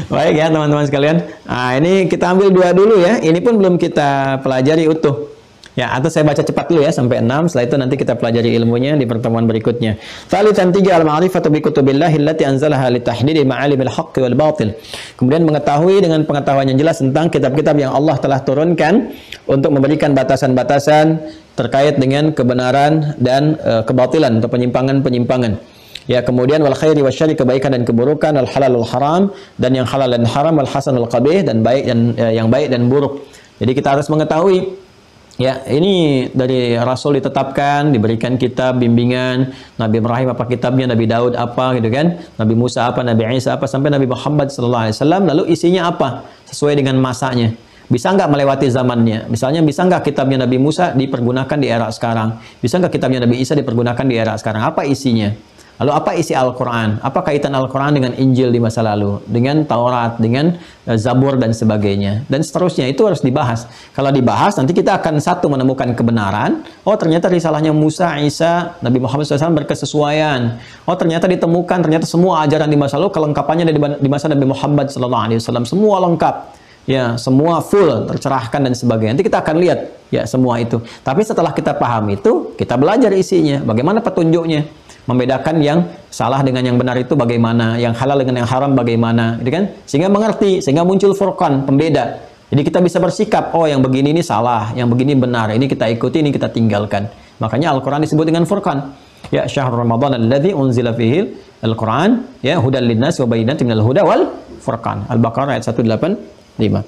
Baik ya teman-teman sekalian. Ini kita ambil 2 dulu ya. Ini pun belum kita pelajari utuh. Ya, atau saya baca cepat dulu ya sampai 6, setelah itu nanti kita pelajari ilmunya di pertemuan berikutnya. Tsalitsan 3 al-ma'rifatu bi kutubillahi allati anzalaha li tahdidi ma'alimil haqqi wal batil. Kemudian mengetahui dengan pengetahuan yang jelas tentang kitab-kitab yang Allah telah turunkan untuk memberikan batasan-batasan terkait dengan kebenaran dan kebatilan atau penyimpangan-penyimpangan. Ya, kemudian wal khairi wasyarri, kebaikan dan keburukan, al halal wal haram, dan yang halal dan haram, wal hasan wal qabih, dan baik dan yang baik dan buruk. Jadi kita harus mengetahui. Ya, ini dari Rasul ditetapkan, diberikan kitab, bimbingan, Nabi Ibrahim apa kitabnya, Nabi Daud apa gitu kan, Nabi Musa apa, Nabi Isa apa, sampai Nabi Muhammad SAW, lalu isinya apa? Sesuai dengan masanya. Bisa nggak melewati zamannya? Misalnya, bisa nggak kitabnya Nabi Musa dipergunakan di era sekarang? Bisa nggak kitabnya Nabi Isa dipergunakan di era sekarang? Apa isinya? Lalu apa isi Al-Quran? Apa kaitan Al-Quran dengan Injil di masa lalu? Dengan Taurat, dengan Zabur dan sebagainya. Dan seterusnya, itu harus dibahas. Kalau dibahas, nanti kita akan satu menemukan kebenaran. Oh, ternyata risalahnya Musa, Isa, Nabi Muhammad SAW berkesesuaian. Oh, ternyata ditemukan, ternyata semua ajaran di masa lalu, kelengkapannya ada di masa Nabi Muhammad SAW. Semua lengkap. Ya, semua full, tercerahkan dan sebagainya. Nanti kita akan lihat ya semua itu. Tapi setelah kita paham itu, kita belajar isinya. Bagaimana petunjuknya? Membedakan yang salah dengan yang benar itu bagaimana, yang halal dengan yang haram bagaimana, gitu kan? Sehingga mengerti, sehingga muncul furqan, pembeda. Jadi kita bisa bersikap, oh yang begini ini salah, yang begini benar, ini kita ikuti, ini kita tinggalkan. Makanya Al-Quran disebut dengan furqan. Ya, syahrul Ramadan alladzi unzila fihi al-Quran, ya, hudal linnas wa bayyinatin minal huda wal furqan. Al-Baqarah ayat 185.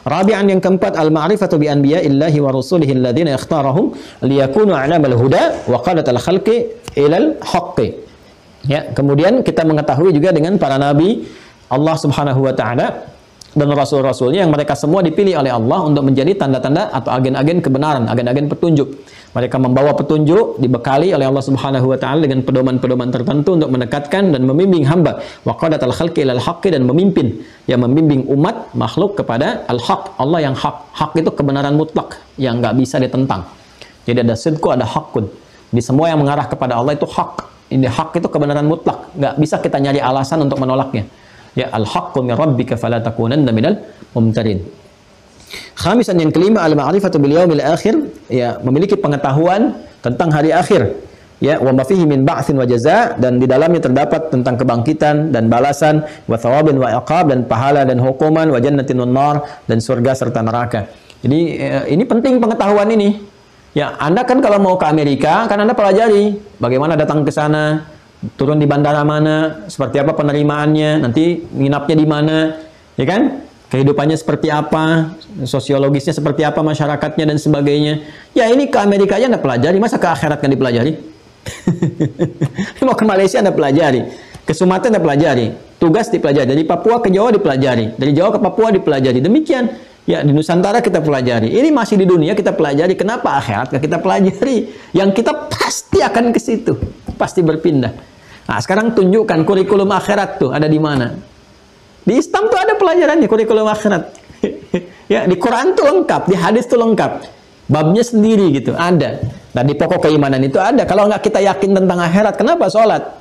Rabi'an, yang keempat, al-ma'rifatu bi anbiya'illahi wa rusulihi alladhina ikhtarahum liyakunu a'lamal huda wa qadatal khalqi ilal haqqi. Ya, kemudian kita mengetahui juga dengan para nabi Allah Subhanahu wa taala dan rasul-rasulnya yang mereka semua dipilih oleh Allah untuk menjadi tanda-tanda atau agen-agen kebenaran, agen-agen petunjuk. Mereka membawa petunjuk, dibekali oleh Allah Subhanahu wa taala dengan pedoman-pedoman tertentu untuk mendekatkan dan membimbing hamba. Wa qadatal khalqi ilal haqqi, dan memimpin, yang membimbing umat makhluk kepada al-haq, Allah yang hak. Hak itu kebenaran mutlak yang nggak bisa ditentang. Jadi ada sidqu, ada haqqun. Di semua yang mengarah kepada Allah itu hak. Ini hak itu kebenaran mutlak, nggak bisa kita nyari alasan untuk menolaknya. Ya, al-haqqu min rabbika fala takunanna minal mumtarin. Khamisan, yang kelima, al-ma'rifatu bil yaumil akhir, ya, memiliki pengetahuan tentang hari akhir. Ya, wa ma fihi min ba'tsin wa jazaa, dan di dalamnya terdapat tentang kebangkitan dan balasan, wa thawabin wa iqab, dan pahala dan hukuman, wa jannatin wan nar, dan surga serta neraka. Jadi ini penting pengetahuan ini. Ya, Anda kan kalau mau ke Amerika, kan Anda pelajari bagaimana datang ke sana, turun di bandara mana, seperti apa penerimaannya, nanti nginapnya di mana, ya kan? Kehidupannya seperti apa, sosiologisnya seperti apa, masyarakatnya dan sebagainya. Ya, ini ke Amerika aja Anda pelajari, masa ke akhirat kan dipelajari? Mau ke Malaysia Anda pelajari, ke Sumatera Anda pelajari, tugas dipelajari, dari Papua ke Jawa dipelajari, dari Jawa ke Papua dipelajari. Demikian, ya, di Nusantara kita pelajari. Ini masih di dunia kita pelajari, kenapa akhirat kita pelajari? Yang kita pasti akan ke situ, pasti berpindah. Nah, sekarang tunjukkan kurikulum akhirat tuh ada di mana? Di Islam tuh ada pelajarannya kurikulum akhirat. Ya, di Quran tuh lengkap, di hadis tuh lengkap. Babnya sendiri gitu, ada. Nah, di pokok keimanan itu ada. Kalau nggak kita yakin tentang akhirat, kenapa sholat?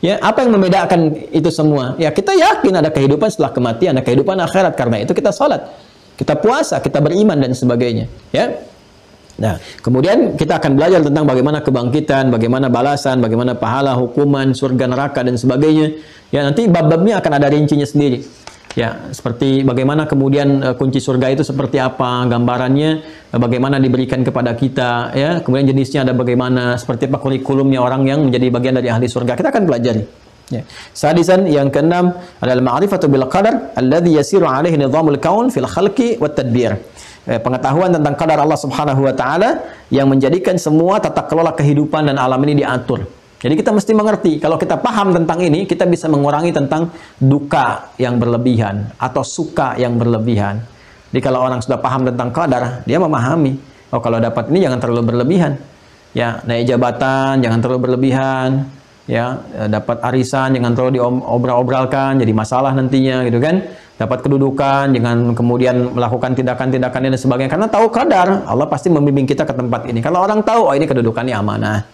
Ya, apa yang membedakan itu semua? Ya, kita yakin ada kehidupan setelah kematian, ada kehidupan akhirat. Karena itu kita sholat, kita puasa, kita beriman dan sebagainya. Ya. Nah, kemudian kita akan belajar tentang bagaimana kebangkitan, bagaimana balasan, bagaimana pahala, hukuman, surga, neraka, dan sebagainya. Ya, nanti bab-babnya akan ada rincinya sendiri. Ya, seperti bagaimana kemudian kunci surga itu seperti apa, gambarannya, bagaimana diberikan kepada kita, ya. Kemudian jenisnya ada bagaimana, seperti apa kurikulumnya orang yang menjadi bagian dari ahli surga. Kita akan pelajari. Ya. Sadisan, yang keenam adalah ma'rifatu bil qadar alladhi yasiru alaihi nizamul kaun fil khalqi wat tadbir. Pengetahuan tentang qadar Allah Subhanahu wa taala yang menjadikan semua tata kelola kehidupan dan alam ini diatur. Jadi kita mesti mengerti, kalau kita paham tentang ini, kita bisa mengurangi tentang duka yang berlebihan atau suka yang berlebihan. Jadi kalau orang sudah paham tentang qadar, dia memahami, oh kalau dapat ini jangan terlalu berlebihan. Ya, naik jabatan jangan terlalu berlebihan. Ya, dapat arisan jangan terlalu diobral-obralkan, jadi masalah nantinya gitu kan. Dapat kedudukan jangan kemudian melakukan tindakan-tindakan dan sebagainya, karena tahu qadar, Allah pasti membimbing kita ke tempat ini. Kalau orang tahu, oh ini kedudukannya amanah,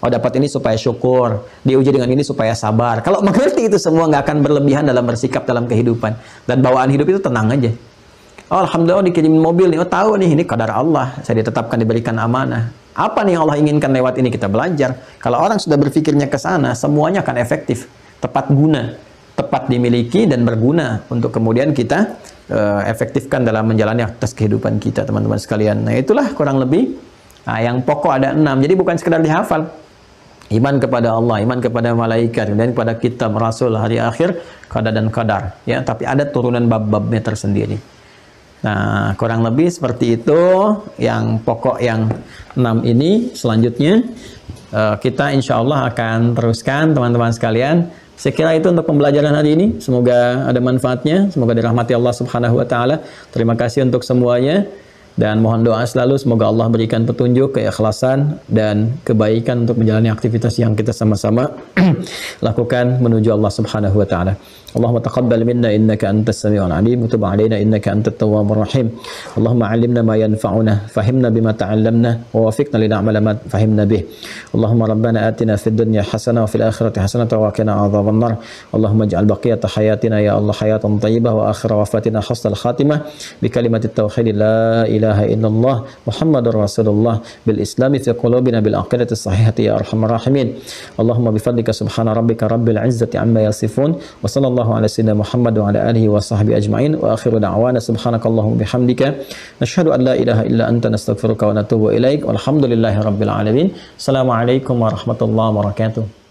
oh dapat ini supaya syukur, diuji dengan ini supaya sabar. Kalau mengerti itu semua, nggak akan berlebihan dalam bersikap dalam kehidupan, dan bawaan hidup itu tenang aja. Oh alhamdulillah dikirimin mobil nih, oh tahu nih ini qadar Allah, saya ditetapkan diberikan amanah. Apa nih yang Allah inginkan lewat ini, kita belajar. Kalau orang sudah berpikirnya ke sana, semuanya akan efektif, tepat guna, tepat dimiliki dan berguna untuk kemudian kita efektifkan dalam menjalani aktivitas kehidupan kita, teman-teman sekalian. Nah, itulah kurang lebih. Nah, yang pokok ada 6. Jadi bukan sekedar dihafal. Iman kepada Allah, iman kepada malaikat, dan kepada kitab, rasul, hari akhir, qada dan qadar, ya, tapi ada turunan bab-babnya tersendiri. Nah, kurang lebih seperti itu yang pokok yang 6 ini. Selanjutnya kita insya Allah akan teruskan, teman-teman sekalian, Saya kira itu untuk pembelajaran hari ini. Semoga ada manfaatnya. Semoga dirahmati Allah Subhanahu wa taala. Terima kasih untuk semuanya dan mohon doa selalu semoga Allah berikan petunjuk, keikhlasan dan kebaikan untuk menjalani aktivitas yang kita sama-sama lakukan menuju Allah Subhanahu wa taala. Allahumma taqabbal minna innaka antas samiul alim wa tub alaina innaka antat tawwabur rahim. Allahumma 'allimna ma yanfa'una, fahimna bima ta'allamna wa wafiqna lin'amala ma fahimna bih. Allahumma rabbana atina fid dunya hasanah wa fil akhirati hasanah wa qina adzaban nar. Allahumma ij'al baqiyata hayatina ya Allah hayatan thayyibah wa akhir wafatina husnal khatimah bi kalimatit tauhid la ilaha illallah Muhammadur Rasulullah bil islami fi qulubina bil aqidati sahihati ya arhamar rahimin. Allahumma bi fadlika subhana rabbika rabbil izzati amma yasifun wa sallallahu ala sayyidina Muhammad wa ala alihi wa sahbihi ajma'in wa akhiru da'wana subhanakallahumma bihamdika nashhadu an la ilaha illa anta nastaghfiruka wa natubu ilaik walhamdulillahi rabbil alamin. Assalamualaikum warahmatullahi wabarakatuh.